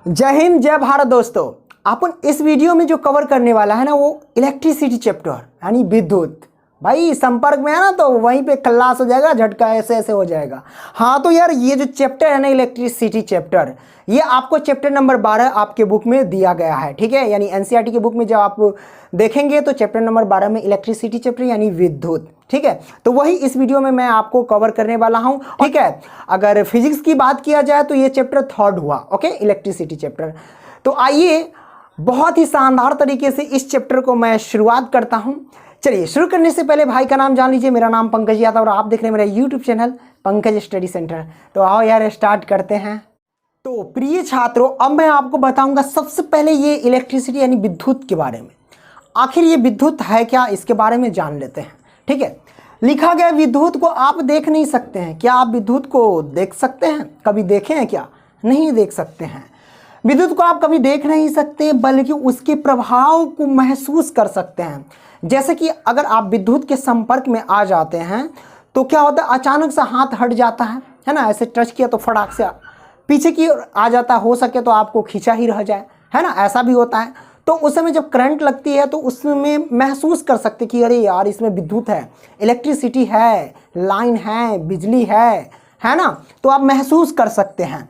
जय हिंद जय भारत दोस्तों। अपन इस वीडियो में जो कवर करने वाला है ना वो इलेक्ट्रिसिटी चैप्टर यानी विद्युत। भाई संपर्क में है ना तो वहीं पे खल्लास हो जाएगा, झटका ऐसे ऐसे हो जाएगा। हाँ तो यार ये जो चैप्टर है ना इलेक्ट्रिसिटी चैप्टर, ये आपको चैप्टर नंबर 12 आपके बुक में दिया गया है। ठीक है, यानी एनसीईआरटी की बुक में जब आप देखेंगे तो चैप्टर नंबर 12 में इलेक्ट्रिसिटी चैप्टर यानी विद्युत। ठीक है, तो वही इस वीडियो में मैं आपको कवर करने वाला हूं। ठीक है, अगर फिजिक्स की बात किया जाए तो ये चैप्टर थर्ड हुआ। Okay, electricity chapter. तो आइए बहुत ही शानदार तरीके से इस चैप्टर को मैं शुरुआत करता हूं। चलिए शुरू करने से पहले भाई का नाम जान लीजिए। मेरा नाम पंकज यादव और आप देख रहे हैं मेरा YouTube channel Pankaj study centre. तो आओ यार स्टार्ट करते हैं। तो प्रिय छात्रों, अब मैं आपको बताऊंगा सबसे पहले ये इलेक्ट्रिसिटी यानी विद्युत के बारे में। आखिर ये विद्युत है क्या, इसके बारे में जान लेते हैं। ठीक है, लिखा गया विद्युत को आप देख नहीं सकते हैं। क्या आप विद्युत को देख सकते हैं? कभी देखे हैं क्या? नहीं देख सकते हैं। विद्युत को आप कभी देख नहीं सकते बल्कि उसके प्रभाव को महसूस कर सकते हैं। जैसे कि अगर आप विद्युत के संपर्क में आ जाते हैं तो क्या होता है, अचानक से हाथ हट जाता है ना, ऐसे टच किया तो फटाक से पीछे की ओर आ जाता है, हो सके तो आपको खींचा ही रह जाए, है ना, ऐसा भी होता है। तो उस समय जब करंट लगती है तो उसमें महसूस कर सकते कि अरे यार इसमें विद्युत है, इलेक्ट्रिसिटी है, लाइन है, बिजली है ना, तो आप महसूस कर सकते हैं।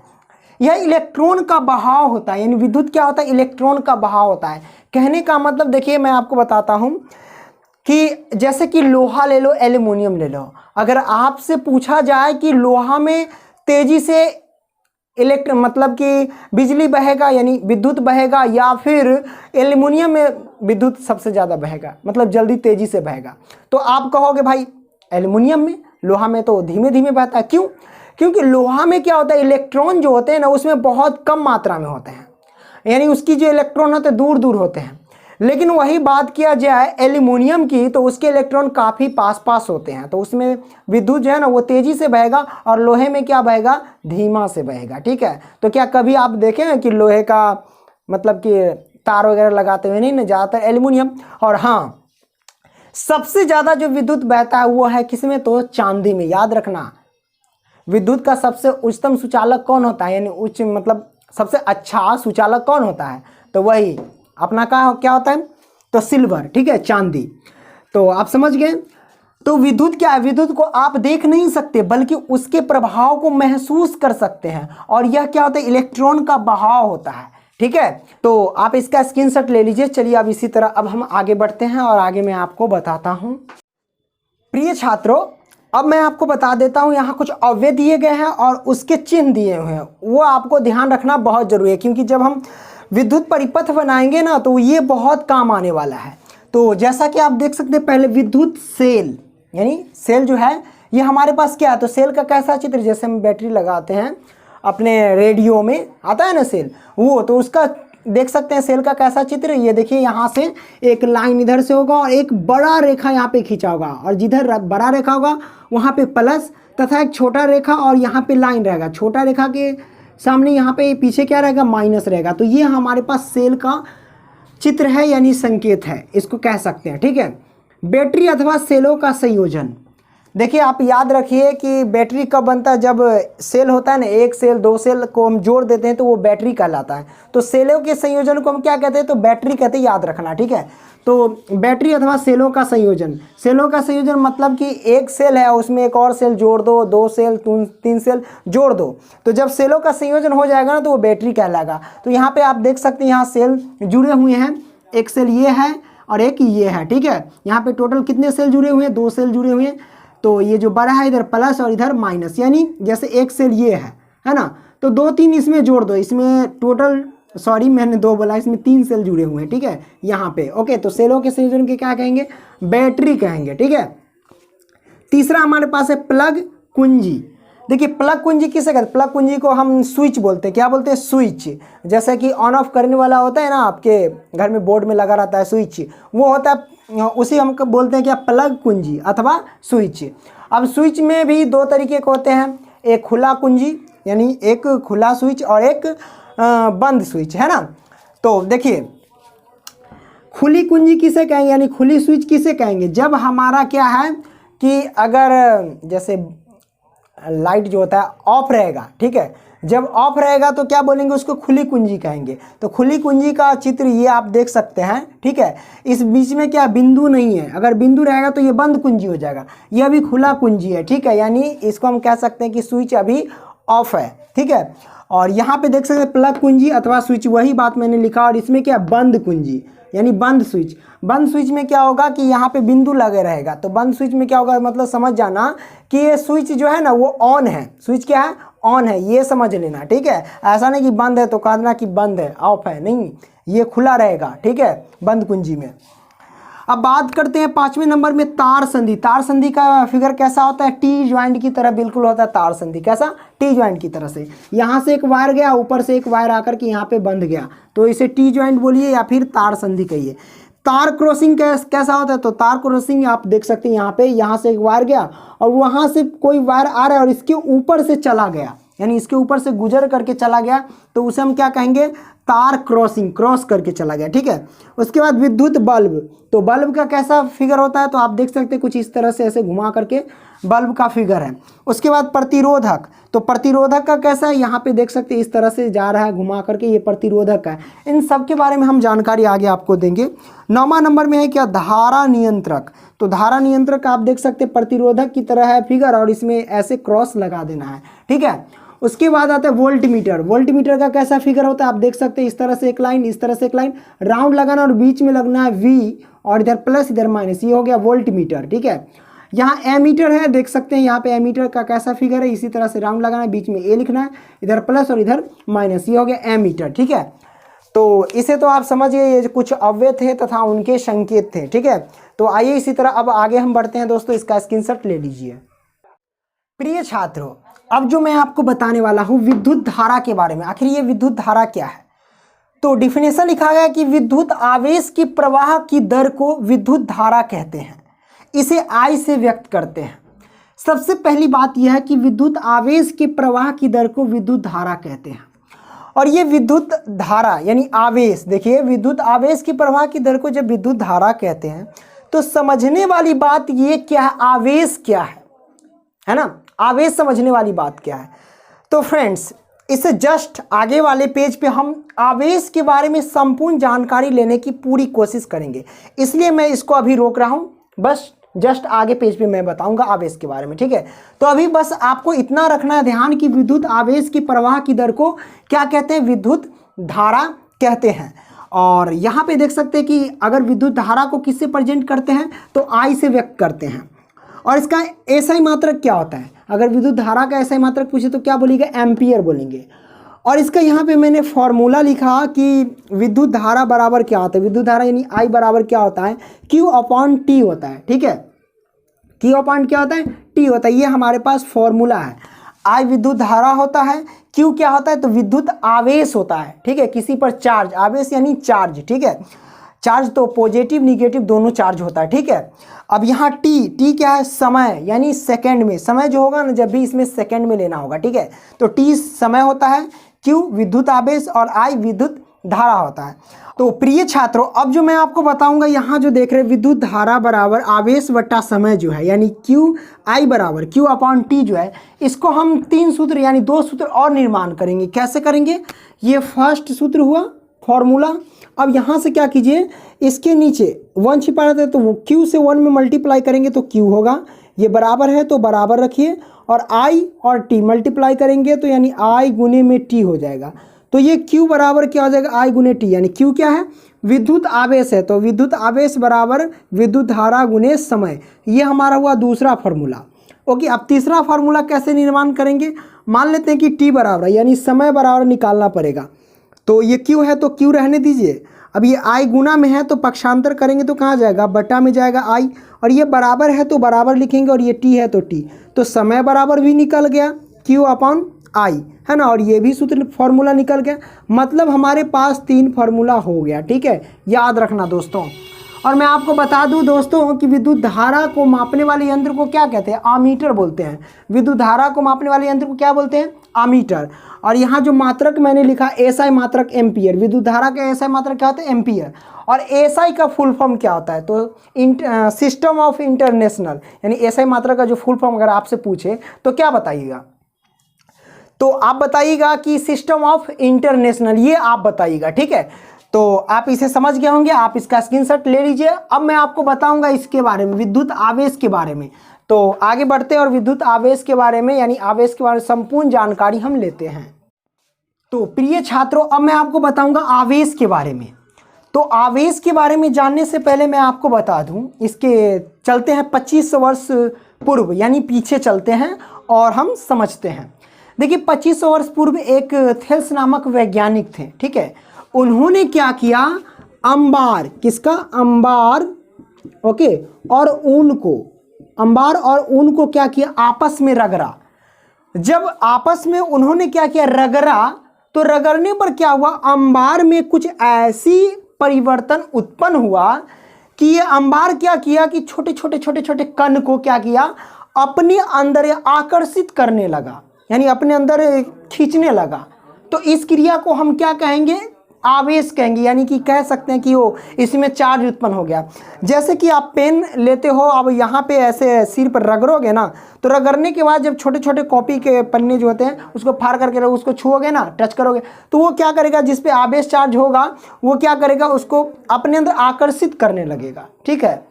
यह इलेक्ट्रॉन का बहाव होता है, यानी विद्युत क्या होता है, इलेक्ट्रॉन का बहाव होता है। कहने का मतलब देखिए मैं आपको बताता हूं कि जैसे कि लोहा ले लो, एल्युमिनियम ले लो। अगर आपसे पूछा जाए कि लोहा में तेजी से मतलब कि बिजली बहेगा यानी विद्युत बहेगा या फिर एल्युमिनियम में विद्युत सबसे ज़्यादा बहेगा, मतलब जल्दी तेजी से बहेगा, तो आप कहोगे भाई एल्युमिनियम में, लोहा में तो धीमे धीमे बहता है। क्यों? क्योंकि लोहा में क्या होता है, इलेक्ट्रॉन जो होते हैं ना उसमें बहुत कम मात्रा में होते हैं, यानी उसकी जो इलेक्ट्रॉन होते हैं दूर दूर होते हैं। लेकिन वही बात किया जाए एल्युमिनियम की तो उसके इलेक्ट्रॉन काफ़ी पास पास होते हैं, तो उसमें विद्युत जो है ना वो तेज़ी से बहेगा और लोहे में क्या बहेगा, धीमा से बहेगा। ठीक है, तो क्या कभी आप देखें हैं कि लोहे का मतलब कि तार वगैरह लगाते हुए? नहीं ना, ज़्यादातर एल्युमिनियम। और हाँ, सबसे ज़्यादा जो विद्युत बहता है वो है किसमें, तो चांदी में। याद रखना, विद्युत का सबसे उच्चतम सुचालक कौन होता है, यानी उच्च मतलब सबसे अच्छा सुचालक कौन होता है, तो वही अपना क्या होता है, तो सिल्वर। ठीक है, चांदी। तो आप समझ गए। तो विद्युत क्या है, विद्युत को आप देख नहीं सकते बल्कि उसके प्रभाव को महसूस कर सकते हैं। और यह क्या होता है, इलेक्ट्रॉन का बहाव होता है। ठीक है, तो आप इसका स्क्रीनशॉट ले लीजिए। चलिए अब इसी तरह अब हम आगे बढ़ते हैं और आगे मैं आपको बताता हूं। प्रिय छात्रों, अब मैं आपको बता देता हूं, यहाँ कुछ अव्यय दिए गए हैं और उसके चिन्ह दिए हुए हैं, वो आपको ध्यान रखना बहुत जरूरी है, क्योंकि जब हम विद्युत परिपथ बनाएंगे ना तो ये बहुत काम आने वाला है। तो जैसा कि आप देख सकते हैं, पहले विद्युत सेल, यानी सेल जो है ये हमारे पास क्या है, तो सेल का कैसा चित्र, जैसे हम बैटरी लगाते हैं अपने रेडियो में आता है ना सेल, वो तो उसका देख सकते हैं सेल का कैसा चित्र। ये देखिए, यहाँ से एक लाइन इधर से होगा और एक बड़ा रेखा यहाँ पे खींचा होगा, और जिधर बड़ा रेखा होगा वहाँ पे प्लस तथा एक छोटा रेखा और यहाँ पे लाइन रहेगा। छोटा रेखा के सामने यहाँ पे पीछे क्या रहेगा, माइनस रहेगा। तो ये हमारे पास सेल का चित्र है, यानी संकेत है, इसको कह सकते हैं। ठीक है, बैटरी अथवा सेलों का संयोजन। देखिए आप याद रखिए कि बैटरी कब बनता है, जब सेल होता है ना, एक सेल दो सेल को हम जोड़ देते हैं तो वो बैटरी कहलाता है। तो सेलों के संयोजन को हम क्या कहते हैं, तो बैटरी कहते हैं, याद रखना। ठीक है, तो बैटरी अथवा सेलों का संयोजन। सेलों का संयोजन मतलब कि एक सेल है उसमें एक और सेल जोड़ दो, दो सेल तीन सेल जोड़ दो, तो जब सेलों का संयोजन हो जाएगा ना तो वो बैटरी कहलाएगा। तो यहाँ पे आप देख सकते हैं यहाँ सेल जुड़े हुए हैं, एक सेल ये है और एक ये है। ठीक है, यहाँ पे टोटल कितने सेल जुड़े हुए हैं, दो सेल जुड़े हुए हैं। तो ये जो बड़ा है इधर प्लस और इधर माइनस, यानी जैसे एक सेल ये है ना, तो दो तीन इसमें जोड़ दो, इसमें टोटल, सॉरी मैंने दो बोला, इसमें तीन सेल जुड़े हुए हैं। ठीक है, यहाँ पे ओके, तो सेलों के संयोजन के क्या कहेंगे, बैटरी कहेंगे। ठीक है, तीसरा हमारे पास है प्लग कुंजी। देखिए प्लग कुंजी किसे कहते हैं, प्लग कुंजी को हम स्विच बोलते हैं। क्या बोलते हैं, स्विच। जैसे कि ऑन ऑफ करने वाला होता है ना, आपके घर में बोर्ड में लगा रहता है स्विच, वो होता है, उसी हम बोलते हैं क्या, प्लग कुंजी अथवा स्विच। अब स्विच में भी दो तरीके के होते हैं, एक खुला कुंजी यानी एक खुला स्विच और एक बंद स्विच, है ना। तो देखिए खुली कुंजी किसे कहेंगे, यानी खुली स्विच किसे कहेंगे, जब हमारा क्या है कि अगर जैसे लाइट जो होता है ऑफ रहेगा, ठीक है। जब ऑफ रहेगा तो क्या बोलेंगे, उसको खुली कुंजी कहेंगे। तो खुली कुंजी का चित्र ये आप देख सकते हैं, ठीक है। इस बीच में क्या बिंदु नहीं है, अगर बिंदु रहेगा तो ये बंद कुंजी हो जाएगा, ये अभी खुला कुंजी है, ठीक है। यानी इसको हम कह सकते हैं कि स्विच अभी ऑफ है, ठीक है। और यहाँ पे देख सकते हैं प्लग कुंजी अथवा स्विच, वही बात मैंने लिखा। और इसमें क्या बंद कुंजी यानी बंद स्विच। बंद स्विच में क्या होगा कि यहाँ पे बिंदु लगे रहेगा, तो बंद स्विच में क्या होगा, मतलब समझ जाना कि ये स्विच जो है ना वो ऑन है। स्विच क्या है, ऑन है, ये समझ लेना, ठीक है। ऐसा नहीं कि बंद है तो कहना कि बंद है, ऑफ है, नहीं, ये खुला रहेगा, ठीक है, बंद कुंजी में। अब बात करते हैं 5वें नंबर में तार संधि। तार संधि का फिगर कैसा होता है, टी ज्वाइंट की तरह बिल्कुल होता है तार संधि। कैसा, टी ज्वाइंट की तरह से। यहाँ से एक वायर गया, ऊपर से एक वायर आकर के यहाँ पे बंध गया, तो इसे टी ज्वाइंट बोलिए या फिर तार संधि कहिए। तार क्रॉसिंग कैसा होता है, तो तार क्रॉसिंग आप देख सकते हैं यहाँ पे, यहाँ से एक वायर गया और वहाँ से कोई वायर आ रहा है और इसके ऊपर से चला गया, यानी इसके ऊपर से गुजर करके चला गया, तो उसे हम क्या कहेंगे, तार क्रॉसिंग, क्रॉस करके चला गया, ठीक है। उसके बाद विद्युत बल्ब, तो बल्ब का कैसा फिगर होता है, तो आप देख सकते हैं कुछ इस तरह से ऐसे घुमा करके बल्ब का फिगर है। उसके बाद प्रतिरोधक, तो प्रतिरोधक का कैसा है, यहाँ पे देख सकते हैं इस तरह से जा रहा है घुमा करके, ये प्रतिरोधक का है। इन सब के बारे में हम जानकारी आगे आपको देंगे। 9वां नंबर में है क्या, धारा नियंत्रक। तो धारा नियंत्रक आप देख सकते हैं प्रतिरोधक की तरह है फिगर और इसमें ऐसे क्रॉस लगा देना है, ठीक है। उसके बाद आता है वोल्ट मीटर। वोल्ट मीटर का कैसा फिगर होता है, आप देख सकते हैं इस तरह से एक लाइन, इस तरह से एक लाइन, राउंड लगाना और बीच में लगना है V और इधर प्लस इधर माइनस, ये हो गया वोल्ट मीटर, ठीक है। यहाँ एमीटर है, देख सकते हैं यहाँ पे एमीटर का कैसा फिगर है, इसी तरह से राउंड लगाना है, बीच में A लिखना है, इधर प्लस और इधर माइनस, ये हो गया एमीटर, ठीक है। तो इसे तो आप समझिए ये कुछ अव्यय थे तथा उनके संकेत थे, ठीक है। तो आइए इसी तरह अब आगे हम बढ़ते हैं दोस्तों, इसका स्क्रीनशॉट ले लीजिए। प्रिय छात्रों, अब जो मैं आपको बताने वाला हूँ विद्युत धारा के बारे में। आखिर ये विद्युत धारा क्या है, तो डिफिनेशन लिखा गया कि विद्युत आवेश की प्रवाह की दर को विद्युत धारा कहते हैं, इसे I से व्यक्त करते हैं। सबसे पहली बात यह है कि विद्युत आवेश के प्रवाह की दर को विद्युत धारा कहते हैं। और ये विद्युत धारा यानी आवेश, देखिए विद्युत आवेश की प्रवाह की दर को जब विद्युत धारा कहते हैं तो समझने वाली बात ये क्या है, आवेश क्या है ना, आवेश समझने वाली बात क्या है। तो फ्रेंड्स इससे जस्ट आगे वाले पेज पे हम आवेश के बारे में संपूर्ण जानकारी लेने की पूरी कोशिश करेंगे, इसलिए मैं इसको अभी रोक रहा हूँ। बस जस्ट आगे पेज पे मैं बताऊंगा आवेश के बारे में, ठीक है। तो अभी बस आपको इतना रखना है ध्यान कि विद्युत आवेश की प्रवाह की दर को क्या कहते हैं, विद्युत धारा कहते हैं। और यहाँ पे देख सकते हैं कि अगर विद्युत धारा को किससे प्रेजेंट करते हैं तो I से व्यक्त करते हैं। और इसका SI मात्रक क्या होता है, अगर विद्युत धारा का SI मात्रक पूछे तो क्या बोलेंगे, एम्पियर बोलेंगे। और इसका यहाँ पे मैंने फॉर्मूला लिखा कि विद्युत धारा बराबर क्या होता है, विद्युत धारा यानी I बराबर क्या होता है, Q/T होता है, ठीक है। Q/ क्या होता है, T होता है, ये हमारे पास फॉर्मूला है। I विद्युत धारा होता है, Q क्या होता है, तो विद्युत आवेश होता है, ठीक है। किसी पर चार्ज, आवेश यानी चार्ज, ठीक है। चार्ज तो पॉजिटिव निगेटिव दोनों चार्ज होता है, ठीक है। अब यहाँ T क्या है, समय यानी सेकंड में, समय जो होगा ना जब भी इसमें सेकंड में लेना होगा, ठीक है। तो T समय होता है, Q विद्युत आवेश और I विद्युत धारा होता है। तो प्रिय छात्रों अब जो मैं आपको बताऊंगा, यहाँ जो देख रहे हैं विद्युत धारा बराबर आवेश बट्टा समय जो है यानी QI बराबर Q/T जो है, इसको हम 3 सूत्र यानी 2 सूत्र और निर्माण करेंगे। कैसे करेंगे, ये फर्स्ट सूत्र हुआ फॉर्मूला। अब यहाँ से क्या कीजिए, इसके नीचे 1 छिपा रहता है तो वो Q से 1 में मल्टीप्लाई करेंगे तो Q होगा, ये बराबर है तो बराबर रखिए, और I और T मल्टीप्लाई करेंगे तो यानी I गुने में T हो जाएगा। तो ये Q बराबर क्या हो जाएगा, I गुने T, यानी Q क्या है, विद्युत आवेश है, तो विद्युत आवेश बराबर विद्युत धारा गुने समय, ये हमारा हुआ दूसरा फार्मूला। ओके, अब तीसरा फार्मूला कैसे निर्माण करेंगे, मान लेते हैं कि T बराबर यानी समय बराबर निकालना पड़ेगा। तो ये Q है तो Q रहने दीजिए, अब ये I गुना में है तो पक्षांतर करेंगे तो कहाँ जाएगा, बटा में जाएगा I, और ये बराबर है तो बराबर लिखेंगे, और ये T है तो T, तो समय बराबर भी निकल गया Q/I, है ना, और ये भी सूत्र फॉर्मूला निकल गया। मतलब हमारे पास 3 फार्मूला हो गया, ठीक है, याद रखना दोस्तों। और मैं आपको बता दूं दोस्तों कि विद्युत धारा को मापने वाले यंत्र को क्या कहते हैं, आमीटर बोलते हैं। विद्युत धारा को मापने वाले यंत्र को क्या बोलते हैं, आमीटर। और यहाँ जो मात्रक मैंने लिखा एसआई मात्रक एम्पियर, विद्युत धारा का एसआई मात्रक क्या होता है, एम्पियर। और एसआई का फुल फॉर्म क्या होता है, तो सिस्टम ऑफ इंटरनेशनल, यानी एसआई मात्रक का जो फुल फॉर्म अगर आपसे पूछे तो क्या बताइएगा, तो आप बताइएगा कि सिस्टम ऑफ इंटरनेशनल, ये आप बताइएगा। ठीक है, तो आप इसे समझ गए होंगे, आप इसका स्क्रीनशॉट ले लीजिए। अब मैं आपको बताऊंगा इसके बारे में, विद्युत आवेश के बारे में। तो आगे बढ़ते हैं और विद्युत आवेश के बारे में, यानी आवेश के बारे में संपूर्ण जानकारी हम लेते हैं। तो प्रिय छात्रों, अब मैं आपको बताऊंगा आवेश के बारे में। तो आवेश के बारे में जानने से पहले मैं आपको बता दूं, इसके चलते हैं 2500 वर्ष पूर्व, यानी पीछे चलते हैं और हम समझते हैं। देखिए 2500 वर्ष पूर्व एक थेल्स नामक वैज्ञानिक थे। ठीक है, उन्होंने क्या किया, अंबार, किसका, अंबार, ओके, और ऊन को, अंबार और ऊन को क्या किया, आपस में रगड़ा। जब आपस में उन्होंने क्या किया, रगड़ा, तो रगड़ने पर क्या हुआ, अंबार में कुछ ऐसी परिवर्तन उत्पन्न हुआ कि ये अंबार क्या किया कि छोटे छोटे छोटे छोटे कण को क्या किया, अपने अंदर आकर्षित करने लगा, यानी अपने अंदर खींचने लगा। तो इस क्रिया को हम क्या कहेंगे, आवेश कहेंगे, यानी कि कह सकते हैं कि वो इसमें चार्ज उत्पन्न हो गया। जैसे कि आप पेन लेते हो, अब यहाँ पे ऐसे सिर पर रगड़ोगे ना, तो रगड़ने के बाद जब छोटे छोटे कॉपी के पन्ने जो होते हैं उसको फाड़ करके उसको छुओगे ना, टच करोगे, तो वो क्या करेगा, जिस पे आवेश चार्ज होगा वो क्या करेगा, उसको अपने अंदर आकर्षित करने लगेगा। ठीक है,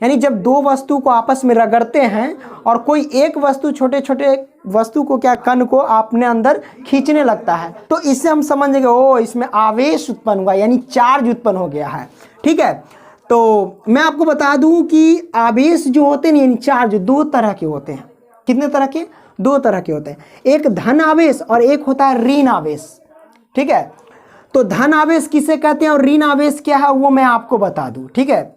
यानी जब दो वस्तु को आपस में रगड़ते हैं और कोई एक वस्तु छोटे छोटे वस्तु को क्या, कण को अपने अंदर खींचने लगता है, तो इससे हम समझेंगे ओ इसमें आवेश उत्पन्न हुआ, यानी चार्ज उत्पन्न हो गया है। ठीक है, तो मैं आपको बता दूं कि आवेश जो होते हैं, यानी चार्ज, दो तरह के होते हैं। कितने तरह के, दो तरह के होते हैं। एक धन आवेश और एक होता है ऋण आवेश। ठीक है, तो धन आवेश किसे कहते हैं और ऋण आवेश क्या है वो मैं आपको बता दूं। ठीक है,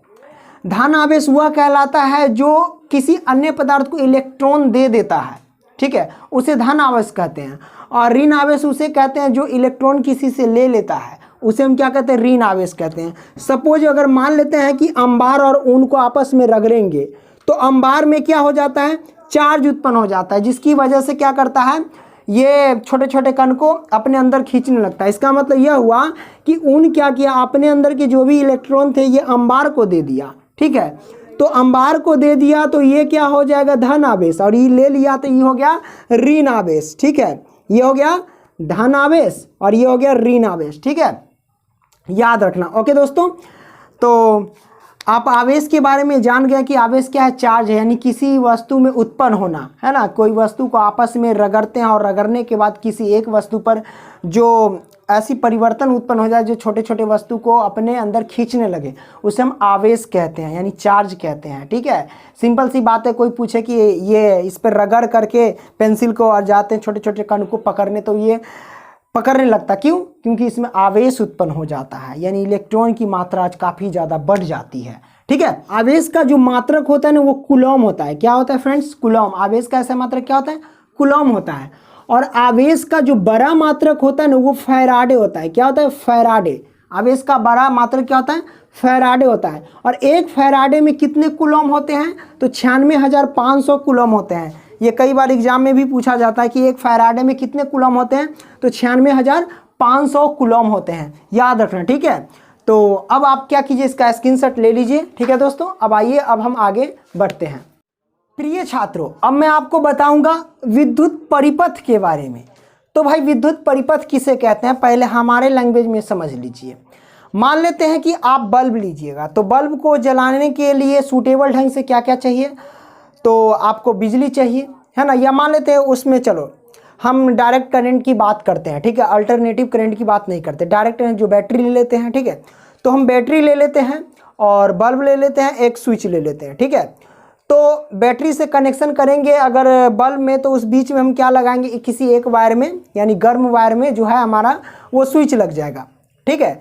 धन आवेश वह कहलाता है जो किसी अन्य पदार्थ को इलेक्ट्रॉन दे देता है। ठीक है, उसे धन आवेश कहते हैं। और ऋण आवेश उसे कहते हैं जो इलेक्ट्रॉन किसी से ले लेता है, उसे हम क्या कहते हैं, ऋण आवेश कहते हैं। सपोज अगर मान लेते हैं कि अंबार और ऊन को आपस में रगड़ेंगे, तो अंबार में क्या हो जाता है, चार्ज उत्पन्न हो जाता है, जिसकी वजह से क्या करता है, ये छोटे छोटे कण को अपने अंदर खींचने लगता है। इसका मतलब यह हुआ कि ऊन क्या किया, अपने अंदर के जो भी इलेक्ट्रॉन थे ये अंबार को दे दिया। ठीक है, तो अंबार को दे दिया तो ये क्या हो जाएगा, धन आवेश, और ये ले लिया तो ये हो गया ऋण आवेश। ठीक है, ये हो गया धन आवेश और ये हो गया ऋण आवेश। ठीक है, याद रखना। ओके दोस्तों, तो आप आवेश के बारे में जान गए कि आवेश क्या है, चार्ज है, यानी किसी वस्तु में उत्पन्न होना, है ना। कोई वस्तु को आपस में रगड़ते हैं और रगड़ने के बाद किसी एक वस्तु पर जो ऐसी परिवर्तन उत्पन्न हो जाए जो छोटे छोटे वस्तु को अपने अंदर खींचने लगे, उसे हम आवेश कहते हैं, यानी चार्ज कहते हैं। ठीक है, सिंपल सी बात है। कोई पूछे कि ये इस पर रगड़ करके पेंसिल को और जाते हैं छोटे छोटे कण को पकड़ने, तो ये पकड़ने लगता, क्यों, क्योंकि इसमें आवेश उत्पन्न हो जाता है, यानी इलेक्ट्रॉन की मात्रा आज काफ़ी ज़्यादा बढ़ जाती है। ठीक है, आवेश का जो मात्रक होता है ना वो कूलॉम होता है। क्या होता है फ्रेंड्स, कूलॉम। आवेश का ऐसा मात्रक क्या होता है, कूलॉम होता है। और आवेश का जो बड़ा मात्रक होता है ना वो फैराडे होता है। क्या होता है, फैराडे। आवेश का बड़ा मात्रक क्या होता है, फैराडे होता है। और एक फैराडे में कितने कूलॉम होते हैं, तो 96,500 कूलॉम होते हैं। ये कई बार एग्जाम में भी पूछा जाता है कि एक फैराडे में कितने कूलॉम होते हैं, तो 96,500 कूलॉम होते हैं, याद रखना। ठीक है, तो अब आप क्या कीजिए, इसका स्क्रीनशॉट ले लीजिए। ठीक है दोस्तों, अब आइए, अब हम आगे बढ़ते हैं। प्रिय छात्रों, अब मैं आपको बताऊंगा विद्युत परिपथ के बारे में। तो भाई विद्युत परिपथ किसे कहते हैं, पहले हमारे लैंग्वेज में समझ लीजिए। मान लेते हैं कि आप बल्ब लीजिएगा, तो बल्ब को जलाने के लिए सूटेबल ढंग से क्या क्या चाहिए, तो आपको बिजली चाहिए, है ना। या मान लेते हैं उसमें, चलो हम डायरेक्ट करंट की बात करते हैं। ठीक है, अल्टरनेटिव करंट की बात नहीं करते, डायरेक्ट जो बैटरी ले लेते हैं। ठीक है, तो हम बैटरी ले लेते हैं और बल्ब ले लेते हैं, एक स्विच ले लेते हैं। ठीक है, तो बैटरी से कनेक्शन करेंगे अगर बल्ब में, तो उस बीच में हम क्या लगाएंगे, किसी एक वायर में, यानी गर्म वायर में जो है हमारा वो स्विच लग जाएगा। ठीक है,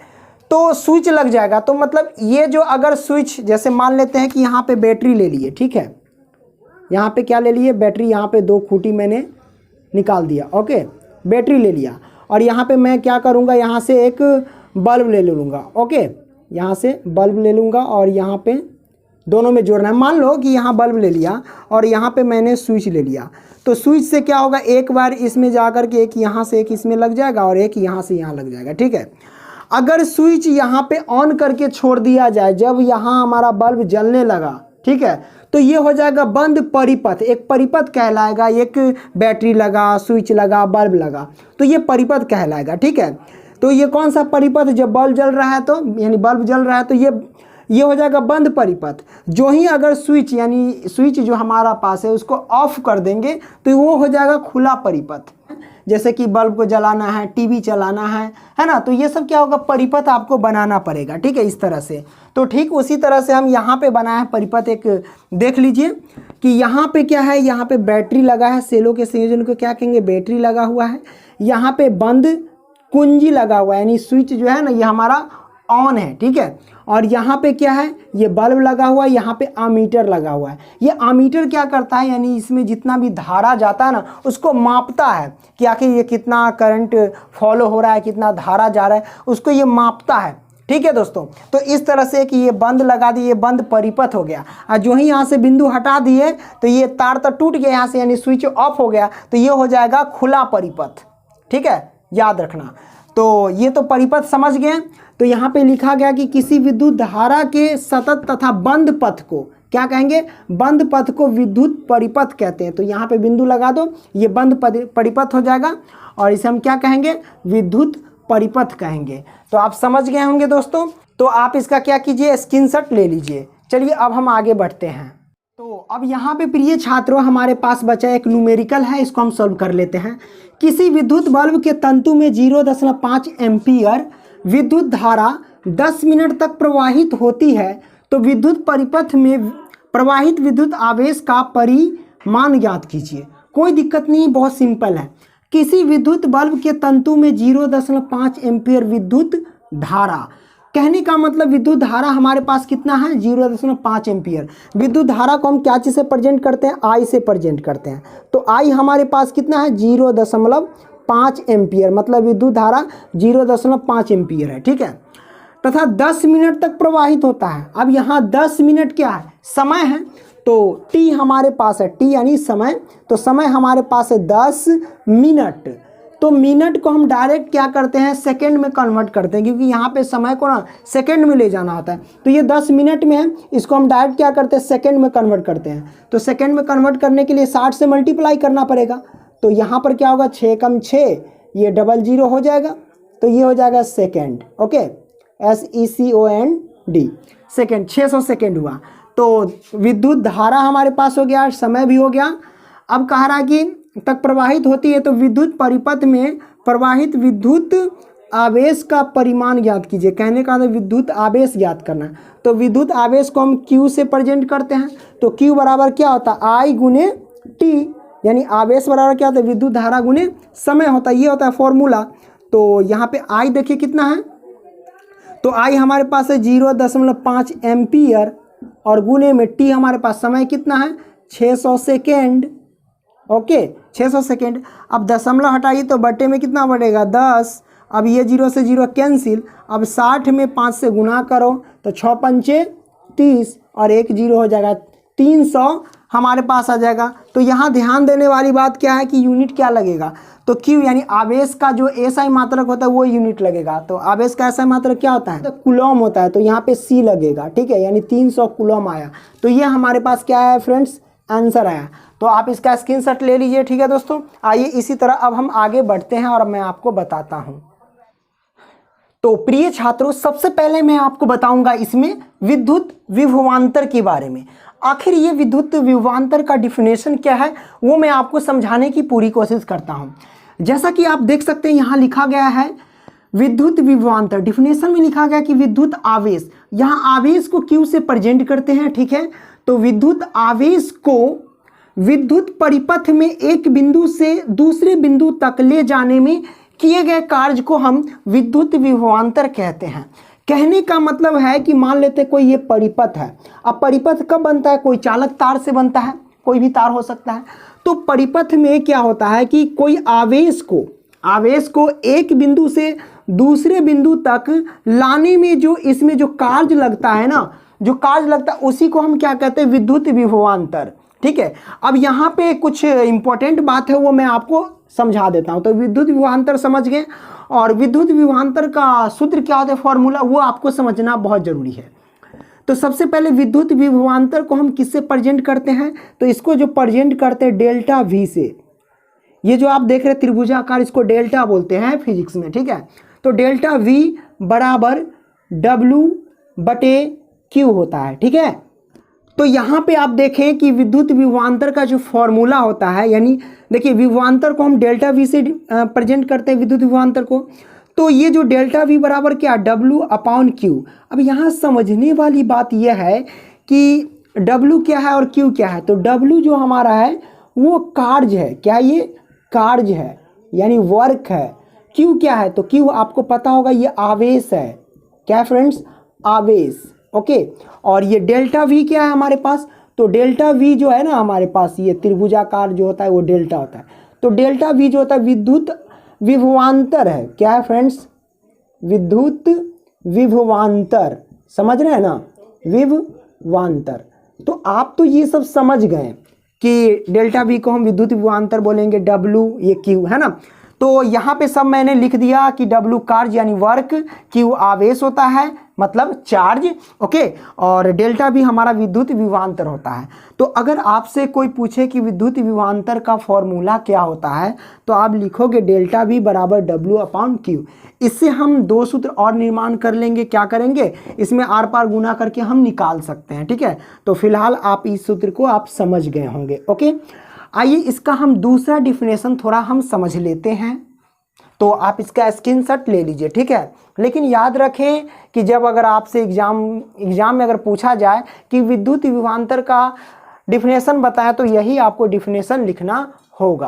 तो स्विच लग जाएगा, तो मतलब ये जो अगर स्विच, जैसे मान लेते हैं कि यहाँ पे बैटरी ले लिए। ठीक है, यहाँ पे क्या ले लिए, बैटरी, यहाँ पे 2 खूंटी मैंने निकाल दिया। ओके, बैटरी ले लिया और यहाँ पे मैं क्या करूँगा, यहाँ से एक बल्ब ले लूँगा। ओके, यहाँ से बल्ब ले लूँगा और यहाँ पे दोनों में जोड़ना है। मान लो कि यहाँ बल्ब ले लिया और यहाँ पे मैंने स्विच ले लिया, तो स्विच से क्या होगा, एक बार इसमें जा कर के एक यहाँ से एक इसमें लग जाएगा और एक यहाँ से यहाँ लग जाएगा, ठीक है। अगर स्विच यहाँ पे ऑन करके छोड़ दिया जाए, जब यहाँ हमारा बल्ब जलने लगा, ठीक है, तो ये हो जाएगा बंद परिपथ। एक परिपथ कहलाएगा, एक बैटरी लगा, स्विच लगा, बल्ब लगा, तो ये परिपथ कहलाएगा, ठीक है। तो ये कौन सा परिपथ, जब बल्ब जल रहा है तो यानी बल्ब जल रहा है तो ये हो जाएगा बंद परिपथ। जो ही अगर स्विच यानी स्विच जो हमारा पास है उसको ऑफ कर देंगे तो वो हो जाएगा खुला परिपथ। जैसे कि बल्ब को जलाना है, टीवी चलाना है ना, तो ये सब क्या होगा, परिपथ आपको बनाना पड़ेगा, ठीक है, इस तरह से। तो ठीक उसी तरह से हम यहाँ पे बनाए हैं परिपथ। एक देख लीजिए कि यहाँ पे क्या है, यहाँ पे बैटरी लगा है, सेलों के संयोजन को क्या कहेंगे, बैटरी लगा हुआ है। यहाँ पे बंद कुंजी लगा हुआ है, यानी स्विच जो है ना ये हमारा ऑन है, ठीक है। और यहाँ पे क्या है, ये बल्ब लगा हुआ है, यहाँ पे आमीटर लगा हुआ है। ये आमीटर क्या करता है, यानी इसमें जितना भी धारा जाता है ना उसको मापता है कि आखिर ये कितना करंट फॉलो हो रहा है, कितना धारा जा रहा है, उसको ये मापता है, ठीक है दोस्तों। तो इस तरह से कि ये बंद लगा दिए, ये बंद परिपथ हो गया। और जो ही यहाँ से बिंदु हटा दिए तो ये तार तो टूट गया यहाँ से, यानी स्विच ऑफ हो गया, तो ये हो जाएगा खुला परिपथ, ठीक है, याद रखना। तो ये तो परिपथ समझ गए। तो यहाँ पे लिखा गया कि किसी विद्युत धारा के सतत तथा बंद पथ को क्या कहेंगे, बंद पथ को विद्युत परिपथ कहते हैं। तो यहाँ पे बिंदु लगा दो, ये बंद परिपथ हो जाएगा और इसे हम क्या कहेंगे, विद्युत परिपथ कहेंगे। तो आप समझ गए होंगे दोस्तों। तो आप इसका क्या कीजिए, स्क्रीनशॉट ले लीजिए। चलिए अब हम आगे बढ़ते हैं। तो अब यहाँ पे प्रिय छात्रों हमारे पास बचा एक न्यूमेरिकल है, इसको हम सॉल्व कर लेते हैं। किसी विद्युत बल्ब के तंतु में 0.5 एम्पीयर विद्युत धारा 10 मिनट तक प्रवाहित होती है, तो विद्युत परिपथ में प्रवाहित विद्युत आवेश का परिमाण ज्ञात कीजिए। कोई दिक्कत नहीं, बहुत सिंपल है। किसी विद्युत बल्ब के तंतु में 0.5 एम्पीयर विद्युत धारा, कहने का मतलब विद्युत धारा हमारे पास कितना है, 0.5 एम्पीयर। विद्युत धारा को हम क्या चीज़ से प्रेजेंट करते हैं, आई से प्रेजेंट करते हैं। तो आई हमारे पास कितना है, 0.5 एम्पीयर, मतलब विद्युत धारा 0.5 एम्पीयर है, ठीक है। तथा 10 मिनट तक प्रवाहित होता है। अब यहाँ 10 मिनट क्या है, समय है, तो t हमारे पास है, t यानी समय, तो समय हमारे पास है 10 मिनट। तो मिनट को हम डायरेक्ट क्या करते हैं, सेकंड में कन्वर्ट करते हैं, क्योंकि यहाँ पे समय को ना सेकंड में ले जाना होता है। तो ये 10 मिनट में है, इसको हम डायरेक्ट क्या करते हैं, सेकंड में कन्वर्ट करते हैं। तो सेकंड में कन्वर्ट करने के लिए 60 से मल्टीप्लाई करना पड़ेगा। तो यहाँ पर क्या होगा, 6 कम 6, ये 00 हो जाएगा, तो ये हो जाएगा second, okay, SECOND, second, 600 second हुआ। तो विद्युत धारा हमारे पास हो गया, समय भी हो गया। अब कह रहा है कि तक प्रवाहित होती है, तो विद्युत परिपथ में प्रवाहित विद्युत आवेश का परिमाण ज्ञात कीजिए। कहने का मतलब विद्युत आवेश ज्ञात करना। तो विद्युत आवेश को हम Q से प्रेजेंट करते हैं। तो Q बराबर क्या होता है, I गुने T, यानी आवेश बराबर क्या होता है, विद्युत धारा गुने समय होता है, ये होता है फॉर्मूला। तो यहाँ पे I देखिए कितना है, तो I हमारे पास है 0.5 एम्पीयर और गुने में T हमारे पास समय कितना है, 600 सेकेंड, ओके, 600 सेकेंड। अब दशमलव हटाइए तो बट्टे में कितना बढ़ेगा, 10। अब ये 0 से 0 कैंसिल। अब 60 में 5 से गुना करो तो 6 पंचे 30 और 1 0 हो जाएगा, 300 हमारे पास आ जाएगा। तो यहाँ ध्यान देने वाली बात क्या है कि यूनिट क्या लगेगा, तो Q यानी आवेश का जो SI मात्रक होता है वो यूनिट लगेगा। तो आवेश का SI मात्रक क्या होता है, तो कूलम होता है, तो यहाँ पे C लगेगा, ठीक है, यानी 300 कूलम आया। तो ये हमारे पास क्या है फ्रेंड्स, आंसर आया। तो आप इसका स्क्रीनशॉट ले लीजिए, ठीक है दोस्तों। आइए इसी तरह अब हम आगे बढ़ते हैं और मैं आपको बताता हूँ। तो प्रिय छात्रों, सबसे पहले मैं आपको बताऊंगा इसमें विद्युत विभवांतर के बारे में। आखिर ये विद्युत विभवांतर का डिफिनेशन क्या है वो मैं आपको समझाने की पूरी कोशिश करता हूँ। जैसा कि आप देख सकते हैं यहाँ लिखा गया है विद्युत विभवांतर, डिफिनेशन में लिखा गया कि विद्युत आवेश, यहाँ आवेश को Q से प्रेजेंट करते हैं, ठीक है। तो विद्युत आवेश को विद्युत परिपथ में एक बिंदु से दूसरे बिंदु तक ले जाने में किए गए कार्य को हम विद्युत विभवांतर कहते हैं। कहने का मतलब है कि मान लेते कोई ये परिपथ है। अब परिपथ कब बनता है, कोई चालक तार से बनता है, कोई भी तार हो सकता है। तो परिपथ में क्या होता है कि कोई आवेश को एक बिंदु से दूसरे बिंदु तक लाने में जो इसमें जो कार्य लगता है ना, जो कार्य लगता है उसी को हम क्या कहते हैं, विद्युत विभवांतर। ठीक है, अब यहाँ पे कुछ इंपॉर्टेंट बात है वो मैं आपको समझा देता हूँ। तो विद्युत विभवांतर समझ गए, और विद्युत विभवांतर का सूत्र क्या होता है, फॉर्मूला, वो आपको समझना बहुत जरूरी है। तो सबसे पहले विद्युत विभवांतर को हम किससे प्रेजेंट करते हैं, तो इसको जो प्रेजेंट करते हैं डेल्टा वी से। ये जो आप देख रहे हैं त्रिभुजाकार, इसको डेल्टा बोलते हैं फिजिक्स में। ठीक है, तो डेल्टा वी बराबर W/Q होता है। ठीक है, तो यहाँ पे आप देखें कि विद्युत विभवांतर का जो फॉर्मूला होता है, यानी देखिए विभवांतर को हम डेल्टा वी से प्रेजेंट करते हैं, विद्युत विभवांतर को। तो ये जो डेल्टा वी बराबर क्या, W/Q। अब यहाँ समझने वाली बात यह है कि W क्या है और Q क्या है। तो W जो हमारा है वो कार्य है, क्या ये कार्य है यानी वर्क है। Q क्या है, तो Q आपको पता होगा ये आवेश है। क्या फ्रेंड्स, आवेश। ओके, और ये डेल्टा वी क्या है हमारे पास, तो डेल्टा वी जो है ना हमारे पास, ये त्रिभुजाकार जो होता है वो डेल्टा होता है। तो डेल्टा वी जो होता है विद्युत विभवांतर है। क्या है फ्रेंड्स, विद्युत विभवांतर। समझ रहे हैं ना, विभवांतर। तो आप तो ये सब समझ गए कि डेल्टा वी को हम विद्युत विभवांतर बोलेंगे, W ये Q है ना। तो यहाँ पे सब मैंने लिख दिया कि W कार्य यानी वर्क, Q आवेश होता है मतलब चार्ज। ओके, और डेल्टा भी हमारा विद्युत विभवांतर होता है। तो अगर आपसे कोई पूछे कि विद्युत विभवांतर का फॉर्मूला क्या होता है, तो आप लिखोगे डेल्टा V बराबर W/Q। इससे हम दो सूत्र और निर्माण कर लेंगे। क्या करेंगे, इसमें आर पार गुना करके हम निकाल सकते हैं। ठीक है, तो फिलहाल आप इस सूत्र को आप समझ गए होंगे। ओके, आइए इसका हम दूसरा डिफिनेशन थोड़ा हम समझ लेते हैं। तो आप इसका स्क्रीनशॉट ले लीजिए। ठीक है, लेकिन याद रखें कि जब अगर आपसे एग्जाम में अगर पूछा जाए कि विद्युत विभवांतर का डिफिनेशन बताएं, तो यही आपको डिफिनेशन लिखना होगा।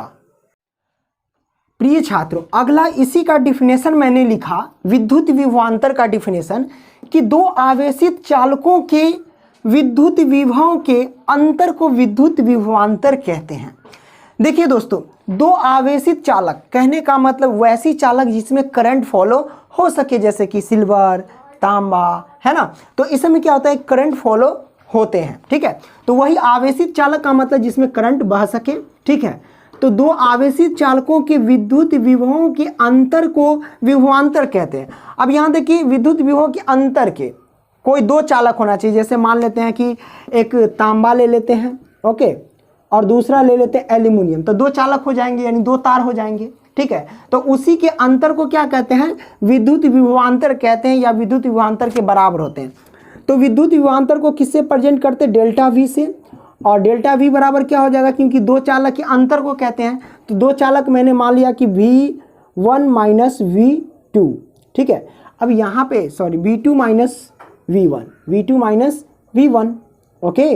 प्रिय छात्रों, अगला इसी का डिफिनेशन मैंने लिखा, विद्युत विभवांतर का डिफिनेशन, कि दो आवेशित चालकों के विद्युत विभव के अंतर को विद्युत विभवांतर कहते हैं। देखिए दोस्तों, दो आवेशित चालक कहने का मतलब वैसी चालक जिसमें करंट फॉलो हो सके, जैसे कि सिल्वर, तांबा, है ना। तो इसमें क्या होता है, करंट फॉलो होते हैं। ठीक है, तो वही आवेशित चालक का मतलब जिसमें करंट बह सके। ठीक है, तो दो आवेशित चालकों के विद्युत विभवों के अंतर को विभवांतर कहते हैं। अब यहाँ देखिए, विद्युत विभव के अंतर के कोई दो चालक होना चाहिए। जैसे मान लेते हैं कि एक तांबा ले लेते हैं, ओके, और दूसरा ले लेते हैं एल्यूमिनियम, तो दो चालक हो जाएंगे यानी दो तार हो जाएंगे। ठीक है, तो उसी के अंतर को क्या कहते हैं, विद्युत विभवांतर कहते हैं, या विद्युत विभवांतर के बराबर होते हैं। तो विद्युत विभवांतर को किससे प्रेजेंट करते हैं, डेल्टा वी से। और डेल्टा वी बराबर क्या हो जाएगा, क्योंकि दो चालक के अंतर को कहते हैं, तो दो चालक मैंने मान लिया कि V1 - V2। ठीक है, अब यहाँ पे सॉरी V2 - V1। ओके,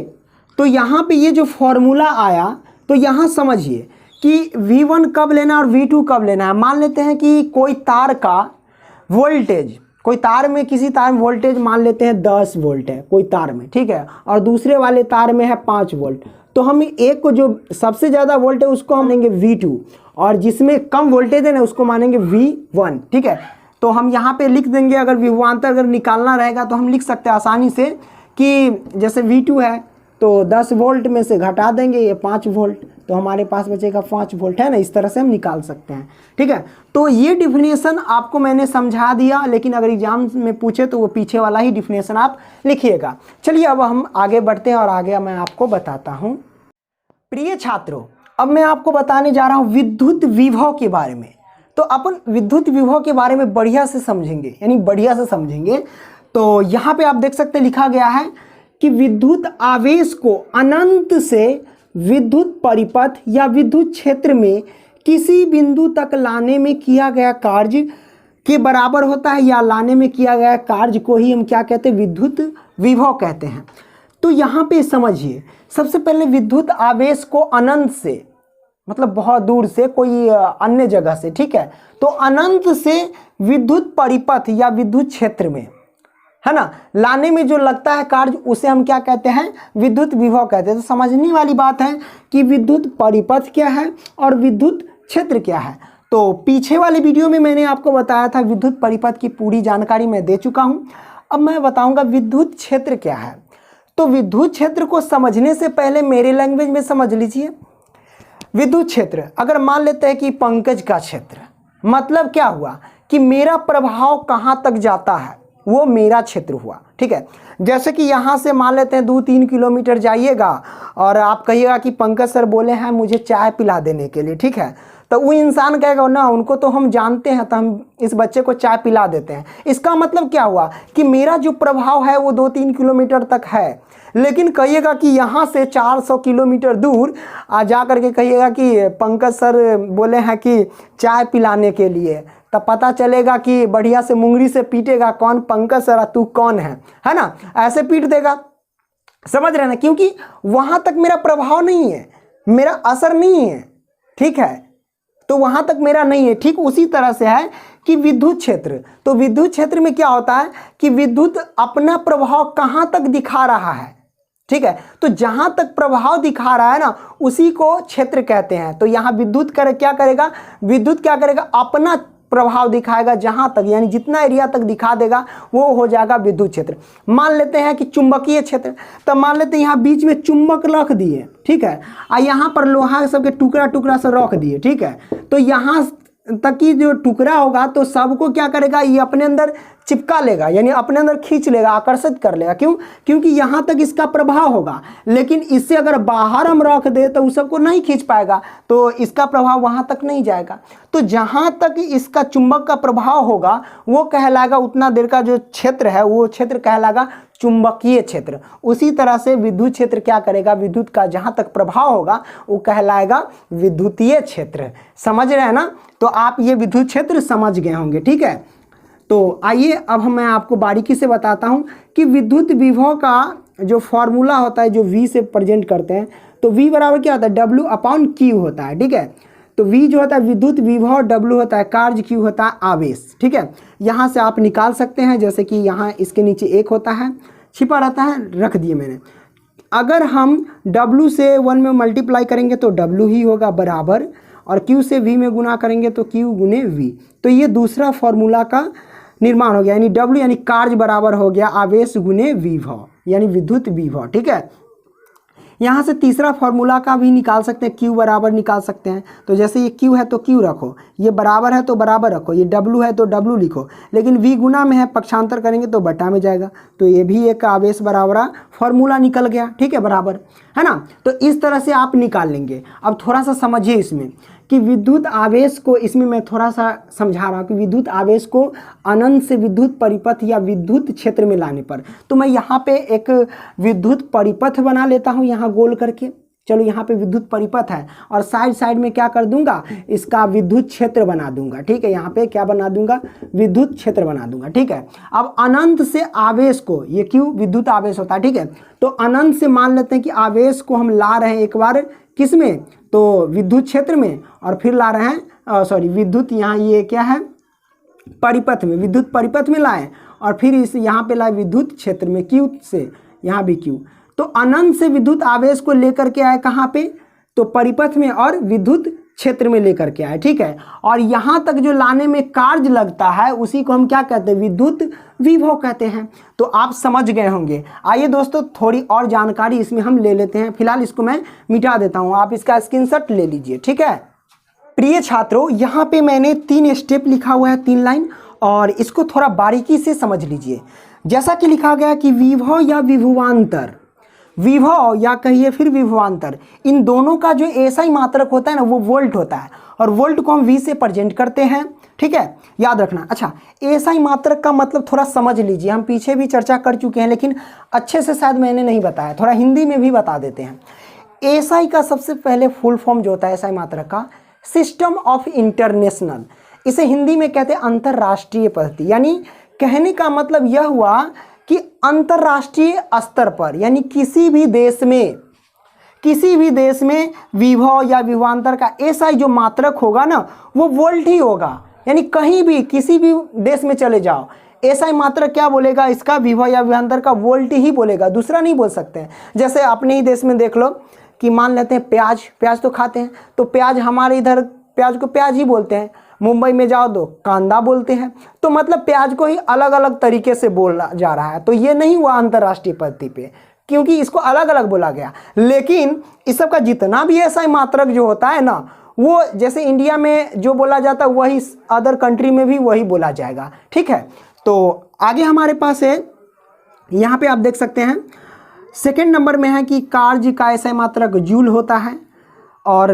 तो यहाँ पे ये जो फॉर्मूला आया, तो यहाँ समझिए कि V1 कब लेना और V2 कब लेना है। मान लेते हैं कि कोई तार का वोल्टेज, कोई तार में, किसी तार में वोल्टेज मान लेते हैं 10 वोल्ट है कोई तार में। ठीक है, और दूसरे वाले तार में है 5 वोल्ट। तो हम एक को जो सबसे ज़्यादा वोल्ट है उसको हम मानेंगे V2, और जिसमें कम वोल्टेज है ना उसको मानेंगे V1। ठीक है, तो हम यहाँ पे लिख देंगे, अगर विभवांतर अगर निकालना रहेगा तो हम लिख सकते हैं आसानी से कि जैसे V2 है तो 10 वोल्ट में से घटा देंगे ये 5 वोल्ट, तो हमारे पास बचेगा 5 वोल्ट, है ना। इस तरह से हम निकाल सकते हैं। ठीक है, तो ये डिफिनेशन आपको मैंने समझा दिया, लेकिन अगर एग्जाम में पूछे तो वो पीछे वाला ही डिफिनेशन आप लिखिएगा। चलिए अब हम आगे बढ़ते हैं और आगे मैं आपको बताता हूँ। प्रिय छात्रों, अब मैं आपको बताने जा रहा हूँ विद्युत विभव के बारे में। तो अपन विद्युत विभव के बारे में बढ़िया से समझेंगे, यानी बढ़िया से समझेंगे। तो यहाँ पे आप देख सकते हैं लिखा गया है कि विद्युत आवेश को अनंत से विद्युत परिपथ या विद्युत क्षेत्र में किसी बिंदु तक लाने में किया गया कार्य के बराबर होता है, या लाने में किया गया कार्य को ही हम क्या कहते हैं, विद्युत विभव कहते हैं। तो यहाँ पे समझिए, सबसे पहले विद्युत आवेश को अनंत से मतलब बहुत दूर से, कोई अन्य जगह से, ठीक है, तो अनंत से विद्युत परिपथ या विद्युत क्षेत्र में, है ना, लाने में जो लगता है कार्य उसे हम क्या कहते हैं, विद्युत विभव कहते हैं। तो समझने वाली बात है कि विद्युत परिपथ क्या है और विद्युत क्षेत्र क्या है। तो पीछे वाले वीडियो में मैंने आपको बताया था विद्युत परिपथ की पूरी जानकारी मैं दे चुका हूं। अब मैं बताऊंगा विद्युत क्षेत्र क्या है। तो विद्युत क्षेत्र को समझने से पहले मेरे लैंग्वेज में समझ लीजिए। विद्युत क्षेत्र अगर मान लेते हैं कि पंकज का क्षेत्र, मतलब क्या हुआ कि मेरा प्रभाव कहाँ तक जाता है वो मेरा क्षेत्र हुआ। ठीक है, जैसे कि यहाँ से मान लेते हैं 2-3 किलोमीटर जाइएगा और आप कहिएगा कि पंकज सर बोले हैं मुझे चाय पिला देने के लिए। ठीक है, तो वो इंसान कहेगा ना उनको तो हम जानते हैं, तो हम इस बच्चे को चाय पिला देते हैं। इसका मतलब क्या हुआ कि मेरा जो प्रभाव है वो 2-3 किलोमीटर तक है। लेकिन कहिएगा कि यहाँ से 400 किलोमीटर दूर जा करके कहिएगा कि पंकज सर बोले हैं कि चाय पिलाने के लिए, तब पता चलेगा कि बढ़िया से मुंगरी से पीटेगा, कौन पंकज सर तू कौन है ना, ऐसे पीट देगा। समझ रहे ना, क्योंकि वहाँ तक मेरा प्रभाव नहीं है, मेरा असर नहीं है। ठीक है, तो वहाँ तक मेरा नहीं है। ठीक उसी तरह से है कि विद्युत क्षेत्र, तो विद्युत क्षेत्र में क्या होता है कि विद्युत अपना प्रभाव कहाँ तक दिखा रहा है। ठीक है, तो जहां तक प्रभाव दिखा रहा है ना उसी को क्षेत्र कहते हैं। तो यहाँ विद्युत क्या करेगा, विद्युत क्या करेगा, अपना प्रभाव दिखाएगा जहां तक, यानी जितना एरिया तक दिखा देगा वो हो जाएगा विद्युत क्षेत्र। मान लेते हैं कि चुंबकीय क्षेत्र, तो मान लेते हैं यहाँ बीच में चुंबक रख दिए। ठीक है, और यहाँ पर लोहा सबके टुकड़ा टुकड़ा से रख दिए। ठीक है, तो यहाँ तक की जो टुकड़ा होगा तो सबको क्या करेगा, ये अपने अंदर चिपका लेगा, यानी अपने अंदर खींच लेगा, आकर्षित कर लेगा। क्यों? क्योंकि यहाँ तक इसका प्रभाव होगा। लेकिन इससे अगर बाहर हम रख दे तो उस सबको नहीं खींच पाएगा, तो इसका प्रभाव वहाँ तक नहीं जाएगा। तो जहाँ तक इसका चुंबक का प्रभाव होगा वो कहलाएगा, उतना देर का जो क्षेत्र है वो क्षेत्र कहलाएगा चुंबकीय क्षेत्र। उसी तरह से विद्युत क्षेत्र क्या करेगा, विद्युत का जहाँ तक प्रभाव होगा वो कहलाएगा विद्युतीय क्षेत्र। समझ रहे हैं ना, तो आप ये विद्युत क्षेत्र समझ गए होंगे। ठीक है, तो आइए अब मैं आपको बारीकी से बताता हूं कि विद्युत विभव का जो फॉर्मूला होता है, जो V से प्रेजेंट करते हैं, तो V बराबर क्या होता है, W/Q होता है। ठीक है, तो V जो होता है विद्युत विभव, W होता है कार्य, Q होता है आवेश। ठीक है, यहाँ से आप निकाल सकते हैं, जैसे कि यहाँ इसके नीचे 1 होता है, छिपा रहता है, रख दिए मैंने। अगर हम W से 1 में मल्टीप्लाई करेंगे तो W ही होगा बराबर, और Q से V में गुना करेंगे तो Q गुने V। तो ये दूसरा फॉर्मूला का निर्माण हो गया, यानी W यानी कार्य बराबर हो गया आवेश गुने विभव, यानी विद्युत विभव। ठीक है, यहाँ से तीसरा फॉर्मूला का भी निकाल सकते हैं, Q बराबर निकाल सकते हैं। तो जैसे ये Q है तो Q रखो, ये बराबर है तो बराबर रखो, ये W है तो W लिखो, लेकिन V गुना में है, पक्षांतर करेंगे तो बटा में जाएगा, तो ये भी एक आवेश बराबर फॉर्मूला निकल गया। ठीक है, बराबर है ना, तो इस तरह से आप निकाल लेंगे। अब थोड़ा सा समझिए इसमें कि विद्युत आवेश को, इसमें मैं थोड़ा सा समझा रहा हूँ कि विद्युत आवेश को अनंत से विद्युत परिपथ या विद्युत क्षेत्र में लाने पर, तो मैं यहाँ पे एक विद्युत परिपथ बना लेता हूँ यहाँ गोल करके। चलो यहाँ पे विद्युत परिपथ है और साइड साइड में क्या कर दूंगा, इसका विद्युत क्षेत्र बना दूंगा। ठीक है, यहाँ पे क्या बना दूंगा, विद्युत क्षेत्र बना दूंगा। ठीक है, अब अनंत से आवेश को, ये क्यों विद्युत आवेश होता है। ठीक है, तो अनंत से मान लेते हैं कि आवेश को हम ला रहे हैं एक बार किस में, तो विद्युत क्षेत्र में, और फिर ला रहे हैं सॉरी विद्युत, यहाँ ये क्या है परिपथ में, विद्युत परिपथ में लाएं, और फिर इस यहाँ पे लाए विद्युत क्षेत्र में Q से, यहाँ भी Q। तो अनंत से विद्युत आवेश को लेकर के आए कहाँ पे, तो परिपथ में और विद्युत क्षेत्र में लेकर के आए। ठीक है, और यहाँ तक जो लाने में कार्य लगता है उसी को हम क्या कहते हैं, विद्युत विभव कहते हैं। तो आप समझ गए होंगे। आइए दोस्तों थोड़ी और जानकारी इसमें हम ले लेते हैं। फिलहाल इसको मैं मिटा देता हूँ, आप इसका स्क्रीनशॉट ले लीजिए। ठीक है, प्रिय छात्रों, यहाँ पे मैंने 3 स्टेप लिखा हुआ है, 3 लाइन, और इसको थोड़ा बारीकी से समझ लीजिए। जैसा कि लिखा गया कि विभव या विभवांतर, विभव या कहिए फिर विभवांतर, इन दोनों का जो एसआई मात्रक होता है ना वो वोल्ट होता है, और वोल्ट को हम V से प्रेजेंट करते हैं। ठीक है, याद रखना। अच्छा, एसआई मात्रक का मतलब थोड़ा समझ लीजिए, हम पीछे भी चर्चा कर चुके हैं लेकिन अच्छे से शायद मैंने नहीं बताया, थोड़ा हिंदी में भी बता देते हैं। एसआई का सबसे पहले फुल फॉर्म जो होता है एसआई मात्रक का, सिस्टम ऑफ इंटरनेशनल, इसे हिंदी में कहते हैं अंतरराष्ट्रीय पद्धति। यानी कहने का मतलब यह हुआ कि अंतरराष्ट्रीय स्तर पर, यानी किसी भी देश में विभव या विभवांतर का एसआई जो मात्रक होगा ना वो वोल्ट ही होगा। यानी कहीं भी किसी भी देश में चले जाओ, एसआई मात्रक क्या बोलेगा, इसका विभव या विभवांतर का वोल्ट ही बोलेगा, दूसरा नहीं बोल सकते हैं। जैसे अपने ही देश में देख लो कि मान लेते हैं प्याज तो खाते हैं, तो प्याज हमारे इधर प्याज को प्याज ही बोलते हैं, मुंबई में जाओ तो कांदा बोलते हैं। तो मतलब प्याज को ही अलग अलग तरीके से बोला जा रहा है। तो ये नहीं हुआ अंतर्राष्ट्रीय पद्धति पे, क्योंकि इसको अलग अलग बोला गया। लेकिन इस सब का जितना भी ऐसा मात्रक जो होता है ना, वो जैसे इंडिया में जो बोला जाता है वही अदर कंट्री में भी वही बोला जाएगा, ठीक है। तो आगे हमारे पास है, यहाँ पे आप देख सकते हैं सेकंड नंबर में है कि कार्य का ऐसा मात्रक जूल होता है और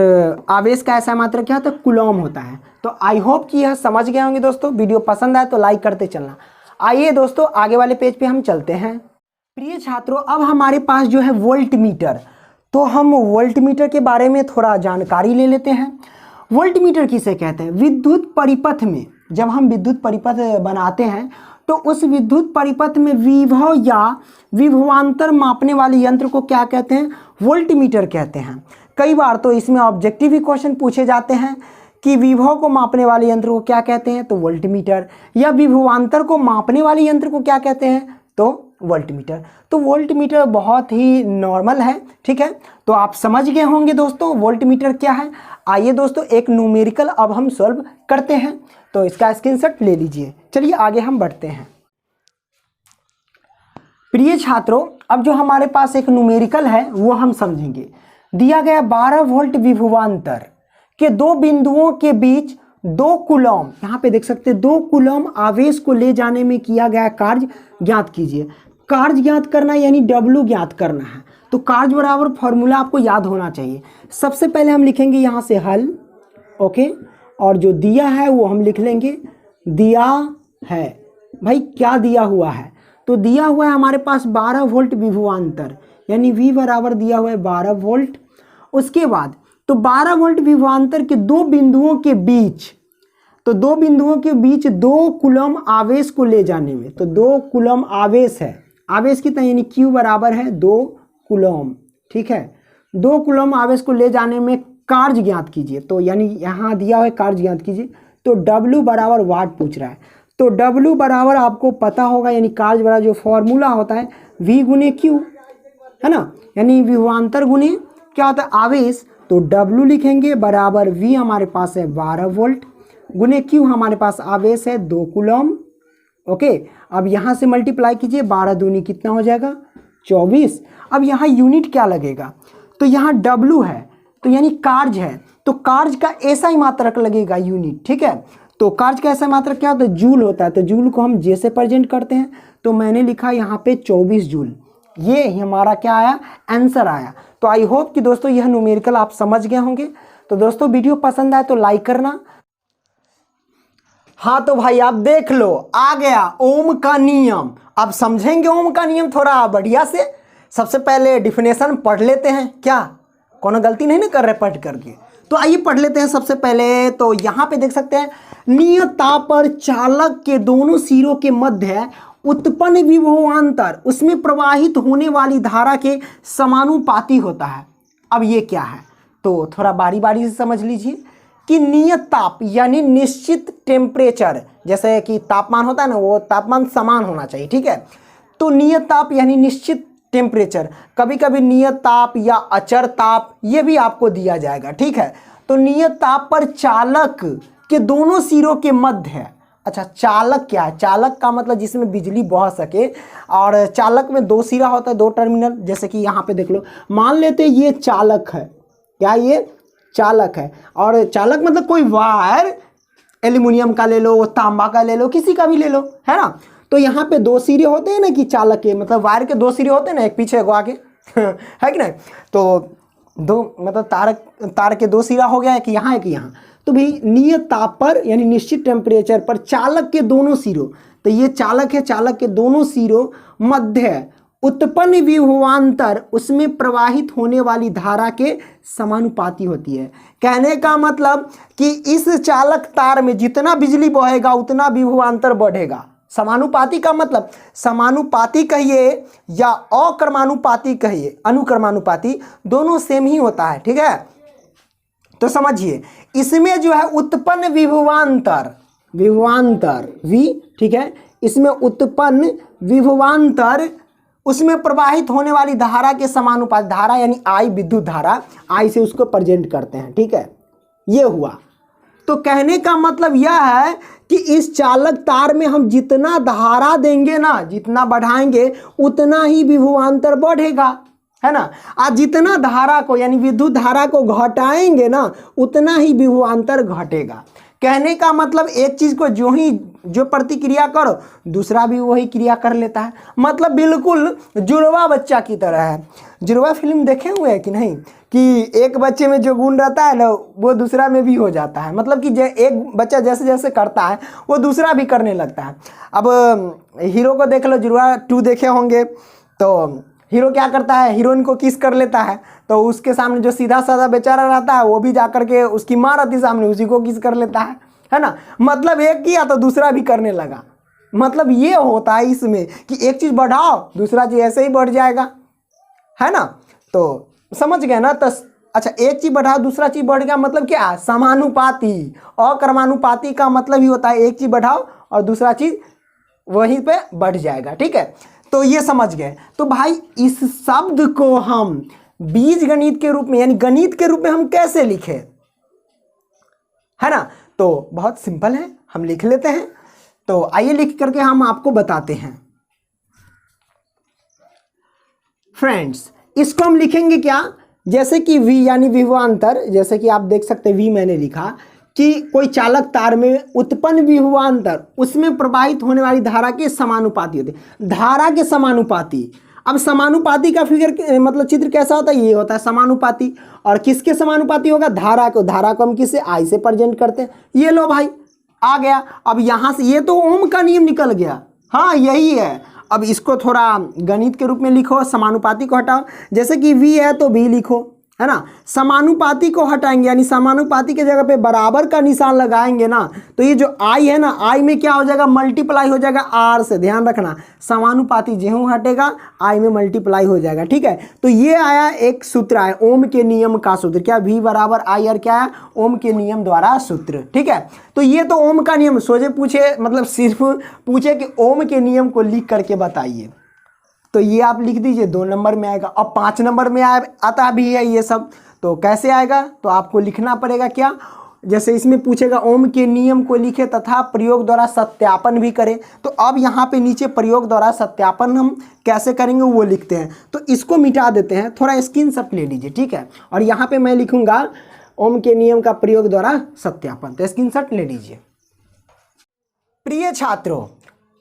आवेश का ऐसा मात्रक क्या होता है, कूलॉम होता है। तो आई होप कि यह समझ गए होंगे दोस्तों। वीडियो पसंद आए तो लाइक करते चलना। आइए दोस्तों आगे वाले पेज पे हम चलते हैं। प्रिय छात्रों, अब हमारे पास जो है वोल्ट मीटर, तो हम वोल्ट मीटर के बारे में थोड़ा जानकारी ले लेते हैं। वोल्ट मीटर किसे कहते हैं? विद्युत परिपथ में जब हम विद्युत परिपथ बनाते हैं तो उस विद्युत परिपथ में विभव या विभवांतर मापने वाले यंत्र को क्या कहते हैं? वोल्ट मीटर कहते हैं। कई बार तो इसमें ऑब्जेक्टिव ही क्वेश्चन पूछे जाते हैं कि विभव को मापने वाले यंत्र को क्या कहते हैं, तो वोल्ट मीटर, या विभवांतर को मापने वाले यंत्र को क्या कहते हैं, तो वोल्ट मीटर। तो वोल्ट मीटर बहुत ही नॉर्मल है, ठीक है। तो आप समझ गए होंगे दोस्तों वोल्ट मीटर क्या है। आइए दोस्तों एक न्यूमेरिकल अब हम सॉल्व करते हैं, तो इसका स्क्रीनशॉट ले लीजिए। चलिए आगे हम बढ़ते हैं। प्रिय छात्रों, अब जो हमारे पास एक न्यूमेरिकल है वो हम समझेंगे। दिया गया 12 वोल्ट विभवांतर के दो बिंदुओं के बीच 2 कूलॉम, यहाँ पे देख सकते हैं 2 कूलॉम आवेश को ले जाने में किया गया कार्य ज्ञात कीजिए। कार्य ज्ञात करना यानी W ज्ञात करना है। तो कार्य बराबर फॉर्मूला आपको याद होना चाहिए। सबसे पहले हम लिखेंगे यहाँ से हल, ओके, और जो दिया है वो हम लिख लेंगे दिया है। भाई क्या दिया हुआ है? तो दिया हुआ है हमारे पास 12 वोल्ट विभवांतर, यानी V बराबर दिया हुआ है 12 वोल्ट। उसके बाद तो 12 वोल्ट विभवांतर के 2 बिंदुओं के बीच, तो 2 बिंदुओं के बीच 2 कूलॉम आवेश को ले जाने में, तो 2 कूलॉम आवेश है। आवेश कितना, यानी Q बराबर है 2 कूलॉम, ठीक है। 2 कूलॉम आवेश को ले जाने में कार्य ज्ञात कीजिए। तो यानी यहाँ दिया हुआ है कार्य ज्ञात कीजिए, तो W बराबर वाट पूछ रहा है। तो W बराबर आपको पता होगा, यानी कार्य बराबर जो फॉर्मूला होता है V गुने Q, है ना, यानी विभवांतर गुने क्या होता है, आवेश। तो W लिखेंगे बराबर V हमारे पास है 12 वोल्ट गुने Q हमारे पास आवेश है 2 कूलॉम, ओके। अब यहाँ से मल्टीप्लाई कीजिए, 12 दूनी कितना हो जाएगा 24। अब यहाँ यूनिट क्या लगेगा, तो यहाँ W है तो यानी कार्य है, तो कार्य का ऐसा ही मात्रक लगेगा यूनिट, ठीक है। तो कार्य का ऐसा मात्रक क्या होता है, जूल होता है। तो जूल को हम जे से प्रेजेंट करते हैं, तो मैंने लिखा यहाँ पे 24 जूल। ये हमारा क्या आया, आंसर आया। तो आई होप कि दोस्तों यह न्यूमेरिकल आप समझ गए होंगे। तो दोस्तों वीडियो पसंद आए तो लाइक करना। हाँ तो भाई आप देख लो, आ गया ओम का नियम। अब समझेंगे ओम का नियम थोड़ा बढ़िया से। सबसे पहले डिफिनेशन पढ़ लेते हैं, क्या कोनो गलती नहीं ना कर रहे पढ़ करके? तो आइए पढ़ लेते हैं सबसे पहले। तो यहाँ पे देख सकते हैं, नियत ताप पर चालक के दोनों सिरों के मध्य उत्पन्न विभवांतर उसमें प्रवाहित होने वाली धारा के समानुपाती होता है। अब ये क्या है, तो थोड़ा बारी बारी से समझ लीजिए कि नियत ताप यानी निश्चित टेम्परेचर, जैसे कि तापमान होता है ना, वो तापमान समान होना चाहिए, ठीक है। तो नियत ताप यानी निश्चित टेम्परेचर, कभी कभी नियत ताप या अचर ताप ये भी आपको दिया जाएगा, ठीक है। तो नियत ताप पर चालक के दोनों सिरों के मध्य है। अच्छा, चालक क्या है? चालक का मतलब जिसमें बिजली बह सके, और चालक में 2 सिरा होता है, 2 टर्मिनल। जैसे कि यहाँ पे देख लो, मान लेते ये चालक है, क्या ये चालक है, और चालक मतलब कोई वायर एल्यूमिनियम का ले लो, तांबा का ले लो, किसी का भी ले लो, है ना। तो यहाँ पे 2 सिरे होते हैं ना, कि चालक के मतलब वायर के 2 सिरे होते हैं ना, एक पीछे एक आगे है कि नहीं। तो 2 मतलब तार के 2 सिरा हो गया, एक यहाँ एक यहाँ। तो भी नियत ताप पर यानी निश्चित टेम्परेचर पर चालक के दोनों सिरों, तो ये चालक है, चालक के दोनों सिरों मध्य उत्पन्न विभवांतर उसमें प्रवाहित होने वाली धारा के समानुपाती होती है। कहने का मतलब कि इस चालक तार में जितना बिजली बहेगा उतना विभवांतर बढ़ेगा। समानुपाती का मतलब समानुपाती कहिए या अक्रमानुपाती कहिए, अनुक्रमानुपाती, दोनों सेम ही होता है, ठीक है। तो समझिए, इसमें जो है उत्पन्न विभवांतर, विभवांतर V, ठीक है, इसमें उत्पन्न विभवांतर उसमें प्रवाहित होने वाली धारा के समानुपाती, धारा यानी I विद्युत धारा, I से उसको प्रेजेंट करते हैं, ठीक है। ये हुआ, तो कहने का मतलब यह है कि इस चालक तार में हम जितना धारा देंगे ना, जितना बढ़ाएंगे उतना ही विभवांतर बढ़ेगा, है ना। आज जितना धारा को यानी विद्युत धारा को घटाएंगे ना उतना ही विभवांतर घटेगा। कहने का मतलब एक चीज को जो प्रतिक्रिया करो दूसरा भी वही क्रिया कर लेता है। मतलब बिल्कुल जुड़वा बच्चा की तरह है। जुड़वा फिल्म देखे हुए है कि नहीं, कि एक बच्चे में जो गुण रहता है ना वो दूसरा में भी हो जाता है। मतलब कि एक बच्चा जैसे जैसे करता है वो दूसरा भी करने लगता है। अब हीरो को देख लो, जुड़वा 2 देखे होंगे, तो हीरो क्या करता है, हीरोइन को किस कर लेता है, तो उसके सामने जो सीधा साधा बेचारा रहता है वो भी जाकर के उसकी माँ रहती सामने उसी को किस कर लेता है ना। मतलब एक किया तो दूसरा भी करने लगा। मतलब ये होता है इसमें कि एक चीज़ बढ़ाओ दूसरा चीज़ ऐसे ही बढ़ जाएगा, है ना। तो समझ गए ना। तो अच्छा, एक चीज़ बढ़ाओ दूसरा चीज़ बढ़ गया, मतलब क्या, समानुपाती। अक्रमानुपाती का मतलब ही होता है एक चीज़ बढ़ाओ और दूसरा चीज़ वहीं पे बढ़ जाएगा, ठीक है। तो ये समझ गए। तो भाई इस शब्द को हम बीज गणित के रूप में यानी गणित के रूप में हम कैसे लिखे, है ना। तो बहुत सिंपल है, हम लिख लेते हैं। तो आइए लिख करके हम आपको बताते हैं। फ्रेंड्स, इसको हम लिखेंगे क्या, जैसे कि V यानी विभवांतर, जैसे कि आप देख सकते हैं V मैंने लिखा कि कोई चालक तार में उत्पन्न विभवांतर उसमें प्रवाहित होने वाली धारा के समानुपाती होते हैं। धारा के समानुपाती। अब समानुपाती का फिगर मतलब चित्र कैसा होता है, ये होता है समानुपाती। और किसके समानुपाती होगा, धारा को। धारा को हम किससे, I से प्रेजेंट करते हैं। ये लो भाई आ गया। अब यहाँ से ये तो ओम का नियम निकल गया, हाँ यही है। अब इसको थोड़ा गणित के रूप में लिखो, समानुपाती को हटाओ। जैसे कि V है तो V लिखो, है ना। समानुपाती को हटाएंगे यानी समानुपाती के जगह पे बराबर का निशान लगाएंगे ना, तो ये जो I है ना, I में क्या हो जाएगा, मल्टीप्लाई हो जाएगा R से। ध्यान रखना, समानुपाती ज्यों हटेगा I में मल्टीप्लाई हो जाएगा, ठीक है। तो ये आया एक सूत्र आया ओम के नियम का सूत्र, क्या V बराबर I, और क्या है, ओम के नियम द्वारा सूत्र, ठीक है। तो ये तो ओम का नियम सोचे पूछे, मतलब सिर्फ पूछे कि ओम के नियम को लिख करके बताइए, तो ये आप लिख दीजिए, 2 नंबर में आएगा। अब 5 नंबर में आता भी है ये सब, तो कैसे आएगा, तो आपको लिखना पड़ेगा क्या, जैसे इसमें पूछेगा ओम के नियम को लिखे तथा प्रयोग द्वारा सत्यापन भी करें। तो अब यहाँ पे नीचे प्रयोग द्वारा सत्यापन हम कैसे करेंगे वो लिखते हैं। तो इसको मिटा देते हैं, थोड़ा स्क्रीनशॉट ले लीजिए, ठीक है। और यहाँ पे मैं लिखूंगा ओम के नियम का प्रयोग द्वारा सत्यापन, तो स्क्रीनशॉट ले लीजिए। प्रिय छात्रों,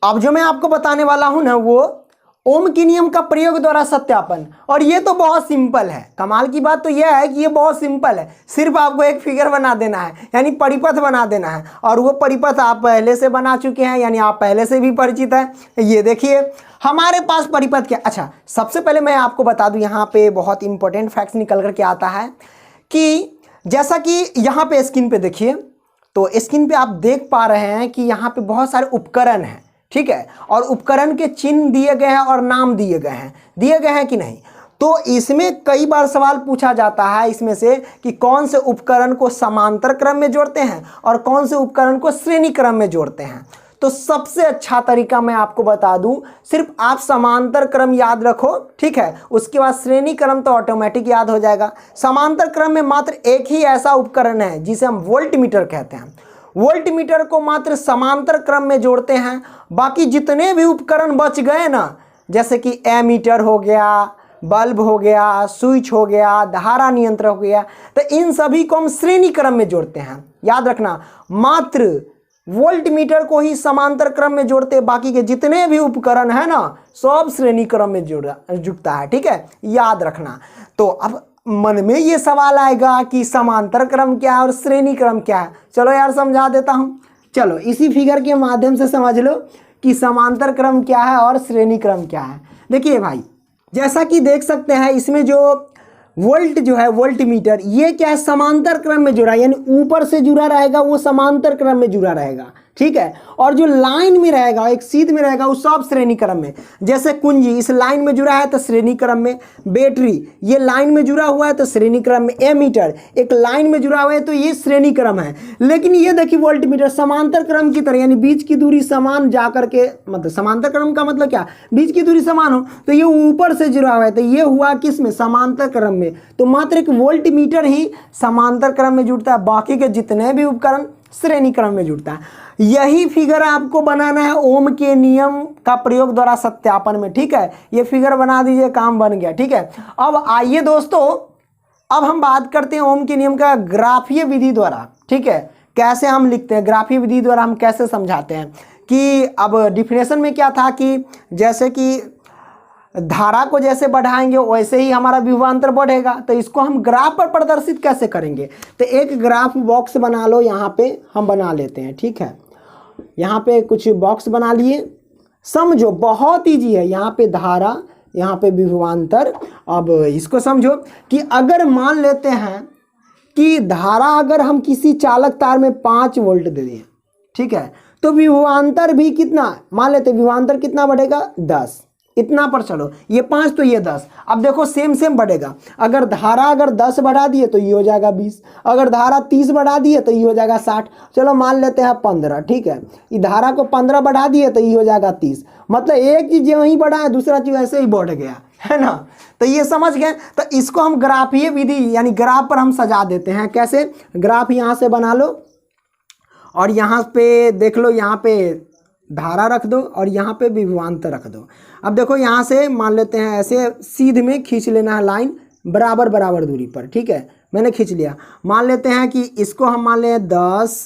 अब जो मैं आपको बताने वाला हूं ना वो ओम के नियम का प्रयोग द्वारा सत्यापन, और ये तो बहुत सिंपल है। कमाल की बात तो यह है कि ये बहुत सिंपल है, सिर्फ आपको एक फिगर बना देना है यानी परिपथ बना देना है, और वो परिपथ आप पहले से बना चुके हैं यानी आप पहले से भी परिचित हैं। ये देखिए हमारे पास परिपथ क्या। अच्छा, सबसे पहले मैं आपको बता दूं, यहाँ पे बहुत इंपॉर्टेंट फैक्ट्स निकल करके आता है कि जैसा कि यहाँ पे स्क्रीन पे देखिए, तो स्क्रीन पे आप देख पा रहे हैं कि यहाँ पे बहुत सारे उपकरण हैं, ठीक है। और उपकरण के चिन्ह दिए गए हैं और नाम दिए गए हैं कि नहीं। तो इसमें कई बार सवाल पूछा जाता है इसमें से कि कौन से उपकरण को समांतर क्रम में जोड़ते हैं और कौन से उपकरण को श्रेणी क्रम में जोड़ते हैं। तो सबसे अच्छा तरीका मैं आपको बता दूं, सिर्फ आप समांतर क्रम याद रखो, ठीक है। उसके बाद श्रेणी क्रम तो ऑटोमेटिक याद हो जाएगा। समांतर क्रम में मात्र एक ही ऐसा उपकरण है जिसे हम वोल्टमीटर कहते हैं। वोल्टमीटर को मात्र समांतर क्रम में जोड़ते हैं। बाकी जितने भी उपकरण बच गए ना, जैसे कि एमीटर हो गया, बल्ब हो गया, स्विच हो गया, धारा नियंत्रक हो गया, तो इन सभी को हम श्रेणी क्रम में जोड़ते हैं। याद रखना, मात्र वोल्टमीटर को ही समांतर क्रम में जोड़ते, बाकी के जितने भी उपकरण है ना सब श्रेणी क्रम में जुड़ता है, ठीक है, याद रखना। तो अब मन में ये सवाल आएगा कि समांतर क्रम क्या है और श्रेणी क्रम क्या है। चलो यार समझा देता हूं, चलो इसी फिगर के माध्यम से समझ लो कि समांतर क्रम क्या है और श्रेणी क्रम क्या है। देखिए भाई, जैसा कि देख सकते हैं इसमें जो वोल्ट जो है वोल्टमीटर, ये क्या है, समांतर क्रम में जुड़ा है, यानी ऊपर से जुड़ा रहेगा वो समांतर क्रम में जुड़ा रहेगा, ठीक है। और जो लाइन में रहेगा, एक सीध में रहेगा, वो सब श्रेणी क्रम में। जैसे कुंजी इस लाइन में जुड़ा है तो श्रेणी क्रम में, बैटरी ये लाइन में जुड़ा हुआ है तो श्रेणी क्रम में, एमीटर एक लाइन में जुड़ा हुआ है तो ये श्रेणी क्रम है। लेकिन ये देखिए वोल्टमीटर समांतर क्रम की तरह, यानी बीच की दूरी समान जा करके, मतलब समांतर क्रम का मतलब क्या, बीच की दूरी समान हो, तो ये ऊपर से जुड़ा हुआ है तो ये हुआ किस में, समांतर क्रम में। तो मात्र एक वोल्टमीटर ही समांतर क्रम में जुड़ता है, बाकी के जितने भी उपकरण श्रेणी क्रम में जुड़ता है। यही फिगर आपको बनाना है ओम के नियम का प्रयोग द्वारा सत्यापन में, ठीक है। ये फिगर बना दीजिए, काम बन गया, ठीक है। अब आइए दोस्तों, अब हम बात करते हैं ओम के नियम का ग्राफीय विधि द्वारा, ठीक है। कैसे हम लिखते हैं ग्राफीय विधि द्वारा, हम कैसे समझाते हैं कि अब डिफिनेशन में क्या था कि जैसे कि धारा को जैसे बढ़ाएंगे वैसे ही हमारा विभवांतर बढ़ेगा। तो इसको हम ग्राफ पर प्रदर्शित कैसे करेंगे, तो एक ग्राफ बॉक्स बना लो, यहाँ पे हम बना लेते हैं, ठीक है। यहाँ पे कुछ बॉक्स बना लिए, समझो बहुत ईजी है। यहाँ पे धारा, यहाँ पे विभवांतर। अब इसको समझो कि अगर मान लेते हैं कि धारा अगर हम किसी चालक तार में 5 वोल्ट दे दें, ठीक है, तो विभवांतर भी कितना मान लेते, विभवांतर कितना बढ़ेगा 10, इतना पर चलो, ये 5 तो ये 10। अब देखो सेम सेम बढ़ेगा। अगर धारा अगर 10 बढ़ा दिए तो ये हो जाएगा 20, अगर धारा 30 बढ़ा दिए तो ये हो जाएगा 60। चलो मान लेते हैं 15, ठीक है। ये धारा को 15 बढ़ा दिए तो ये हो जाएगा 30। मतलब एक चीज वहीं बढ़ा है, दूसरा चीज ऐसे ही बढ़ गया, है ना। तो ये समझ गए। तो इसको हम ग्राफीय विधि यानी ग्राफ पर हम सजा देते हैं। कैसे, ग्राफ यहाँ से बना लो और यहाँ पे देख लो, यहाँ पे धारा रख दो और यहाँ पे विभवांतर रख दो। अब देखो यहाँ से मान लेते हैं ऐसे सीधे में खींच लेना है लाइन, बराबर बराबर दूरी पर, ठीक है। मैंने खींच लिया। मान लेते हैं कि इसको हम मान लें 10,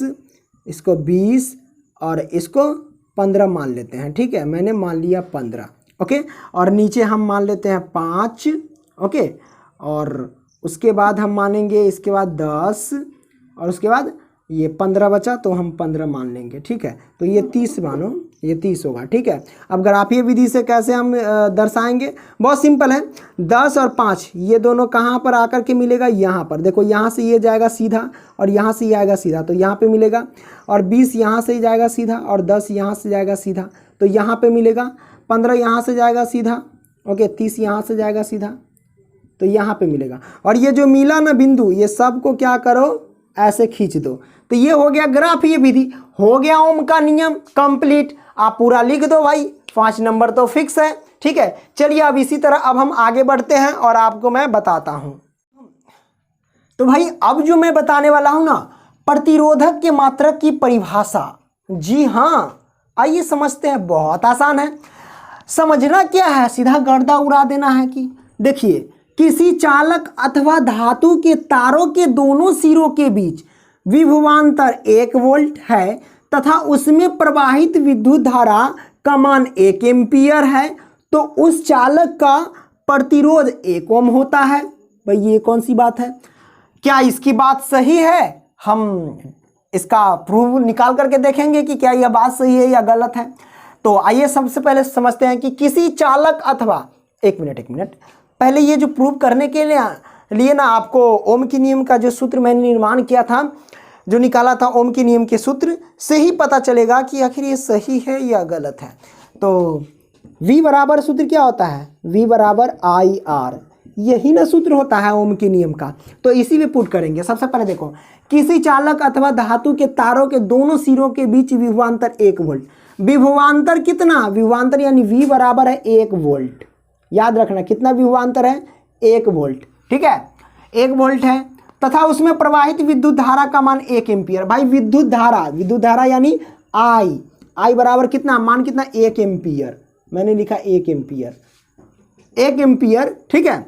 इसको 20 और इसको 15 मान लेते हैं, ठीक है। मैंने मान लिया 15, ओके। और नीचे हम मान लेते हैं 5, ओके। और उसके बाद हम मानेंगे इसके बाद 10 और उसके बाद ये 15 बचा तो हम 15 मान लेंगे, ठीक है। तो ये 30 मानो, ये 30 होगा, ठीक है। अब ग्राफीय विधि से कैसे हम दर्शाएंगे, बहुत सिंपल है। 10 और 5 ये दोनों कहाँ पर आकर के मिलेगा, यहाँ पर। देखो यहाँ से ये जाएगा सीधा और यहाँ से ये आएगा सीधा, तो यहाँ पे मिलेगा। और 20 यहाँ से ही जाएगा सीधा और 10 यहाँ से जाएगा सीधा, तो यहाँ पे मिलेगा। 15 यहाँ से जाएगा सीधा, ओके। 30 यहाँ से जाएगा सीधा, तो यहाँ पे मिलेगा। और ये जो मिला ना बिंदु, ये सबको क्या करो, ऐसे खींच दो। तो ये हो गया ग्राफीय विधि, हो गया ओम का नियम कंप्लीट। आप पूरा लिख दो भाई, 5 नंबर तो फिक्स है, ठीक है। चलिए अब इसी तरह अब हम आगे बढ़ते हैं और आपको मैं बताता हूं। तो भाई अब जो मैं बताने वाला हूं ना, प्रतिरोधक के मात्रक की परिभाषा। जी हाँ, आइए समझते हैं, बहुत आसान है। समझना क्या है, सीधा गर्दा उड़ा देना है। कि देखिए, किसी चालक अथवा धातु के तारों के दोनों सिरों के बीच विभवांतर 1 वोल्ट है तथा उसमें प्रवाहित विद्युत धारा का मान 1 एम्पीयर है, तो उस चालक का प्रतिरोध 1 ओम होता है। भाई ये कौन सी बात है, क्या इसकी बात सही है? हम इसका प्रूफ निकाल करके देखेंगे कि क्या यह बात सही है या गलत है। तो आइए सबसे पहले समझते हैं कि किसी चालक अथवा एक मिनट पहले ये जो प्रूफ करने के लिए ना आपको ओम के नियम का जो सूत्र मैंने निर्माण किया था, जो निकाला था ओम के नियम के सूत्र से ही पता चलेगा कि आखिर ये सही है या गलत है। तो V बराबर सूत्र क्या होता है, V बराबर IR, यही ना सूत्र होता है ओम के नियम का। तो इसी में पुट करेंगे। सबसे पहले देखो, किसी चालक अथवा धातु के तारों के दोनों सिरों के बीच विभवांतर 1 वोल्ट। विभवांतर कितना, विभवांतर यानी V बराबर है 1 वोल्ट। याद रखना कितना विभवांतर है, 1 वोल्ट, ठीक है, 1 वोल्ट है। तथा उसमें प्रवाहित विद्युत धारा का मान 1 एम्पीयर। भाई विद्युत धारा यानी I बराबर कितना, मान कितना, 1 एम्पीयर। मैंने लिखा 1 एम्पीयर, 1 एम्पीयर, ठीक है।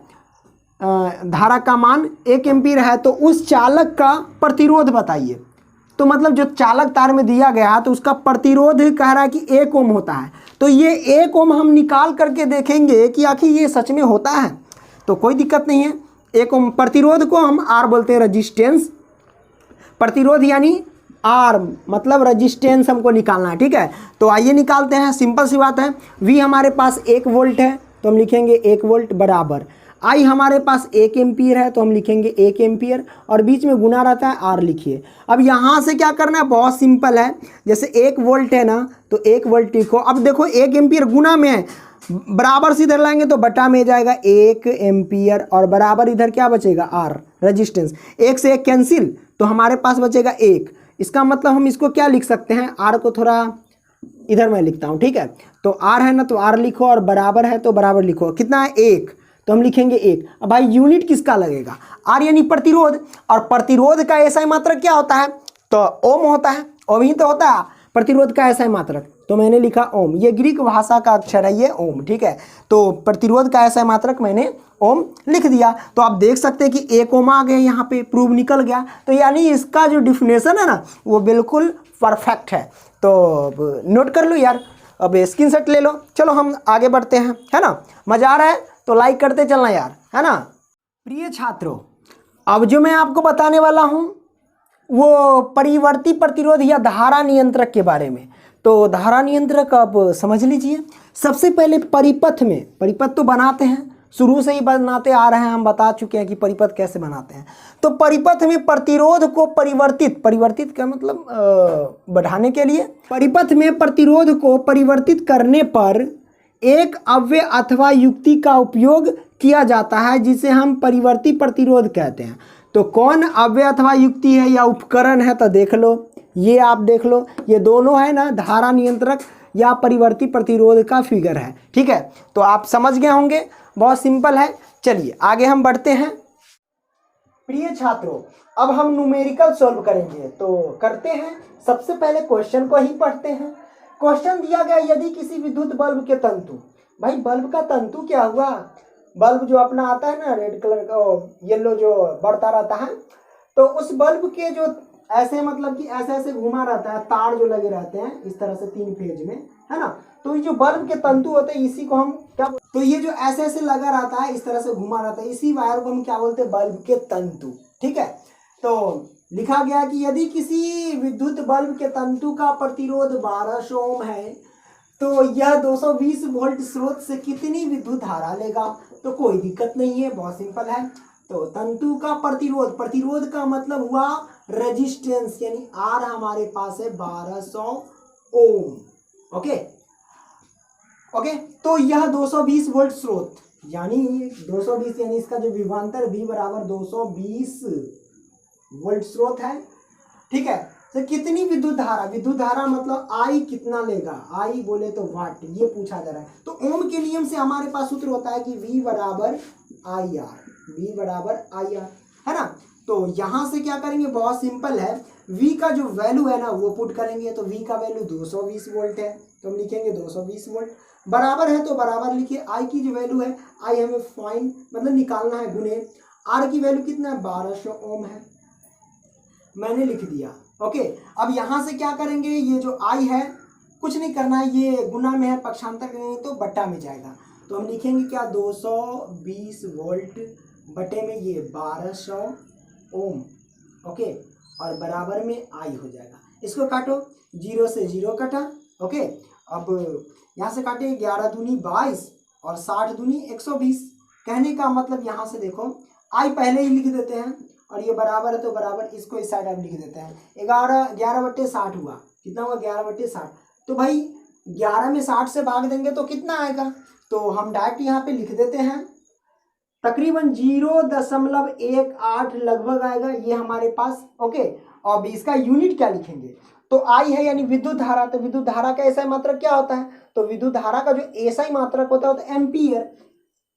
धारा का मान 1 एम्पीयर है, तो उस चालक का प्रतिरोध बताइए। तो मतलब जो चालक तार में दिया गया है तो उसका प्रतिरोध कह रहा है कि 1 ओम होता है। तो ये 1 ओम हम निकाल करके देखेंगे कि आखिर ये सच में होता है, तो कोई दिक्कत नहीं है। 1 ओम प्रतिरोध को हम R बोलते हैं, रजिस्टेंस। प्रतिरोध यानी R मतलब रजिस्टेंस हमको निकालना है, ठीक है। तो आइए निकालते हैं, सिंपल सी बात है। V हमारे पास 1 वोल्ट है तो हम लिखेंगे 1 वोल्ट बराबर I हमारे पास 1 एम्पीयर है तो हम लिखेंगे 1 एम्पीयर, और बीच में गुना रहता है R लिखिए। अब यहाँ से क्या करना है, बहुत सिंपल है। जैसे 1 वोल्ट है ना, तो 1 वोल्ट लिखो। अब देखो 1 एम्पीयर गुना में है, बराबर से इधर लाएंगे तो बटा में जाएगा 1 एम्पीयर, और बराबर इधर क्या बचेगा, R रजिस्टेंस। 1 से 1 कैंसिल, तो हमारे पास बचेगा 1। इसका मतलब हम इसको क्या लिख सकते हैं, R को थोड़ा इधर मैं लिखता हूँ, ठीक है। तो R है ना, तो R लिखो, और बराबर है तो बराबर लिखो। कितना है, 1, तो हम लिखेंगे 1। अब भाई यूनिट किसका लगेगा, R यानी प्रतिरोध, और प्रतिरोध का ऐसा ही मात्रक क्या होता है, तो ओम होता है, ओम ही तो होता है प्रतिरोध का ऐसा मात्रक, तो मैंने लिखा ओम। ये ग्रीक भाषा का अक्षर है ये ओम, ठीक है। तो प्रतिरोध का ऐसा मात्रक मैंने ओम लिख दिया। तो आप देख सकते हैं कि एक ओम आ गया, यहाँ पे प्रूव निकल गया। तो यानी इसका जो डिफिनेशन है ना वो बिल्कुल परफेक्ट है। तो नोट कर लो यार, अब स्क्रीनशॉट ले लो। चलो हम आगे बढ़ते हैं, है ना। मजा आ रहा है तो लाइक करते चलना यार, है ना। प्रिय छात्रों, अब जो मैं आपको बताने वाला हूँ वो परिवर्ती प्रतिरोध या धारा नियंत्रक के बारे में। तो धारा नियंत्रक आप समझ लीजिए। सबसे पहले परिपथ में, परिपथ तो बनाते हैं, शुरू से ही बनाते आ रहे हैं, हम बता चुके हैं कि परिपथ कैसे बनाते हैं। तो परिपथ में प्रतिरोध को परिवर्तित, परिवर्तित का मतलब बढ़ाने के लिए, परिपथ में प्रतिरोध को परिवर्तित करने पर एक अव्यय अथवा युक्ति का उपयोग किया जाता है जिसे हम परिवर्ती प्रतिरोध कहते हैं। तो कौन अव्यय अथवा युक्ति है या उपकरण है, तो देख लो, ये आप देख लो, ये दोनों है ना धारा नियंत्रक या परिवर्ती प्रतिरोध का फिगर है, ठीक है। तो आप समझ गए होंगे, बहुत सिंपल है। चलिए आगे हम बढ़ते हैं। प्रिय छात्रों, अब हम न्यूमेरिकल सॉल्व करेंगे, तो करते हैं। सबसे पहले क्वेश्चन को ही पढ़ते हैं। क्वेश्चन दिया गया, यदि किसी विद्युत बल्ब के तंतु, भाई बल्ब का तंतु क्या हुआ, बल्ब जो अपना आता है ना रेड कलर का, येलो जो बढ़ता रहता है, तो उस बल्ब के जो ऐसे मतलब कि ऐसे ऐसे घुमा रहता है, तार जो लगे रहते हैं इस तरह से 3 फेज में, है ना। तो ये जो बल्ब के तंतु होते हैं इसी को हम क्या, तो ये जो ऐसे ऐसे लगा रहता है, इस तरह से घुमा रहता है, इसी वायर को हम क्या बोलते हैं, बल्ब के तंतु, ठीक है। तो लिखा गया कि यदि किसी विद्युत बल्ब के तंतु का प्रतिरोध 1200 ओम है तो यह 220 वोल्ट स्रोत से कितनी विद्युत धारा लेगा। तो कोई दिक्कत नहीं है, बहुत सिंपल है। तो तंतु का प्रतिरोध, प्रतिरोध का मतलब हुआ रेजिस्टेंस, यानी आर हमारे पास है 1200 ओम, ओके ओके। तो यह 220 वोल्ट स्रोत, यानी 220 यानी इसका जो विभवांतर V बराबर 220 वोल्ट स्रोत है, ठीक है। तो कितनी विद्युत धारा, विद्युत धारा मतलब आई कितना लेगा, आई बोले तो वाट, ये पूछा जा रहा है। तो ओम के नियम से हमारे पास सूत्र होता है कि V बराबर आई आर, V बराबर आई आर, है ना। तो यहां से क्या करेंगे, बहुत सिंपल है, V का जो वैल्यू है ना वो पुट करेंगे। तो V का वैल्यू 220 वोल्ट है, तो हम लिखेंगे 220 वोल्ट, बराबर है तो बराबर लिखिए। आई की जो वैल्यू है, आई हमें फाइंड मतलब निकालना है, गुने आर की वैल्यू कितना है, 1200 ओम है, मैंने लिख दिया, ओके। अब यहां से क्या करेंगे, ये जो आई है कुछ नहीं करना है, ये गुना में है, पक्षांतर करेंगे तो बट्टा में जाएगा। तो हम लिखेंगे क्या, 220 वोल्ट बटे में ये 1200 ओम, ओके, और बराबर में आई हो जाएगा। इसको काटो, 0 से 0 कटा, ओके। अब यहाँ से काटे, 11 दूनी 22 और 60 दूनी 120। कहने का मतलब यहाँ से देखो, आई पहले ही लिख देते हैं और ये बराबर है तो बराबर, इसको इस साइड आप लिख देते हैं। 11 बट्टे 60 हुआ, कितना हुआ, 11 बट्टे 60। तो भाई 11 में 60 से भाग देंगे तो कितना आएगा, तो हम डायरेक्ट यहाँ पे लिख देते हैं, तकरीबन 0.18 लगभग आएगा ये हमारे पास, ओके। अब इसका यूनिट क्या लिखेंगे, तो आई है यानी विद्युत धारा, तो विद्युत धारा का एसआई मात्रक क्या होता है, तो विद्युत धारा का जो एसआई मात्रक होता है तो एम्पियर,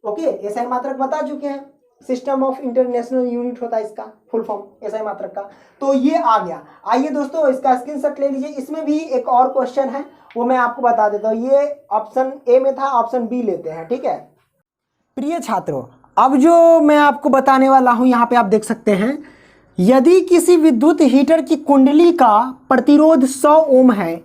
ओके। एसआई मात्रक बता चुके हैं, सिस्टम ऑफ इंटरनेशनल यूनिट होता है इसका फुल फॉर्म एसआई मात्रक का। तो ये आ गया। आइए दोस्तों इसका स्क्रीनशॉट ले लीजिए। इसमें भी एक और क्वेश्चन है वो मैं आपको बता देता हूँ, ये ऑप्शन ए में था, ऑप्शन बी लेते हैं, ठीक है। प्रिय छात्रों, अब जो मैं आपको बताने वाला हूँ यहाँ पे आप देख सकते हैं, यदि किसी विद्युत हीटर की कुंडली का प्रतिरोध 100 ओम है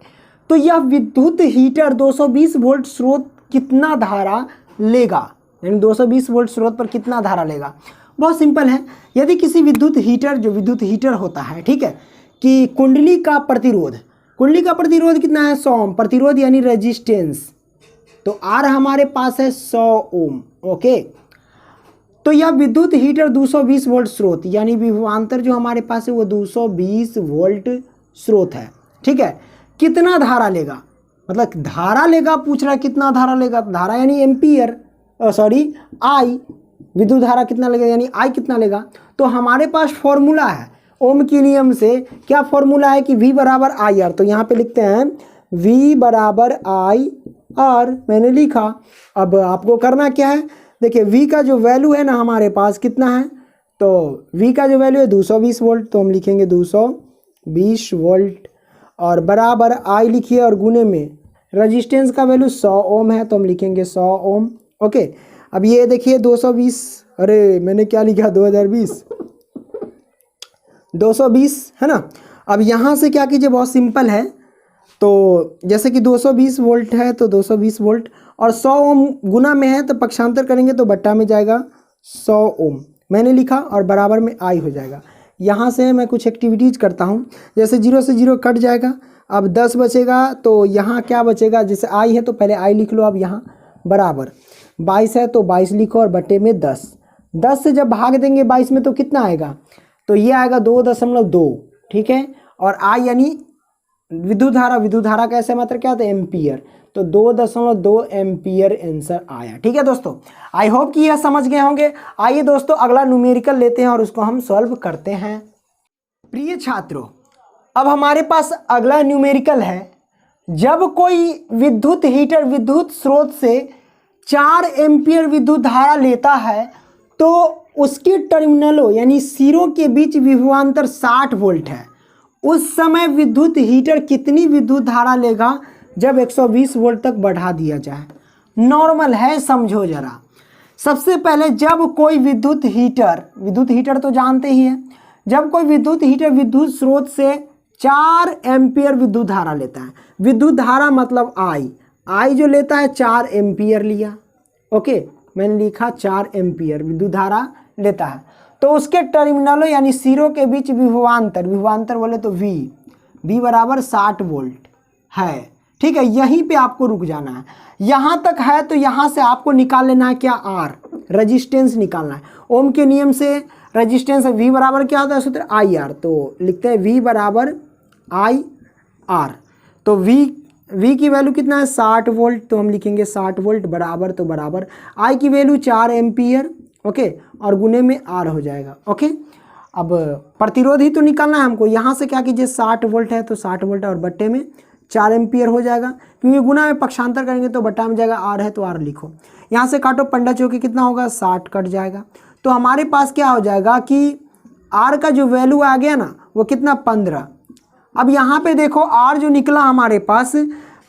तो यह विद्युत हीटर 220 वोल्ट स्रोत कितना धारा लेगा, यानी 220 वोल्ट स्रोत पर कितना धारा लेगा। बहुत सिंपल है, यदि किसी विद्युत हीटर, जो विद्युत हीटर होता है, ठीक है, कि कुंडली का प्रतिरोध, कुंडली का प्रतिरोध कितना है, 100 ओम, प्रतिरोध यानी रेजिस्टेंस, तो आर हमारे पास है 100 ओम, ओके। तो यह विद्युत हीटर 220 वोल्ट स्रोत, यानी विभवांतर जो हमारे पास है वो 220 वोल्ट स्रोत है, ठीक है। कितना धारा लेगा, मतलब धारा लेगा, पूछ रहा है कितना धारा लेगा, धारा यानी एम्पियर, सॉरी आई, विद्युत धारा कितना लगेगा यानी आई कितना लेगा। तो हमारे पास फॉर्मूला है ओम के नियम से, क्या फॉर्मूला है कि V बराबर आई आर, तो यहाँ पे लिखते हैं V बराबर आई आर, मैंने लिखा। अब आपको करना क्या है, देखिए V का जो वैल्यू है ना हमारे पास कितना है, तो V का जो वैल्यू है 220 वोल्ट, तो हम लिखेंगे 220 20 वोल्ट और बराबर आई लिखिए और गुने में रेजिस्टेंस का वैल्यू 100 ओम है तो हम लिखेंगे 100 ओम। ओके, अब ये देखिए 220, अरे मैंने क्या लिखा 2020, 220 है ना। अब यहाँ से क्या कीजिए, बहुत सिंपल है, तो जैसे कि 220 वोल्ट है तो 220 वोल्ट और 100 ओम गुना में है तो पक्षांतर करेंगे तो बट्टा में जाएगा 100 ओम मैंने लिखा और बराबर में आई हो जाएगा। यहाँ से मैं कुछ एक्टिविटीज़ करता हूँ, जैसे 0 से 0 कट जाएगा, अब 10 बचेगा तो यहाँ क्या बचेगा, जैसे आई है तो पहले आई लिख लो, अब यहाँ बराबर 22 है तो 22 लिखो और बट्टे में 10। 10 से जब भाग देंगे 22 में तो कितना आएगा, तो ये आएगा 2.2, ठीक है। और आई यानी विद्युत धारा, विद्युत धारा का ऐसे मात्रा क्या होता है, एम्पियर, तो 2.2 एम्पियर आंसर आया। ठीक है दोस्तों, आई होप कि यह समझ गए होंगे। आइए दोस्तों अगला न्यूमेरिकल लेते हैं और उसको हम सॉल्व करते हैं। प्रिय छात्रों, अब हमारे पास अगला न्यूमेरिकल है, जब कोई विद्युत हीटर विद्युत स्रोत से 4 एम्पियर विद्युत धारा लेता है तो उसके टर्मिनलों यानी सिरों के बीच विभवांतर 60 वोल्ट है। उस समय विद्युत हीटर कितनी विद्युत धारा लेगा जब 120 वोल्ट तक बढ़ा दिया जाए। नॉर्मल है, समझो जरा। सबसे पहले जब कोई विद्युत हीटर तो जानते ही है, जब कोई विद्युत हीटर विद्युत स्रोत से 4 एम्पियर विद्युत धारा लेता है, विद्युत धारा मतलब आई जो लेता है 4 एम्पियर लिया, ओके मैंने लिखा 4 एम्पियर विद्युत धारा लेता है, तो उसके टर्मिनलों यानी सिरों के बीच विभवांतर बोले तो V बराबर 60 वोल्ट है। ठीक है, यहीं पे आपको रुक जाना है, यहाँ तक है तो यहाँ से आपको निकाल लेना है क्या, R रेजिस्टेंस निकालना है। ओम के नियम से रेजिस्टेंस V बराबर क्या होता है सूत्र, IR, तो लिखते हैं V बराबर IR, तो V की वैल्यू कितना है 60 वोल्ट, तो हम लिखेंगे 60 वोल्ट बराबर, तो बराबर I की वैल्यू 4 एम्पियर, ओके और गुने में R हो जाएगा। ओके, अब प्रतिरोध ही तो निकालना है हमको, यहाँ से क्या कीजिए 60 वोल्ट है तो 60 वोल्ट और बट्टे में 4 एम्पियर हो जाएगा, क्योंकि गुना में पक्षांतर करेंगे तो बट्टा में जाएगा, R है तो R लिखो। यहाँ से काटो, पंडा चौके कितना होगा 60 कट जाएगा, तो हमारे पास क्या हो जाएगा कि R का जो वैल्यू आ गया ना वो कितना 15। अब यहाँ पे देखो R जो निकला हमारे पास,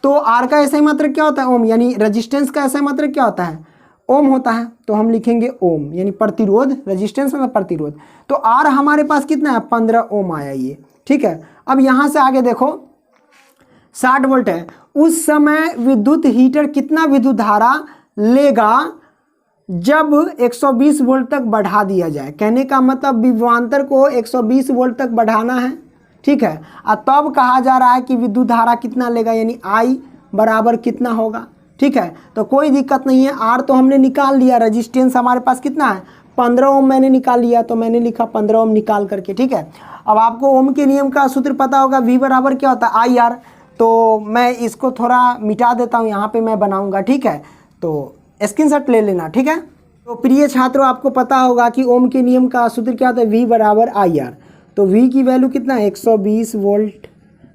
तो R का ऐसा ही मात्रक क्या होता है ओम, यानी रेजिस्टेंस का ऐसा ही मात्रक क्या होता है ओम होता है, तो हम लिखेंगे ओम यानी प्रतिरोध, रेजिस्टेंस मतलब प्रतिरोध, तो R हमारे पास कितना है 15 ओम आया ये। ठीक है, अब यहाँ से आगे देखो 60 वोल्ट है, उस समय विद्युत हीटर कितना विद्युत धारा लेगा जब 120 वोल्ट तक बढ़ा दिया जाए। कहने का मतलब विभवांतर को 120 वोल्ट तक बढ़ाना है। ठीक है, और तब कहा जा रहा है कि विद्युत धारा कितना लेगा, यानी I बराबर कितना होगा। ठीक है, तो कोई दिक्कत नहीं है, R तो हमने निकाल लिया, रेजिस्टेंस हमारे पास कितना है 15 ओम मैंने निकाल लिया, तो मैंने लिखा 15 ओम निकाल करके। ठीक है, अब आपको ओम के नियम का सूत्र पता होगा, V बराबर क्या होता है IR, तो मैं इसको थोड़ा मिटा देता हूँ, यहाँ पे मैं बनाऊँगा। ठीक है, तो स्क्रीनशॉट ले लेना। ठीक है, तो प्रिय छात्रों आपको पता होगा कि ओम के नियम का सूत्र क्या होता है, V बराबर IR, तो V की वैल्यू कितना है 120 वोल्ट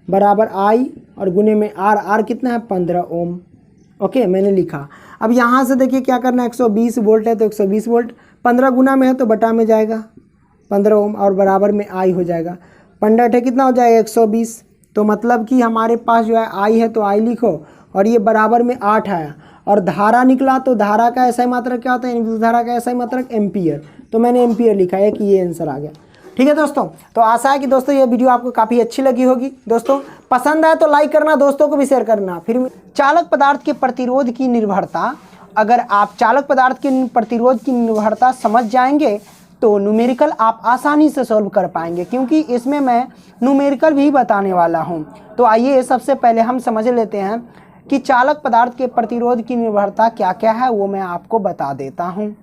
बराबर I और गुने में R कितना है 15 ओम। ओके मैंने लिखा। अब यहाँ से देखिए क्या करना है, 120 वोल्ट है तो 120 वोल्ट 15 गुना में है तो बटा में जाएगा 15 ओम और बराबर में I हो जाएगा। 15 है कितना हो जाएगा 120, तो मतलब कि हमारे पास जो है I है तो I लिखो और ये बराबर में 8 आया, और धारा निकला तो धारा का ऐसा ही मात्रक क्या होता है, विद्युत धारा का ऐसा ही मात्रक एम्पियर, तो मैंने एम्पियर लिखा है कि ये आंसर आ गया। ठीक है दोस्तों, तो आशा है कि दोस्तों ये वीडियो आपको काफ़ी अच्छी लगी होगी। दोस्तों पसंद आए तो लाइक करना, दोस्तों को भी शेयर करना। फिर चालक पदार्थ के प्रतिरोध की निर्भरता, अगर आप चालक पदार्थ के प्रतिरोध की निर्भरता समझ जाएंगे तो न्यूमेरिकल आप आसानी से सॉल्व कर पाएंगे, क्योंकि इसमें मैं न्यूमेरिकल भी बताने वाला हूँ। तो आइए सबसे पहले हम समझ लेते हैं कि चालक पदार्थ के प्रतिरोध की निर्भरता क्या क्या है, वो मैं आपको बता देता हूँ।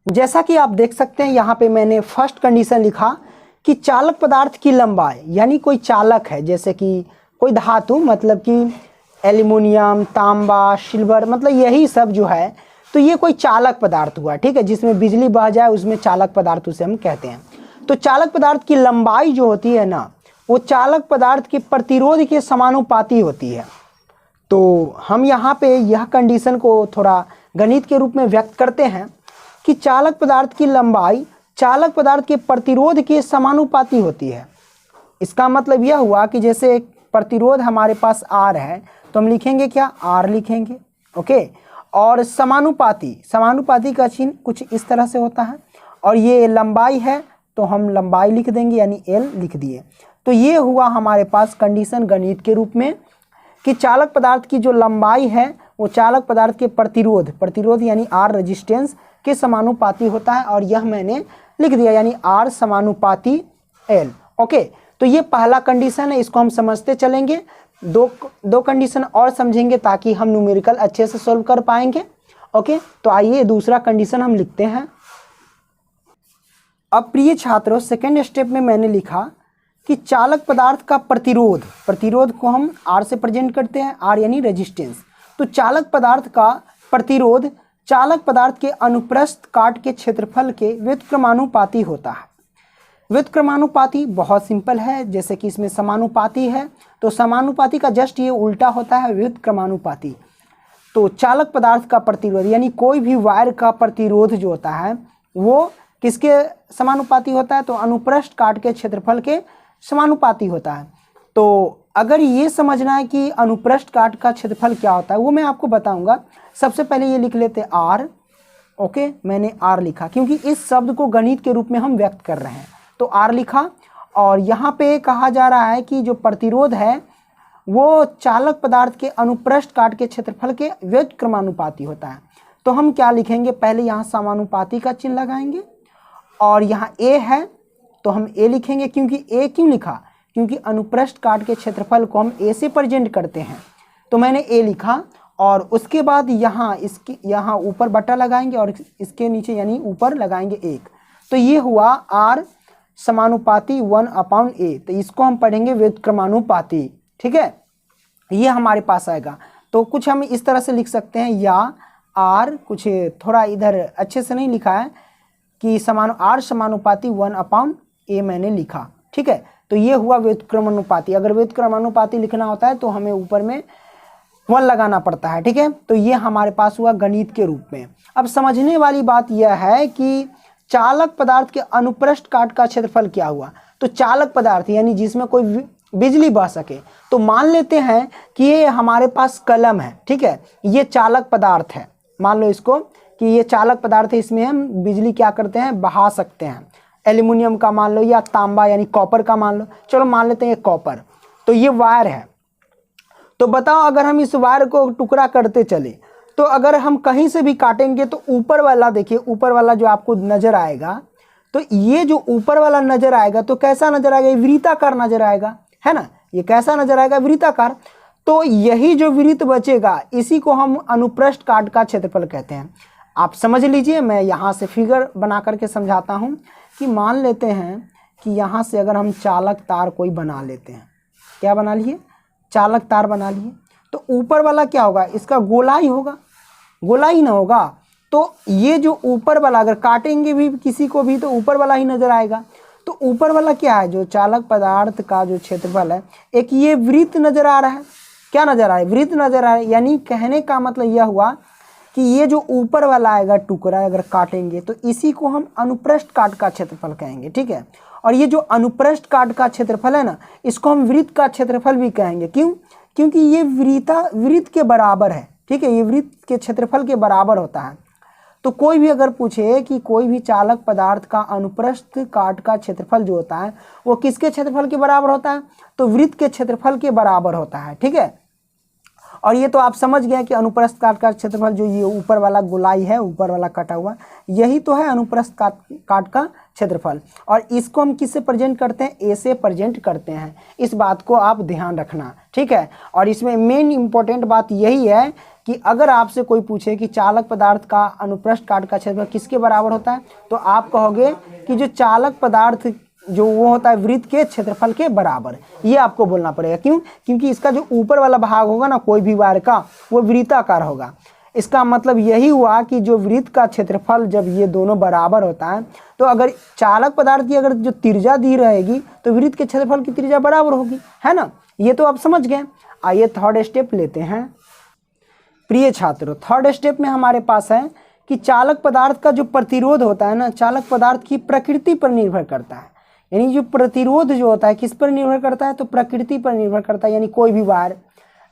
जैसा कि आप देख सकते हैं यहाँ पे मैंने फर्स्ट कंडीशन लिखा कि चालक पदार्थ की लंबाई, यानी कोई चालक है जैसे कि कोई धातु, मतलब कि एल्युमिनियम, तांबा, सिल्वर, मतलब यही सब जो है, तो ये कोई चालक पदार्थ हुआ। ठीक है, जिसमें बिजली बह जाए उसमें चालक पदार्थ उसे हम कहते हैं। तो चालक पदार्थ की लंबाई जो होती है ना, वो चालक पदार्थ के प्रतिरोध के समानुपाती होती है। तो हम यहाँ पे यह कंडीशन को थोड़ा गणित के रूप में व्यक्त करते हैं कि चालक पदार्थ की लंबाई चालक पदार्थ के प्रतिरोध के समानुपाती होती है। इसका मतलब यह हुआ कि जैसे एक प्रतिरोध हमारे पास R है तो हम लिखेंगे क्या, R लिखेंगे, ओके। और समानुपाती का चिन्ह कुछ इस तरह से होता है, और ये लंबाई है तो हम लंबाई लिख देंगे यानी L लिख दिए। तो ये हुआ हमारे पास कंडीशन गणित के रूप में कि चालक पदार्थ की जो लंबाई है वो चालक पदार्थ के प्रतिरोध यानी R रेजिस्टेंस के समानुपाती होता है, और यह मैंने लिख दिया यानी R समानुपाती L, ओके। तो ये पहला कंडीशन है, इसको हम समझते चलेंगे। दो कंडीशन और समझेंगे ताकि हम न्यूमेरिकल अच्छे से सॉल्व कर पाएंगे, ओके। तो आइए दूसरा कंडीशन हम लिखते हैं। अब प्रिय छात्रों, सेकेंड स्टेप में मैंने लिखा कि चालक पदार्थ का प्रतिरोध को हम R से प्रेजेंट करते हैं, R यानी रेजिस्टेंस। तो चालक पदार्थ का प्रतिरोध चालक पदार्थ के अनुप्रस्थ काट के क्षेत्रफल के व्युत्क्रमानुपाती होता है। व्युत्क्रमानुपाती बहुत सिंपल है, जैसे कि इसमें समानुपाती है तो समानुपाती का जस्ट ये उल्टा होता है व्युत्क्रमानुपाती। तो चालक पदार्थ का प्रतिरोध यानी कोई भी वायर का प्रतिरोध जो होता है वो किसके समानुपाती होता है, तो अनुप्रस्थ काट के क्षेत्रफल के समानुपाती होता है। तो अगर ये समझना है कि अनुप्रस्थ काट का क्षेत्रफल क्या होता है वो मैं आपको बताऊंगा। सबसे पहले ये लिख लेते R, ओके। मैंने R लिखा क्योंकि इस शब्द को गणित के रूप में हम व्यक्त कर रहे हैं, तो R लिखा। और यहाँ पे कहा जा रहा है कि जो प्रतिरोध है वो चालक पदार्थ के अनुप्रस्थ काट के क्षेत्रफल के व्युत्क्रमानुपाती होता है। तो हम क्या लिखेंगे, पहले यहाँ समानुपाती का चिन्ह लगाएंगे, और यहाँ A है तो हम A लिखेंगे। क्योंकि A क्यों लिखा, क्योंकि अनुप्रस्थ काट के क्षेत्रफल को हम A से प्रेजेंट करते हैं, तो मैंने A लिखा। और उसके बाद यहाँ ऊपर बटा लगाएंगे और इसके नीचे यानी ऊपर लगाएंगे 1। तो ये हुआ R समानुपाती 1/A। तो इसको हम पढ़ेंगे व्युत्क्रमानुपाती, ठीक है, ये हमारे पास आएगा। तो कुछ हम इस तरह से लिख सकते हैं, या R कुछ थोड़ा इधर अच्छे से नहीं लिखा है कि R समानुपाती 1/A मैंने लिखा, ठीक है। तो ये हुआ व्युत्क्रमानुपाती। अगर व्युत्क्रमानुपाती लिखना होता है तो हमें ऊपर में 1 लगाना पड़ता है, ठीक है। तो ये हमारे पास हुआ गणित के रूप में। अब समझने वाली बात यह है कि चालक पदार्थ के अनुप्रस्थ काट का क्षेत्रफल क्या हुआ। तो चालक पदार्थ यानी जिसमें कोई बिजली बह सके, तो मान लेते हैं कि ये हमारे पास कलम है, ठीक है, ये चालक पदार्थ है। मान लो इसको कि ये चालक पदार्थ है, इसमें हम बिजली क्या करते हैं, बहा सकते हैं। एल्युमिनियम का मान लो या तांबा यानी कॉपर का मान लो, चलो मान लेते हैं ये कॉपर। तो ये वायर है, तो बताओ अगर हम इस वायर को टुकड़ा करते चले तो अगर हम कहीं से भी काटेंगे तो ऊपर वाला देखिए, ऊपर वाला जो आपको नजर आएगा, तो ये जो ऊपर वाला नजर आएगा तो कैसा नजर आएगा, ये वृत्ताकार नजर आएगा, है ना। ये कैसा नजर आएगा, वृत्ताकार। तो यही जो वृत्त बचेगा इसी को हम अनुप्रस्थ काट का क्षेत्रफल कहते हैं। आप समझ लीजिए, मैं यहाँ से फिगर बना करके समझाता हूँ कि मान लेते हैं कि यहाँ से अगर हम चालक तार कोई बना लेते हैं, क्या बना लिए, चालक तार बना लिए, तो ऊपर वाला क्या होगा, इसका गोला ही होगा, गोला ही ना होगा। तो ये जो ऊपर वाला अगर काटेंगे भी किसी को भी तो ऊपर वाला ही नजर आएगा। तो ऊपर वाला क्या है, जो चालक पदार्थ का जो क्षेत्रफल है, एक ये वृत्त नजर आ रहा है, क्या नजर आ रहा है, वृत्त नजर आ रहा है। यानी कहने का मतलब यह हुआ कि ये जो ऊपर वाला आएगा टुकड़ा अगर काटेंगे तो इसी को हम अनुप्रस्थ काट का क्षेत्रफल कहेंगे, ठीक है। और ये जो अनुप्रस्थ काट का क्षेत्रफल है ना, इसको हम वृत्त का क्षेत्रफल भी कहेंगे। क्यों, क्योंकि ये वृत्त के बराबर है, ठीक है, ये वृत्त के क्षेत्रफल के बराबर होता है। तो कोई भी अगर पूछे कि कोई भी चालक पदार्थ का अनुप्रस्थ काट का क्षेत्रफल जो होता है वो किसके क्षेत्रफल के बराबर होता है, तो वृत्त के क्षेत्रफल के बराबर होता है, ठीक है। और ये तो आप समझ गए कि अनुप्रस्थ काट का क्षेत्रफल जो ये ऊपर वाला गोलाई है, ऊपर वाला कटा हुआ, यही तो है अनुप्रस्थ काट का क्षेत्रफल। और इसको हम किससे प्रेजेंट करते हैं, ए से प्रेजेंट करते हैं। इस बात को आप ध्यान रखना, ठीक है। और इसमें मेन इंपॉर्टेंट बात यही है कि अगर आपसे कोई पूछे कि चालक पदार्थ का अनुप्रस्थ काट का क्षेत्रफल किसके बराबर होता है, तो आप कहोगे कि जो चालक पदार्थ जो वो होता है वृत्त के क्षेत्रफल के बराबर, ये आपको बोलना पड़ेगा। क्यों, क्योंकि इसका जो ऊपर वाला भाग होगा ना कोई भी वायर का, वो वृत्ताकार होगा। इसका मतलब यही हुआ कि जो वृत्त का क्षेत्रफल जब ये दोनों बराबर होता है, तो अगर चालक पदार्थ की अगर जो त्रिज्या दी रहेगी तो वृत्त के क्षेत्रफल की त्रिज्या बराबर होगी, है ना। ये तो आप समझ गए। आइए थर्ड स्टेप लेते हैं। प्रिय छात्रों, थर्ड स्टेप में हमारे पास है कि चालक पदार्थ का जो प्रतिरोध होता है ना, चालक पदार्थ की प्रकृति पर निर्भर करता है यानी जो प्रतिरोध जो होता है किस पर निर्भर करता है, तो प्रकृति पर निर्भर करता है। यानी कोई भी वायर,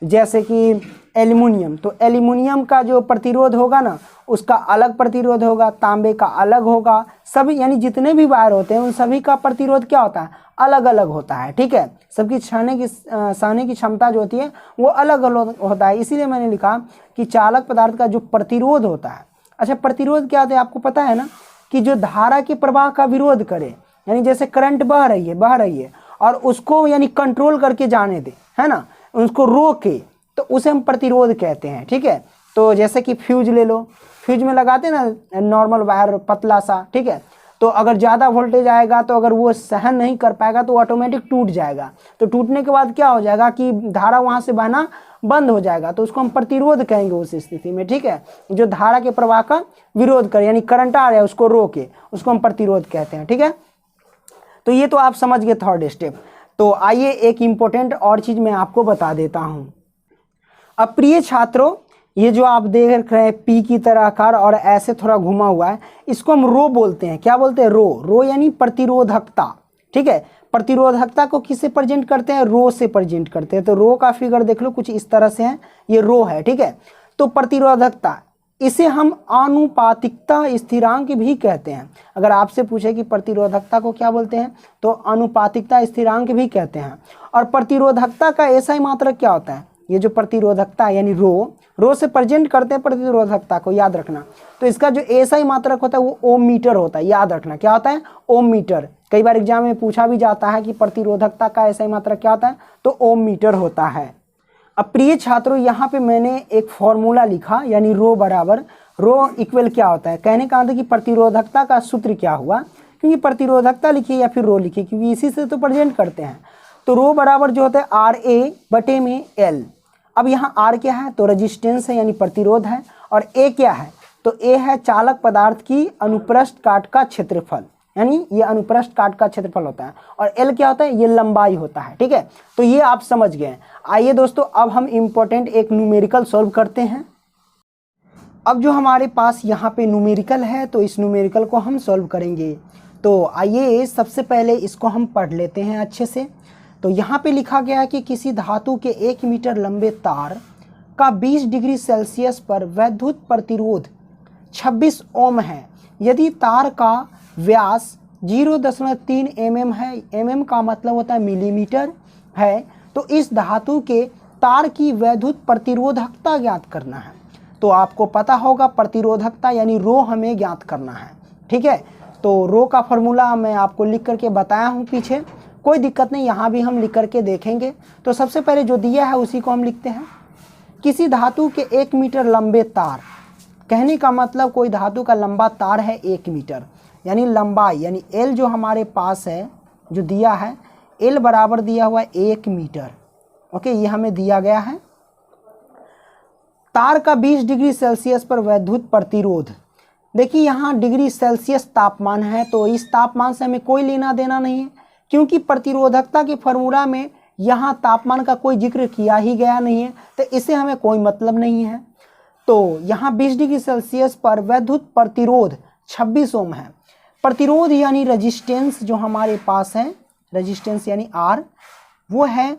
जैसे कि एल्युमिनियम, तो एल्युमिनियम का जो प्रतिरोध होगा ना उसका अलग प्रतिरोध होगा, तांबे का अलग होगा, सभी यानी जितने भी वायर होते हैं उन सभी का प्रतिरोध क्या होता है, अलग अलग होता है। ठीक है, सबकी सहने की क्षमता जो होती है वो अलग अलग होता है। इसीलिए मैंने लिखा कि चालक पदार्थ का जो प्रतिरोध होता है, अच्छा प्रतिरोध क्या होता है आपको पता है ना, कि जो धारा के प्रवाह का विरोध करे, यानी जैसे करंट बह रही है और उसको यानी कंट्रोल करके जाने दे, है ना, उसको रोके, तो उसे हम प्रतिरोध कहते हैं। ठीक है, तो जैसे कि फ्यूज ले लो, फ्यूज में लगाते हैं ना नॉर्मल वायर पतला सा, ठीक है, तो अगर ज़्यादा वोल्टेज आएगा तो अगर वो सहन नहीं कर पाएगा तो ऑटोमेटिक टूट जाएगा। तो टूटने के बाद क्या हो जाएगा कि धारा वहाँ से बहना बंद हो जाएगा, तो उसको हम प्रतिरोध कहेंगे उस स्थिति में। ठीक है, जो धारा के प्रवाह का विरोध करे, यानी करंट आ रहा है उसको रोके, उसको हम प्रतिरोध कहते हैं। ठीक है, तो ये तो आप समझ गए थर्ड स्टेप। तो आइए एक इम्पोर्टेंट और चीज़ मैं आपको बता देता हूँ। अब प्रिय छात्रों, ये जो आप देख रहे हैं पी की तरह आकार और ऐसे थोड़ा घुमा हुआ है, इसको हम रो बोलते हैं। क्या बोलते हैं, रो। रो यानी प्रतिरोधकता। ठीक है, प्रतिरोधकता को किससे प्रेजेंट करते हैं, रो से प्रेजेंट करते हैं। तो रो का फिगर देख लो कुछ इस तरह से है, ये रो है। ठीक है, तो प्रतिरोधकता, इसे हम आनुपातिकता स्थिरांक भी कहते हैं। अगर आपसे पूछे कि प्रतिरोधकता को क्या बोलते हैं, तो आनुपातिकता स्थिरांक भी कहते हैं। और प्रतिरोधकता का ऐसा ही मात्रक क्या होता है, ये जो प्रतिरोधकता यानी रो से प्रेजेंट करते हैं प्रतिरोधकता को, याद रखना। तो इसका जो एसआई मात्रक होता है वो ओम मीटर होता है, याद रखना क्या होता है, ओम मीटर। कई बार एग्जाम में पूछा भी जाता है कि प्रतिरोधकता का एसआई मात्रक क्या होता है, तो ओम मीटर होता है। अब प्रिय छात्रों, यहाँ पे मैंने एक फॉर्मूला लिखा, यानी रो बराबर, रो इक्वल क्या होता है, कहने का मतलब कि प्रतिरोधकता का सूत्र क्या हुआ, क्योंकि प्रतिरोधकता लिखिए या फिर रो लिखिए, क्योंकि इसी से तो प्रेजेंट करते हैं। तो रो बराबर जो होता है आर ए बटे में एल। अब यहाँ आर क्या है, तो रेजिस्टेंस है यानी प्रतिरोध है, और ए क्या है, तो ए है चालक पदार्थ की अनुप्रस्थ काट का क्षेत्रफल, यानी ये अनुप्रस्थ काट का क्षेत्रफल होता है, और एल क्या होता है, ये लंबाई होता है। ठीक है, तो ये आप समझ गए। आइए दोस्तों, अब हम इम्पोर्टेंट एक न्यूमेरिकल सॉल्व करते हैं। अब जो हमारे पास यहाँ पे न्यूमेरिकल है, तो इस न्यूमेरिकल को हम सॉल्व करेंगे। तो आइए सबसे पहले इसको हम पढ़ लेते हैं अच्छे से। तो यहाँ पे लिखा गया है कि किसी धातु के 1 मीटर लंबे तार का 20 डिग्री सेल्सियस पर वैद्युत प्रतिरोध 26 ओम है। यदि तार का व्यास 0.3 mm है, mm का मतलब होता है मिलीमीटर है, तो इस धातु के तार की वैद्युत प्रतिरोधकता ज्ञात करना है। तो आपको पता होगा प्रतिरोधकता यानी रो हमें ज्ञात करना है। ठीक है, तो रो का फॉर्मूला मैं आपको लिख करके बताया हूँ पीछे, कोई दिक्कत नहीं, यहाँ भी हम लिख करके देखेंगे। तो सबसे पहले जो दिया है उसी को हम लिखते हैं। किसी धातु के 1 मीटर लंबे तार, कहने का मतलब कोई धातु का लंबा तार है 1 मीटर, यानी लंबाई, यानी एल जो हमारे पास है जो दिया है, एल बराबर दिया हुआ है 1 मीटर। ओके, ये हमें दिया गया है। तार का 20 डिग्री सेल्सियस पर वैद्युत प्रतिरोध, देखिए यहाँ डिग्री सेल्सियस तापमान है, तो इस तापमान से हमें कोई लेना देना नहीं है, क्योंकि प्रतिरोधकता के फॉर्मूला में यहाँ तापमान का कोई जिक्र किया ही गया नहीं है, तो इससे हमें कोई मतलब नहीं है। तो यहाँ 20 डिग्री सेल्सियस पर वैद्युत प्रतिरोध 26 ओम है। प्रतिरोध यानी रेजिस्टेंस जो हमारे पास है, रेजिस्टेंस यानी आर, वो है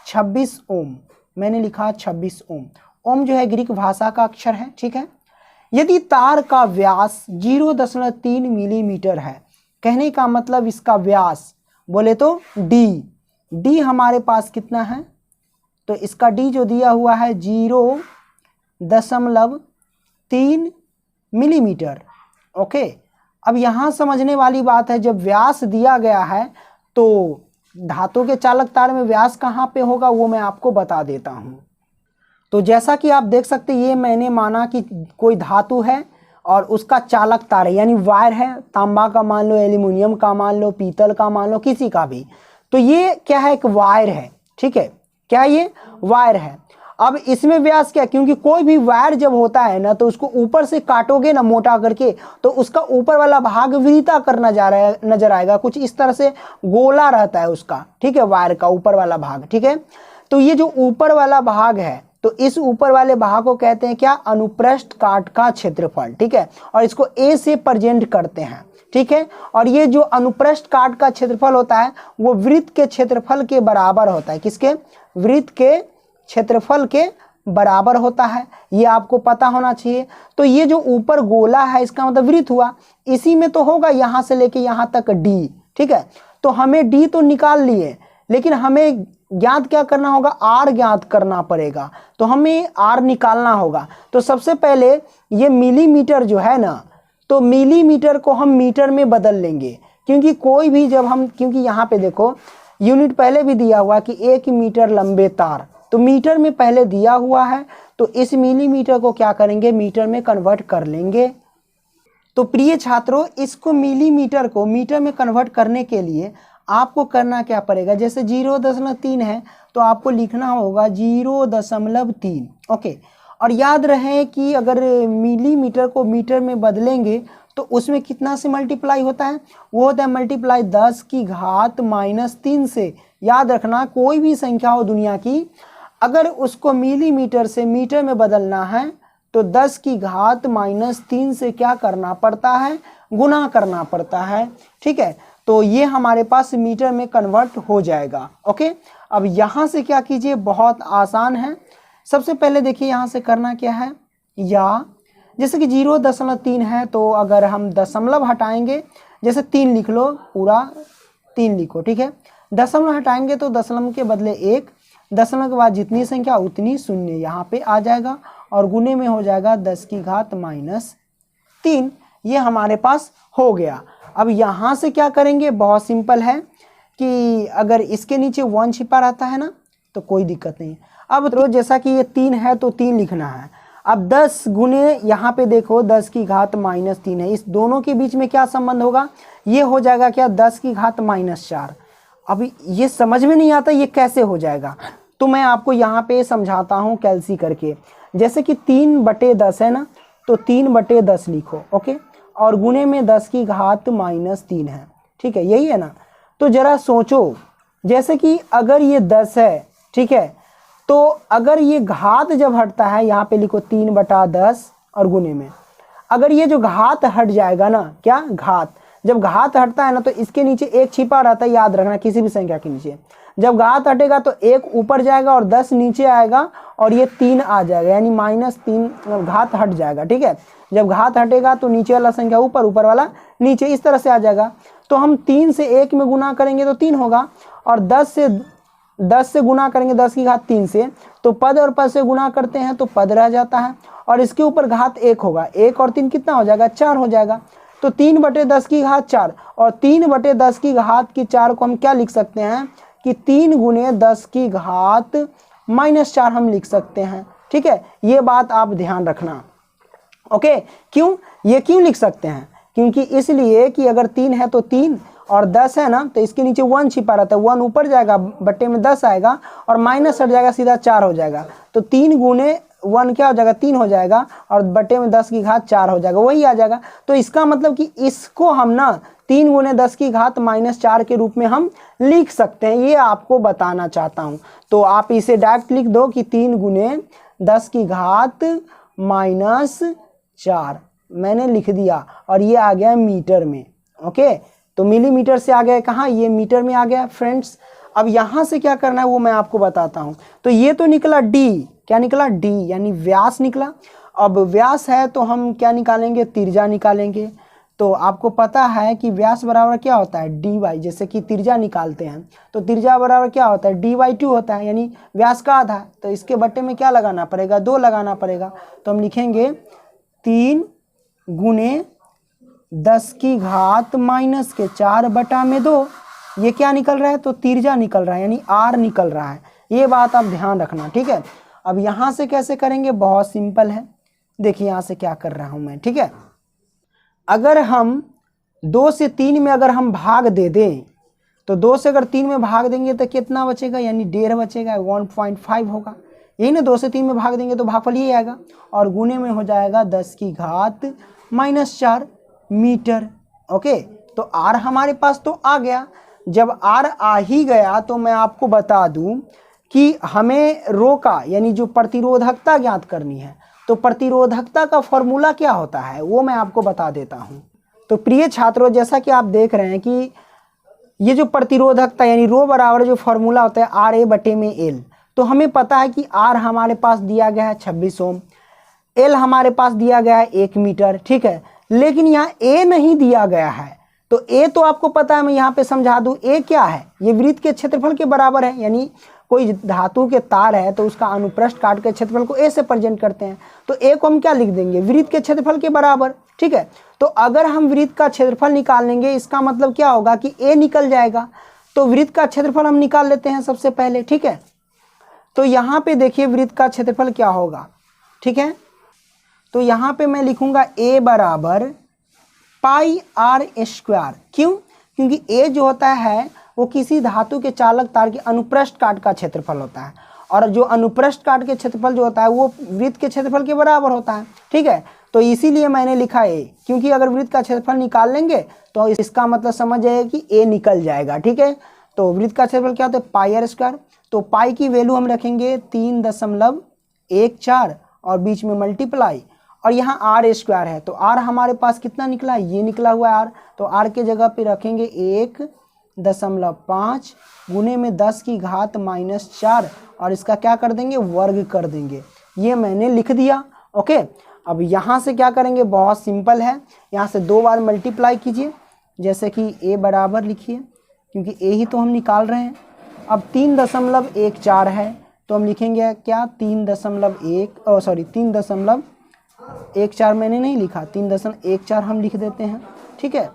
26 ओम। मैंने लिखा 26 ओम। ओम जो है ग्रीक भाषा का अक्षर है। ठीक है, यदि तार का व्यास 0.3 मिलीमीटर है, कहने का मतलब इसका व्यास बोले तो डी हमारे पास कितना है, तो इसका डी जो दिया हुआ है 0.3 मिलीमीटर। ओके, अब यहाँ समझने वाली बात है, जब व्यास दिया गया है तो धातु के चालक तार में व्यास कहाँ पे होगा वो मैं आपको बता देता हूँ। तो जैसा कि आप देख सकते हैं, ये मैंने माना कि कोई धातु है और उसका चालक तार है, यानी वायर है, तांबा का मान लो, एल्युमिनियम का मान लो, पीतल का मान लो, किसी का भी। तो ये क्या है, एक वायर है। ठीक है, क्या ये वायर है। अब इसमें व्यास क्या, क्योंकि कोई भी वायर जब होता है ना, तो उसको ऊपर से काटोगे ना मोटा करके, तो उसका ऊपर वाला भाग वृत्ताकार नजर आएगा, कुछ इस तरह से गोला रहता है उसका। ठीक है, वायर का ऊपर वाला भाग। ठीक है, तो ये जो ऊपर वाला भाग है, तो इस ऊपर वाले भाग को कहते हैं क्या, अनुप्रस्थ काट का क्षेत्रफल। ठीक है, और इसको ए से प्रेजेंट करते हैं। ठीक है। और ये जो अनुप्रस्थ काट का क्षेत्रफल होता है वो वृत्त के क्षेत्रफल के बराबर होता है। किसके? वृत्त के क्षेत्रफल के बराबर होता है, ये आपको पता होना चाहिए। तो ये जो ऊपर गोला है इसका मतलब वृत्त हुआ, इसी में तो होगा यहाँ से लेके यहाँ तक डी, ठीक है। तो हमें डी तो निकाल लिए, लेकिन हमें ज्ञात क्या करना होगा? आर ज्ञात करना पड़ेगा। तो हमें आर निकालना होगा। तो सबसे पहले ये मिलीमीटर जो है ना, तो मिलीमीटर को हम मीटर में बदल लेंगे, क्योंकि कोई भी जब हम, क्योंकि यहाँ पे देखो यूनिट पहले भी दिया हुआ कि 1 मीटर लंबे तार, तो मीटर में पहले दिया हुआ है, तो इस मिलीमीटर को क्या करेंगे? मीटर में कन्वर्ट कर लेंगे। तो प्रिय छात्रों, इसको मिलीमीटर को मीटर में कन्वर्ट करने के लिए आपको करना क्या पड़ेगा? जैसे 0.3 है तो आपको लिखना होगा 0.3, ओके। और याद रहे कि अगर मिलीमीटर को मीटर में बदलेंगे तो उसमें कितना से मल्टीप्लाई होता है? वो होता है मल्टीप्लाई 10 की घात -3 से। याद रखना, कोई भी संख्या हो दुनिया की, अगर उसको मिलीमीटर से मीटर में बदलना है तो 10 की घात -3 से क्या करना पड़ता है? गुना करना पड़ता है, ठीक है। तो ये हमारे पास मीटर में कन्वर्ट हो जाएगा, ओके। अब यहाँ से क्या कीजिए, बहुत आसान है। सबसे पहले देखिए यहाँ से करना क्या है, या जैसे कि 0.3 है तो अगर हम दशमलव हटाएंगे, जैसे 3 लिख लो, पूरा 3 लिखो, ठीक है। दशमलव हटाएंगे तो दशमलव के बदले 1, दशमलव के बाद जितनी संख्या उतनी शून्य यहाँ पे आ जाएगा, और गुने में हो जाएगा 10 की घात -3। ये हमारे पास हो गया। अब यहाँ से क्या करेंगे? बहुत सिंपल है कि अगर इसके नीचे 1 छिपा रहता है ना तो कोई दिक्कत नहीं। अब तो जैसा कि ये 3 है तो 3 लिखना है। अब 10 गुने, यहाँ पे देखो 10 की घात -3 है, इस दोनों के बीच में क्या संबंध होगा? ये हो जाएगा क्या? 10 की घात -4। अभी ये समझ में नहीं आता ये कैसे हो जाएगा, तो मैं आपको यहाँ पे समझाता हूँ कैलसी करके। जैसे कि 3/10 है ना, तो 3/10 लिखो, ओके। और गुने में 10 की घात -3 है, ठीक है, यही है ना। तो जरा सोचो, जैसे कि अगर ये 10 है, ठीक है, तो अगर ये घात जब हटता है, यहाँ पे लिखो 3/10 और गुने में, अगर ये जो घात हट जाएगा ना, क्या घात, जब घात हटता है ना तो इसके नीचे 1 छिपा रहता है, याद रखना, किसी भी संख्या के नीचे। जब घात हटेगा तो 1 ऊपर जाएगा और 10 नीचे आएगा और ये 3 आ जाएगा, यानी -3 घात हट जाएगा, ठीक है। जब घात हटेगा तो नीचे वाला संख्या ऊपर, ऊपर वाला नीचे, इस तरह से आ जाएगा। तो हम 3 से 1 में गुना करेंगे तो 3 होगा, और 10 से गुना करेंगे 10 की घात 3 से, तो पद और पद से गुना करते हैं तो पद रह जाता है, और इसके ऊपर घात 1 होगा, 1 और 3 कितना हो जाएगा? 4 हो जाएगा। तो 3/10 की घात 4, और 3/10 की घात की 4 को हम क्या लिख सकते हैं कि 3 गुने 10 की घात -4 हम लिख सकते हैं, ठीक है। ये बात आप ध्यान रखना, ओके। क्यों ये क्यों लिख सकते हैं? क्योंकि इसलिए कि अगर 3 है तो 3, और 10 है ना तो इसके नीचे 1 छिपा रहता है, 1 ऊपर जाएगा, बट्टे में 10 आएगा और माइनस हट जाएगा, सीधा 4 हो जाएगा। तो 3 गुने 1 क्या हो जाएगा? 3 हो जाएगा, और बट्टे में 10 की घात 4 हो जाएगा, वही आ जाएगा। तो इसका मतलब कि इसको हम ना 3 गुने 10 की घात -4 के रूप में हम लिख सकते हैं, ये आपको बताना चाहता हूँ। तो आप इसे डायरेक्ट लिख दो कि 3 गुने 10 की घात -4 मैंने लिख दिया, और ये आ गया मीटर में, ओके। तो मिलीमीटर से आ गया कहाँ? ये मीटर में आ गया फ्रेंड्स। अब यहाँ से क्या करना है वो मैं आपको बताता हूँ। तो ये तो निकला डी, क्या निकला? डी, यानी व्यास निकला। अब व्यास है तो हम क्या निकालेंगे? त्रिज्या निकालेंगे। तो आपको पता है कि व्यास बराबर क्या होता है? D Y. जैसे कि त्रिज्या निकालते हैं तो त्रिज्या बराबर क्या होता है? dy/2 होता है, यानी व्यास का आधा। तो इसके बट्टे में क्या लगाना पड़ेगा? 2 लगाना पड़ेगा। तो हम लिखेंगे 3 गुने 10 की घात -4/2। ये क्या निकल रहा है? तो त्रिज्या निकल रहा है, यानी r निकल रहा है। ये बात आप ध्यान रखना, ठीक है। अब यहाँ से कैसे करेंगे? बहुत सिंपल है, देखिए यहाँ से क्या कर रहा हूँ मैं, ठीक है। अगर हम 2 से 3 में अगर हम भाग दे दें, तो 2 से अगर 3 में भाग देंगे तो कितना बचेगा? यानी 1.5 बचेगा, 1.5 होगा, यही ना। 2 से 3 में भाग देंगे तो भागफल ये आएगा, और गुने में हो जाएगा 10 की घात -4 मीटर, ओके। तो r हमारे पास तो आ गया। जब r आ ही गया तो मैं आपको बता दूं कि हमें रो का, यानी जो प्रतिरोधकता ज्ञात करनी है, तो प्रतिरोधकता का फॉर्मूला क्या होता है वो मैं आपको बता देता हूं। तो प्रिय छात्रों, जैसा कि आप देख रहे हैं कि ये जो प्रतिरोधकता यानी रो बराबर जो फॉर्मूला होता है आर ए बटे में एल, तो हमें पता है कि आर हमारे पास दिया गया है 26 ओम, एल हमारे पास दिया गया है 1 मीटर, ठीक है। लेकिन यहाँ ए नहीं दिया गया है, तो ए तो आपको पता है, मैं यहाँ पे समझा दूँ। ए क्या है? ये वृत्त के क्षेत्रफल के बराबर है, यानी कोई धातु के तार है तो उसका अनुप्रस्थ काट के क्षेत्रफल को ए से प्रेजेंट करते हैं, तो ए को हम क्या लिख देंगे? वृत्त के क्षेत्रफल के बराबर, ठीक है। तो अगर हम वृत्त का क्षेत्रफल निकाल लेंगे, इसका मतलब क्या होगा कि ए निकल जाएगा। तो वृत्त का क्षेत्रफल हम निकाल लेते हैं सबसे पहले, ठीक है। तो यहाँ पे देखिए वृत्त का क्षेत्रफल क्या होगा, ठीक है। तो यहाँ पे मैं लिखूंगा ए बराबर पाई आर स्क्वायर। क्यों? क्योंकि ए जो होता है वो किसी धातु के चालक तार के अनुप्रस्थ काट का क्षेत्रफल होता है, और जो अनुप्रस्थ काट के क्षेत्रफल जो होता है वो वृत्त के क्षेत्रफल के बराबर होता है, ठीक है। तो इसीलिए मैंने लिखा ए, क्योंकि अगर वृत्त का क्षेत्रफल निकाल लेंगे तो इसका मतलब समझ जाइए कि ए निकल जाएगा, ठीक है। तो वृत्त का क्षेत्रफल क्या होता है? पाई आर स्क्वायर। तो पाई की वैल्यू हम रखेंगे 3.14 और बीच में मल्टीप्लाई, और यहाँ आर स्क्वायर है, तो आर हमारे पास कितना निकला? ये निकला हुआ है आर। तो आर के जगह पे रखेंगे 1.5 गुने में 10 की घात -4, और इसका क्या कर देंगे? वर्ग कर देंगे। ये मैंने लिख दिया, ओके। अब यहाँ से क्या करेंगे? बहुत सिंपल है, यहाँ से 2 बार मल्टीप्लाई कीजिए, जैसे कि ए बराबर लिखिए, क्योंकि ए ही तो हम निकाल रहे हैं। अब 3.14 है, तो हम लिखेंगे क्या? 3.14 मैंने नहीं लिखा, 3.14 हम लिख देते हैं, ठीक है।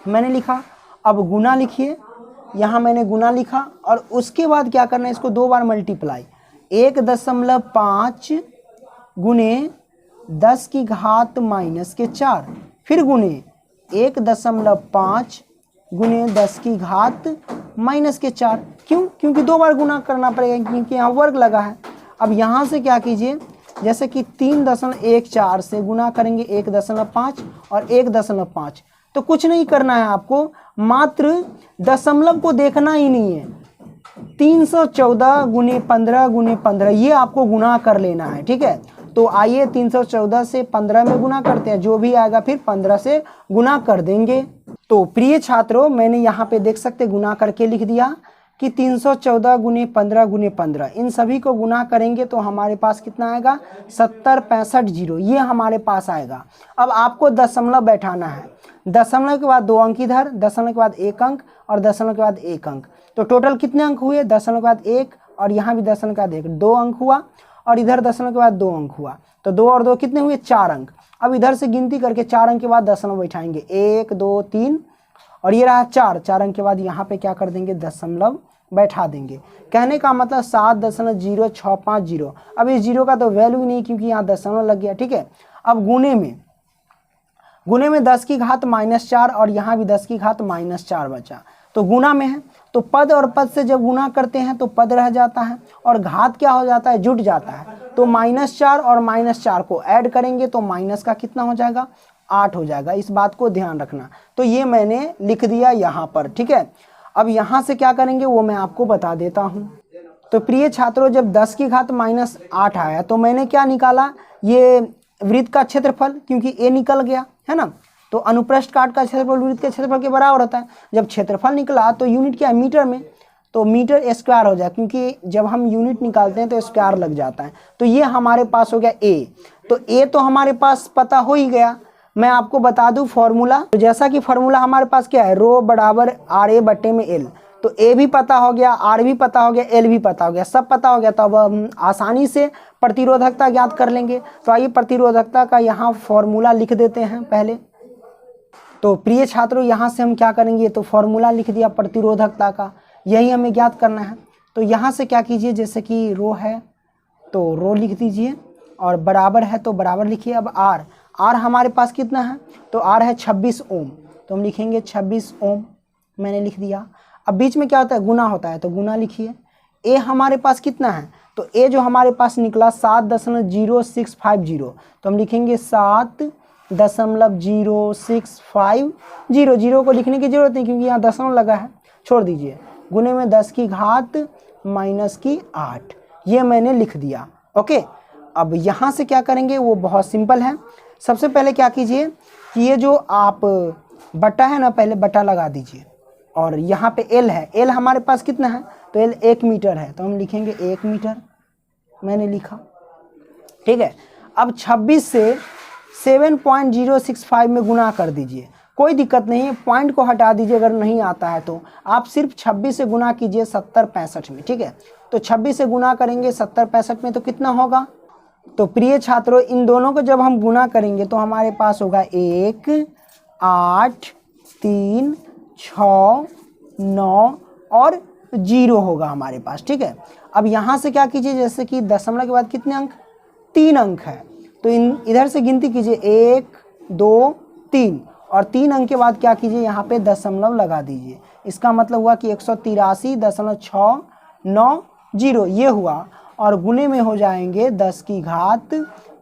मैंने लिखा, अब गुना लिखिए, यहाँ मैंने गुना लिखा, और उसके बाद क्या करना है? इसको 2 बार मल्टीप्लाई, 1.5 गुने 10 की घात -4, फिर गुने 1.5 गुने 10 की घात -4। क्यों? क्योंकि 2 बार गुना करना पड़ेगा, क्योंकि यहाँ वर्ग लगा है। अब यहाँ से क्या कीजिए, जैसे कि 3.14 से गुना करेंगे 1.5 और 1.5, तो कुछ नहीं करना है आपको, मात्र दशमलव को देखना ही नहीं है। 314 गुने 15 ये आपको गुना कर लेना है, ठीक है। तो आइए 314 से 15 में गुना करते हैं, जो भी आएगा फिर 15 से गुना कर देंगे। तो प्रिय छात्रों, मैंने यहाँ पे देख सकते गुना करके लिख दिया कि 314 गुने 15 इन सभी को गुना करेंगे तो हमारे पास कितना आएगा? 7065 ये हमारे पास आएगा। अब आपको दशमलव बैठाना है, दशमलव के बाद 2 अंक इधर, दशमलव के बाद 1 अंक और दशमलव के बाद 1 अंक, तो टोटल कितने अंक हुए? दशमलव के बाद 1 और यहाँ भी दशमलव के बाद 1, 2 अंक हुआ, और इधर दशमलव के बाद 2 अंक हुआ, तो 2 और 2 कितने हुए? 4 अंक। अब इधर से गिनती करके 4 अंक के बाद दशमलव बैठाएंगे, 1 2 3, और ये रहा 4 अंक के बाद यहाँ पे क्या कर देंगे? दशमलव बैठा देंगे। कहने का मतलब 7.0650। अब इस जीरो का तो वैल्यू नहीं, क्योंकि यहाँ दशमलव लग गया, ठीक है। अब गुने में 10 की घात -4 और यहाँ भी 10 की घात -4 बचा, तो गुना में है, तो पद और पद से जब गुना करते हैं तो पद रह जाता है और घात क्या हो जाता है? जुट जाता है। तो -4 और -4 को ऐड करेंगे तो माइनस का कितना हो जाएगा? 8 हो जाएगा। इस बात को ध्यान रखना। तो ये मैंने लिख दिया यहाँ पर, ठीक है। अब यहाँ से क्या करेंगे वो मैं आपको बता देता हूँ। तो प्रिय छात्रों, जब 10 की घात -8 आया तो मैंने क्या निकाला? ये वृत्त का क्षेत्रफल, क्योंकि ए निकल गया है ना, तो अनुप्रस्थ काट का क्षेत्रफल वृत्त के क्षेत्रफल के बराबर होता है। जब क्षेत्रफल निकला तो यूनिट क्या है? मीटर में, तो मीटर स्क्वायर हो जाए, क्योंकि जब हम यूनिट निकालते हैं तो स्क्वायर लग जाता है। तो ये हमारे पास हो गया ए। तो ए तो हमारे पास पता हो ही गया। मैं आपको बता दूं फॉर्मूला, तो जैसा कि फॉर्मूला हमारे पास क्या है? रो बराबर आर ए बटे में एल। तो ए भी पता हो गया, आर भी पता हो गया, एल भी पता हो गया, सब पता हो गया। तो अब हम आसानी से प्रतिरोधकता ज्ञात कर लेंगे। तो आइए प्रतिरोधकता का यहाँ फॉर्मूला लिख देते हैं पहले। तो प्रिय छात्रों, यहाँ से हम क्या करेंगे? तो फॉर्मूला लिख दिया प्रतिरोधकता का, यही हमें ज्ञात करना है। तो यहाँ से क्या कीजिए, जैसे कि रो है तो रो लिख दीजिए, और बराबर है तो बराबर लिखिए। अब आर हमारे पास कितना है? तो आर है 26 ओम, तो हम लिखेंगे 26 ओम, मैंने लिख दिया। अब बीच में क्या होता है? गुना होता है, तो गुना लिखिए। ए हमारे पास कितना है? तो ए जो हमारे पास निकला 7.0650, तो हम लिखेंगे 7.0650। जीरो को लिखने की जरूरत नहीं, क्योंकि यहाँ दशमलव लगा है, छोड़ दीजिए। गुने में 10 की घात -8, ये मैंने लिख दिया, ओके। अब यहाँ से क्या करेंगे वो बहुत सिंपल है। सबसे पहले क्या कीजिए कि ये जो आप बटा है ना, पहले बटा लगा दीजिए, और यहाँ पे एल है, एल हमारे पास कितना है, तो एल 1 मीटर है, तो हम लिखेंगे 1 मीटर, मैंने लिखा, ठीक है। अब 26 से 7.065 में गुना कर दीजिए, कोई दिक्कत नहीं है, पॉइंट को हटा दीजिए अगर नहीं आता है तो। आप सिर्फ 26 से गुना कीजिए 70-65 में, ठीक है। तो 26 से गुना करेंगे 70-65 में तो कितना होगा, तो प्रिय छात्रों इन दोनों को जब हम गुना करेंगे तो हमारे पास होगा 1, 8, 3, 6, 9 और 0 होगा हमारे पास, ठीक है। अब यहाँ से क्या कीजिए, जैसे कि दशमलव के बाद कितने अंक, 3 अंक है, तो इधर से गिनती कीजिए 1, 2, 3, और 3 अंक के बाद क्या कीजिए, यहाँ पे दशमलव लगा दीजिए। इसका मतलब हुआ कि 183.690 ये हुआ, और गुने में हो जाएंगे 10 की घात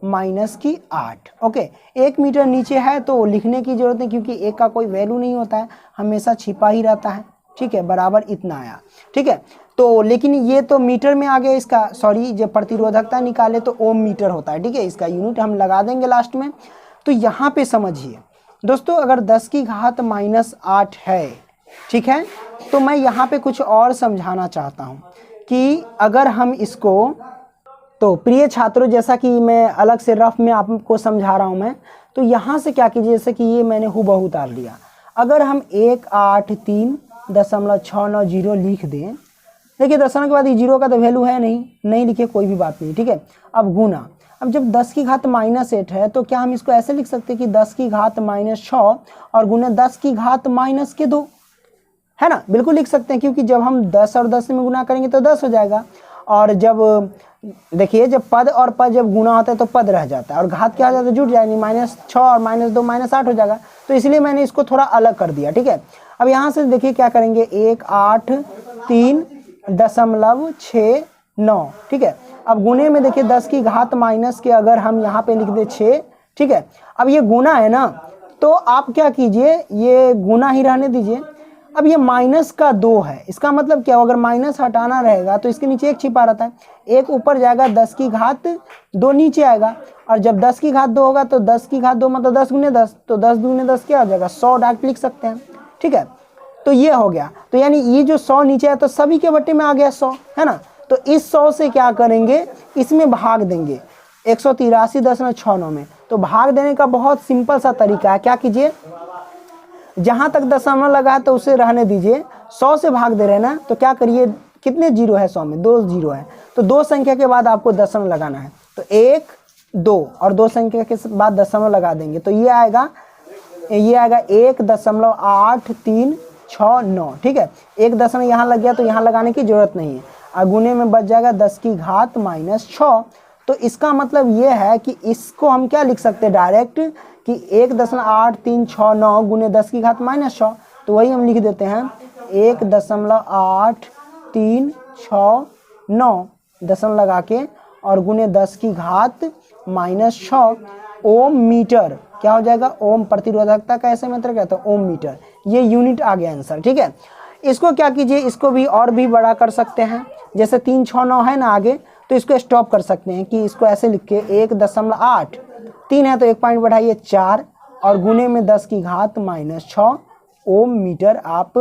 -8। ओके, 1 मीटर नीचे है तो लिखने की जरूरत नहीं, क्योंकि 1 का कोई वैल्यू नहीं होता है, हमेशा छिपा ही रहता है, ठीक है, बराबर इतना आया, ठीक है। तो लेकिन ये तो मीटर में आ गया इसका, सॉरी, जब प्रतिरोधकता निकाले तो ओम मीटर होता है, ठीक है, इसका यूनिट हम लगा देंगे लास्ट में। तो यहाँ पे समझिए दोस्तों, अगर 10 की घात -8 है, ठीक है, तो मैं यहाँ पे कुछ और समझाना चाहता हूँ कि अगर हम इसको, तो प्रिय छात्रों जैसा कि मैं अलग से रफ में आपको समझा रहा हूँ मैं, तो यहाँ से क्या कीजिए, जैसे कि ये मैंने हुबहू उतार लिया, अगर हम 183.690 लिख दें, देखिए दशमलव के बाद ये 0 का तो वैल्यू है नहीं लिखे, कोई भी बात नहीं, ठीक है। अब गुना, अब जब 10 की घात -8 है तो क्या हम इसको ऐसे लिख सकते हैं कि 10 की घात -6 और गुना 10 की घात -2, है ना, बिल्कुल लिख सकते हैं, क्योंकि जब हम 10 और 10 में गुना करेंगे तो 10 हो जाएगा, और जब देखिए जब पद और पद जब गुना होता है तो पद रह जाता है और घात क्या हो जाता है, जुट जाएगी, -6 और -2 -8 हो जाएगा, तो इसलिए मैंने इसको थोड़ा अलग कर दिया, ठीक है। अब यहाँ से देखिए क्या करेंगे, 183.690, ठीक है। अब गुने में देखिए 10 की घात माइनस के अगर हम यहाँ पे लिख दे 6, ठीक है। अब ये गुना है ना, तो आप क्या कीजिए, ये गुना ही रहने दीजिए। अब ये माइनस का 2 है, इसका मतलब क्या हो, अगर माइनस हटाना रहेगा तो इसके नीचे 1 छिपा रहता है, 1 ऊपर जाएगा, 10 की घात 2 नीचे आएगा, और जब 10 की घात 2 होगा तो 10 की घात 2 मतलब 10 गुने 10, तो 10 दूने 10 क्या हो जाएगा, 100 डायरेक्ट लिख सकते हैं, ठीक है। तो ये हो गया, तो यानी ये जो 100 नीचे है तो सभी के बट्टे में आ गया 100, है ना। तो इस 100 से क्या करेंगे, इसमें भाग देंगे 183.690 में। तो भाग देने का बहुत सिंपल सा तरीका है, क्या कीजिए, जहां तक दशमलव लगा है तो उसे रहने दीजिए, 100 से भाग दे रहे हैं ना, तो क्या करिए, कितने जीरो है 100 में, 2 जीरो है, तो 2 संख्या के बाद आपको दशमलव लगाना है, तो 1, 2 और 2 संख्या के बाद दशमलव लगा देंगे, तो ये आएगा 1.8369, ठीक है। 1 दशमलव यहाँ लग गया तो यहाँ लगाने की जरूरत नहीं है, और गुने में बच जाएगा 10 की घात -6। तो इसका मतलब ये है कि इसको हम क्या लिख सकते हैं डायरेक्ट, कि 1.8369 गुने 10 की घात -6, तो वही हम लिख देते हैं 1.8369 दशमलव लगा के और गुने 10 की घात -6 ओम मीटर, क्या हो जाएगा, ओम प्रतिरोधकता का ऐसे मतलब क्या था, ओम मीटर, ये यूनिट आ गया आंसर, ठीक है। इसको क्या कीजिए, इसको भी और भी बड़ा कर सकते हैं, जैसे 369 है ना आगे, तो इसको स्टॉप कर सकते हैं कि इसको ऐसे लिख के 1.8, 3 है तो 1 पॉइंट बढ़ाइए 4, और गुने में 10 की घात -6 ओम मीटर आप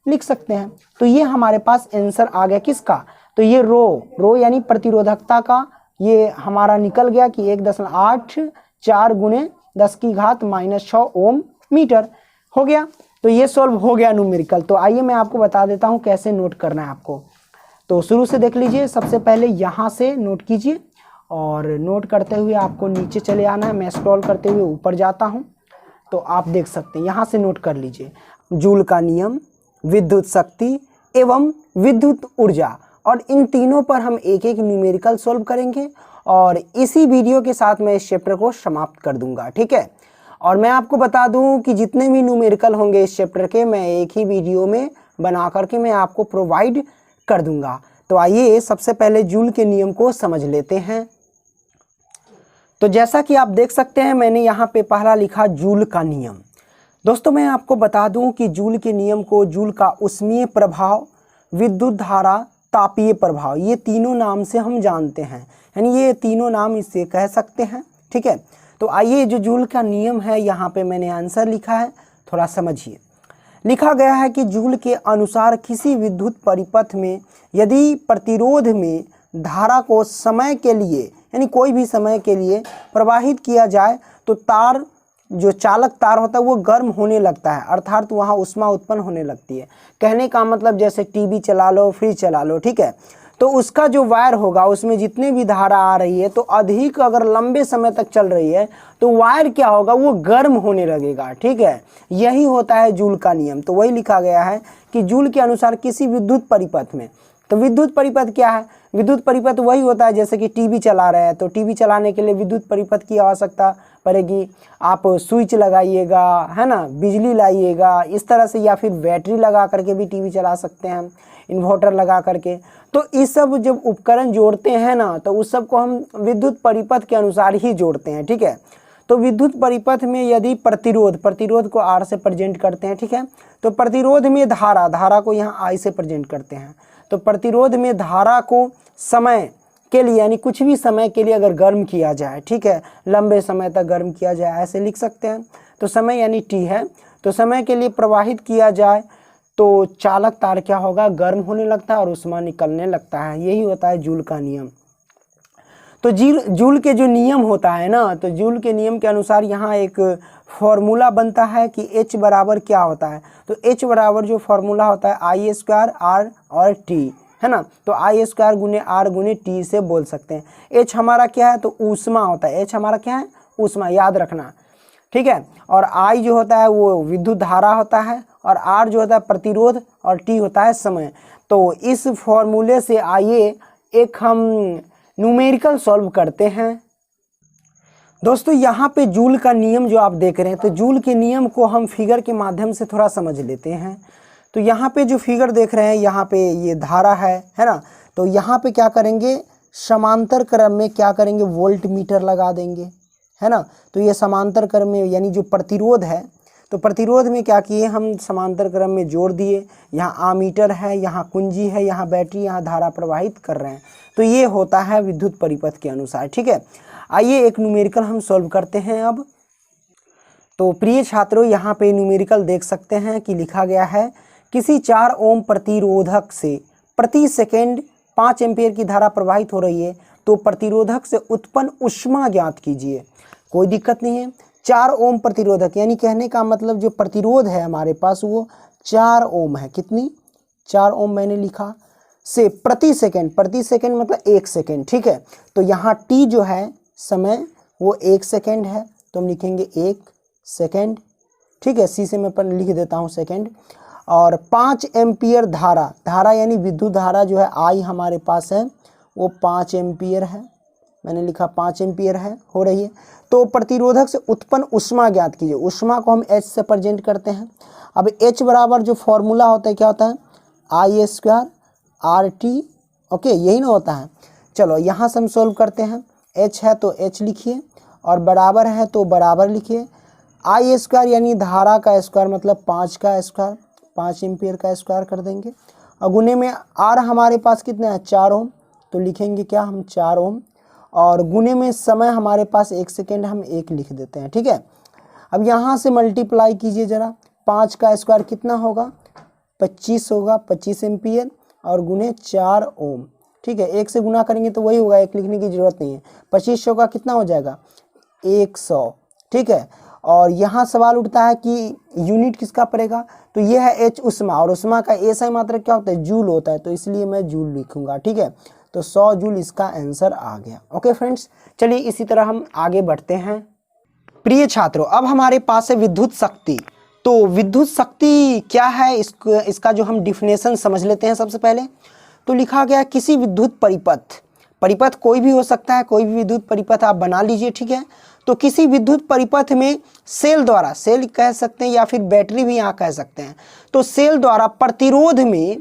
लिख सकते हैं। तो ये हमारे पास आंसर आ गया किसका, तो ये रो यानी प्रतिरोधकता का ये हमारा निकल गया कि 1.84 गुने 10 की घात -6 ओम मीटर हो गया। तो ये सॉल्व हो गया न्यूमेरिकल। तो आइए मैं आपको बता देता हूँ कैसे नोट करना है आपको। तो शुरू से देख लीजिए, सबसे पहले यहाँ से नोट कीजिए और नोट करते हुए आपको नीचे चले आना है। मैं स्क्रॉल करते हुए ऊपर जाता हूँ तो आप देख सकते हैं, यहाँ से नोट कर लीजिए, जूल का नियम, विद्युत शक्ति एवं विद्युत ऊर्जा, और इन तीनों पर हम एक एक न्यूमेरिकल सॉल्व करेंगे और इसी वीडियो के साथ मैं इस चैप्टर को समाप्त कर दूंगा, ठीक है। और मैं आपको बता दूं कि जितने भी न्यूमेरिकल होंगे इस चैप्टर के मैं एक ही वीडियो में बना करके मैं आपको प्रोवाइड कर दूंगा। तो आइए सबसे पहले जूल के नियम को समझ लेते हैं। तो जैसा कि आप देख सकते हैं मैंने यहाँ पे पहला लिखा जूल का नियम। दोस्तों मैं आपको बता दूं कि जूल के नियम को जूल का ऊष्मीय प्रभाव, विद्युत धारा, तापीय प्रभाव, ये तीनों नाम से हम जानते हैं। यानी ये तीनों नाम इससे कह सकते हैं। ठीक है, तो आइए जो जूल का नियम है यहाँ पे मैंने आंसर लिखा है, थोड़ा समझिए। लिखा गया है कि जूल के अनुसार किसी विद्युत परिपथ में यदि प्रतिरोध में धारा को समय के लिए यानी कोई भी समय के लिए प्रवाहित किया जाए तो तार जो चालक तार होता है वो गर्म होने लगता है, अर्थात वहाँ ऊष्मा उत्पन्न होने लगती है। कहने का मतलब जैसे टीवी चला लो, फ्रिज चला लो, ठीक है, तो उसका जो वायर होगा उसमें जितने भी धारा आ रही है तो अधिक अगर लंबे समय तक चल रही है तो वायर क्या होगा, वो गर्म होने लगेगा। ठीक है, यही होता है जूल का नियम। तो वही लिखा गया है कि जूल के अनुसार किसी विद्युत परिपथ में, तो विद्युत परिपथ क्या है, विद्युत परिपथ वही होता है जैसे कि टीवी चला रहे हैं तो टीवी चलाने के लिए विद्युत परिपथ की आवश्यकता पड़ेगी। आप स्विच लगाइएगा, है ना, बिजली लाइएगा इस तरह से, या फिर बैटरी लगा करके भी टीवी चला सकते हैं, इन्वर्टर लगा करके। तो इस सब जब उपकरण जोड़ते हैं ना तो उस सब को हम विद्युत परिपथ के अनुसार ही जोड़ते हैं। ठीक है, तो विद्युत परिपथ में यदि प्रतिरोध को R से प्रेजेंट करते हैं। ठीक है, तो प्रतिरोध में धारा को यहाँ I से प्रेजेंट करते हैं। तो प्रतिरोध में धारा को समय के लिए यानी कुछ भी समय के लिए अगर गर्म किया जाए, ठीक है, लंबे समय तक गर्म किया जाए ऐसे लिख सकते हैं। तो समय यानी T है, तो समय के लिए प्रवाहित किया जाए तो चालक तार क्या होगा, गर्म होने लगता है और ऊष्मा निकलने लगता है। यही होता है जूल का नियम। तो जूल के जो नियम होता है ना, तो जूल के नियम के अनुसार यहाँ एक फॉर्मूला बनता है कि H बराबर क्या होता है। तो H बराबर जो फॉर्मूला होता है I स्क्वायर R और T, है ना, तो I स्क्वायर गुने R गुने T से बोल सकते हैं। H हमारा क्या है, तो ऊष्मा होता है। H हमारा क्या है, ऊष्मा, याद रखना। ठीक है, और I जो होता है वो विद्युत धारा होता है और R जो होता है प्रतिरोध और T होता है समय। तो इस फॉर्मूले से आइए एक हम न्यूमेरिकल सॉल्व करते हैं। दोस्तों यहाँ पे जूल का नियम जो आप देख रहे हैं, तो जूल के नियम को हम फिगर के माध्यम से थोड़ा समझ लेते हैं। तो यहाँ पे जो फिगर देख रहे हैं, यहाँ पे ये धारा है ना, तो यहाँ पे क्या करेंगे, समांतर क्रम में क्या करेंगे, वोल्ट मीटर लगा देंगे, है ना। तो ये समांतर क्रम में यानी जो प्रतिरोध है, तो प्रतिरोध में क्या किए हम, समांतर क्रम में जोड़ दिए। यहाँ आमीटर है, यहाँ कुंजी है, यहाँ बैटरी, यहाँ धारा प्रवाहित कर रहे हैं। तो ये होता है विद्युत परिपथ के अनुसार। ठीक है, आइए एक न्यूमेरिकल हम सॉल्व करते हैं अब। तो प्रिय छात्रों यहाँ पे न्यूमेरिकल देख सकते हैं कि लिखा गया है किसी 4 ओम प्रतिरोधक से प्रति सेकेंड 5 एम्पीयर की धारा प्रवाहित हो रही है, तो प्रतिरोधक से उत्पन्न ऊष्मा ज्ञात कीजिए। कोई दिक्कत नहीं है, 4 ओम प्रतिरोधक यानी कहने का मतलब जो प्रतिरोध है हमारे पास वो 4 ओम है। कितनी, 4 ओम मैंने लिखा, से प्रति सेकेंड मतलब 1 सेकेंड। ठीक है, तो यहाँ T जो है समय वो 1 सेकेंड है, तो हम लिखेंगे 1 सेकेंड। ठीक है, C से मैं लिख देता हूँ सेकेंड। और 5 एम्पियर धारा यानी विद्युत धारा जो है I हमारे पास है वो 5 एम्पियर है, मैंने लिखा 5 एम्पियर है हो रही है। तो प्रतिरोधक से उत्पन्न ऊष्मा ज्ञात कीजिए। ऊष्मा को हम H से प्रेजेंट करते हैं। अब H बराबर जो फॉर्मूला होता है क्या होता है, I स्क्वायर RT, ओके, यही ना होता है। चलो यहाँ से हम सोल्व करते हैं। H है तो H लिखिए और बराबर है तो बराबर लिखिए। I स्क्वायर यानी धारा का स्क्वायर मतलब 5 का स्क्वायर, 5 एम्पियर का स्क्वायर कर देंगे। और गुने में R हमारे पास कितना है, 4 ओम, तो लिखेंगे क्या हम 4 ओम। और गुने में समय हमारे पास 1 सेकेंड, हम 1 लिख देते हैं। ठीक है, अब यहाँ से मल्टीप्लाई कीजिए ज़रा, 5 का स्क्वायर कितना होगा, 25 होगा, 25 एम्पियर और गुने 4 ओम। ठीक है, 1 से गुना करेंगे तो वही होगा, 1 लिखने की ज़रूरत नहीं है। 2500 का कितना हो जाएगा, 100। ठीक है, और यहाँ सवाल उठता है कि यूनिट किसका पड़ेगा, तो ये है H ऊष्मा, और ऊष्मा का SI मात्रक क्या होता है, जूल होता है, तो इसलिए मैं जूल लिखूंगा। ठीक है, तो 100 जूल इसका आंसर आ गया। ओके फ्रेंड्स, चलिए इसी तरह हम आगे बढ़ते हैं। प्रिय छात्रों, अब हमारे पास है विद्युत शक्ति। तो विद्युत शक्ति क्या है, इसका जो हम डिफिनेशन समझ लेते हैं सबसे पहले। तो लिखा गया किसी विद्युत परिपथ कोई भी हो सकता है, कोई भी विद्युत परिपथ आप बना लीजिए। ठीक है, तो किसी विद्युत परिपथ में सेल द्वारा, सेल कह सकते हैं या फिर बैटरी भी यहाँ कह सकते हैं, तो सेल द्वारा प्रतिरोध में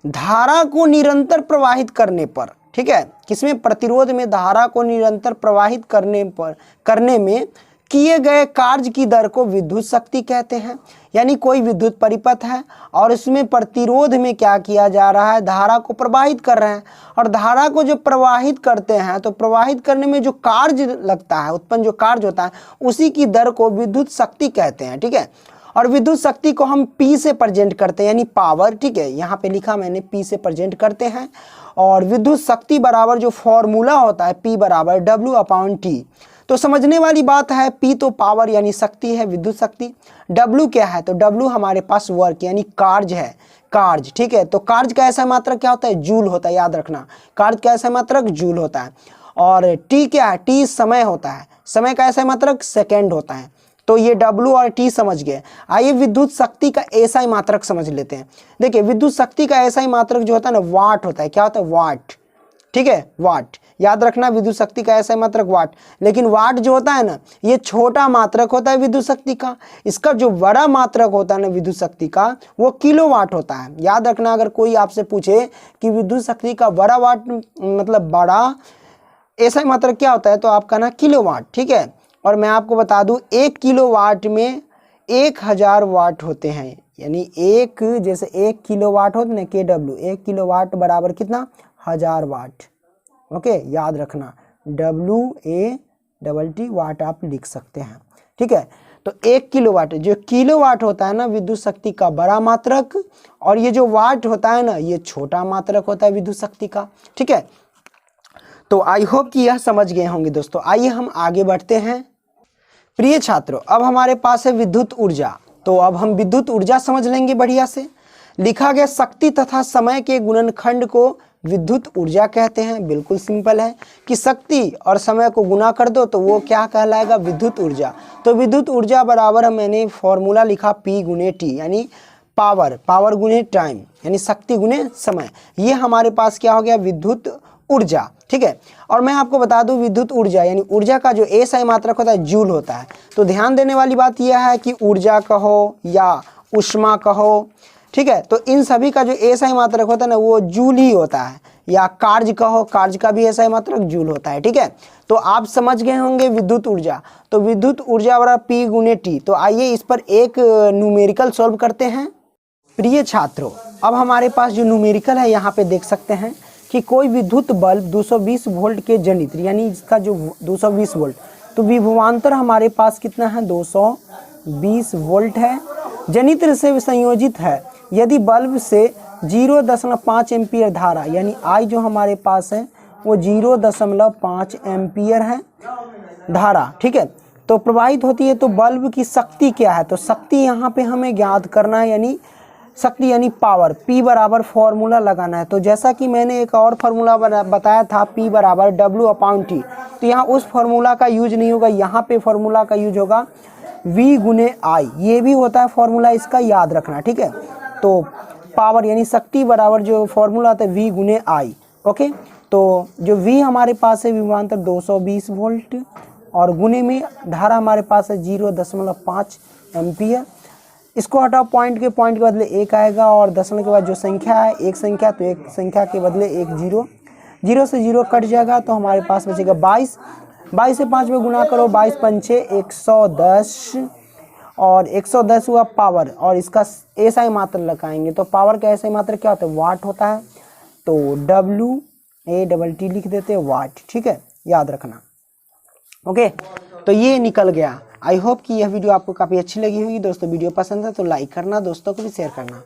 धारा को निरंतर प्रवाहित करने पर, ठीक है, किसमें, प्रतिरोध में धारा को निरंतर प्रवाहित करने में किए गए कार्य की दर को विद्युत शक्ति कहते हैं। यानी कोई विद्युत परिपथ है और इसमें प्रतिरोध में क्या किया जा रहा है, धारा को प्रवाहित कर रहे हैं, और धारा को जो प्रवाहित करते हैं तो प्रवाहित करने में जो कार्य लगता है, उत्पन्न जो कार्य होता है, उसी की दर को विद्युत शक्ति कहते हैं। ठीक है, और विद्युत शक्ति को हम P से प्रेजेंट करते हैं, यानी पावर। ठीक है, यहाँ पे लिखा मैंने P से प्रेजेंट करते हैं। और विद्युत शक्ति बराबर जो फॉर्मूला होता है P बराबर W/T। तो समझने वाली बात है, P तो पावर यानी शक्ति है, विद्युत शक्ति। W क्या है, तो W हमारे पास वर्क यानी कार्य है, कार्य। ठीक है, तो कार्य का ऐसा मात्रक क्या होता है, जूल होता है, याद रखना, कार्य का ऐसा मात्रक जूल होता है। और T क्या है, T समय होता है, समय का ऐसा मात्रक सेकेंड होता है। तो ये W और T समझ गए। आइए विद्युत शक्ति का ऐसा ही मात्रक समझ लेते हैं। देखिए विद्युत शक्ति का ऐसा ही मात्रक जो होता है ना, वाट होता है। क्या होता है, वाट। ठीक है, वाट, याद रखना, विद्युत शक्ति का ऐसा ही मात्रक वाट। लेकिन वाट जो होता है ना, ये छोटा मात्रक होता है विद्युत शक्ति का। इसका जो बड़ा मात्रक होता है ना विद्युत शक्ति का, वो किलोवाट होता है। याद रखना, अगर कोई आपसे पूछे कि विद्युत शक्ति का बड़ा वाट मतलब बड़ा ऐसा ही मात्रक क्या होता है, तो आप कहना किलोवाट। ठीक है, और मैं आपको बता दूं 1 किलोवाट में 1000 वाट होते हैं। यानी एक, जैसे 1 किलोवाट होता है ना, KW, 1 किलोवाट बराबर कितना, 1000 वाट। ओके, याद रखना, WATT वाट आप लिख सकते हैं। ठीक है, तो 1 किलोवाट, जो किलोवाट होता है ना विद्युत शक्ति का बड़ा मात्रक, और ये जो वाट होता है ना, ये छोटा मात्रक होता है विद्युत शक्ति का। ठीक है, तो आई होप कि यह समझ गए होंगे दोस्तों। आइए हम आगे बढ़ते हैं। प्रिय छात्रों, अब हमारे पास है विद्युत ऊर्जा। तो अब हम विद्युत ऊर्जा समझ लेंगे बढ़िया से। लिखा गया शक्ति तथा समय के गुणनखंड को विद्युत ऊर्जा कहते हैं। बिल्कुल सिंपल है कि शक्ति और समय को गुना कर दो तो वो क्या कहलाएगा, विद्युत ऊर्जा। तो विद्युत ऊर्जा बराबर मैंने फॉर्मूला लिखा P गुने T, यानी पावर, पावर गुने टाइम, यानी शक्ति गुने समय। ये हमारे पास क्या हो गया, विद्युत ऊर्जा। ठीक है, और मैं आपको बता दूं विद्युत ऊर्जा यानी ऊर्जा का जो SI मात्रक होता है, जूल होता है। तो ध्यान देने वाली बात यह है कि ऊर्जा कहो या ऊष्मा कहो, ठीक है, तो इन सभी का जो SI मात्रक होता है ना, वो जूल ही होता है। या कार्य कहो, कार्य का भी SI मात्रक जूल होता है। ठीक है, तो आप समझ गए होंगे विद्युत ऊर्जा। तो विद्युत ऊर्जा बराबर P गुने T। तो आइए इस पर एक न्यूमेरिकल सॉल्व करते हैं। प्रिय छात्रों, अब हमारे पास जो न्यूमेरिकल है, यहाँ पे देख सकते हैं कि कोई विद्युत बल्ब 220 वोल्ट के जनित्र, यानी इसका जो 220 वोल्ट, तो विभवांतर हमारे पास कितना है, 220 वोल्ट है, जनित्र से संयोजित है। यदि बल्ब से 0.5 एम्पियर धारा, यानी I जो हमारे पास है वो 0.5 एम्पियर है धारा, ठीक है, तो प्रवाहित होती है, तो बल्ब की शक्ति क्या है, तो शक्ति यहाँ पे हमें ज्ञात करना है, यानी शक्ति यानी पावर। P बराबर फॉर्मूला लगाना है। तो जैसा कि मैंने एक और फार्मूला बताया था, P बराबर W/T, तो यहाँ उस फार्मूला का यूज नहीं होगा, यहाँ पे फार्मूला का यूज होगा V गुने I। ये भी होता है फार्मूला, इसका याद रखना। ठीक है, तो पावर यानी शक्ति बराबर जो फार्मूला आता है V गुने I। ओके, तो जो V हमारे पास है विभवांतर 220 वोल्ट, और गुने में धारा हमारे पास है 0.5 एम्पियर। इसको हटाओ, पॉइंट के बदले 1 आएगा, और दशमलव के बाद जो संख्या है एक संख्या, तो एक संख्या के बदले एक 0, 0 से 0 कट जाएगा, तो हमारे पास बचेगा 22। 22 से 5 में गुना करो, 22 पंचे 110, और 110 हुआ पावर, और इसका SI मात्रा लगाएंगे। तो पावर का SI मात्रा क्या होता है, वाट होता है। तो WATT लिख देते हैं, वाट। ठीक है, याद रखना। ओके, तो ये निकल गया। आई होप कि यह वीडियो आपको काफ़ी अच्छी लगी होगी दोस्तों। वीडियो पसंद है तो लाइक करना, दोस्तों को भी शेयर करना।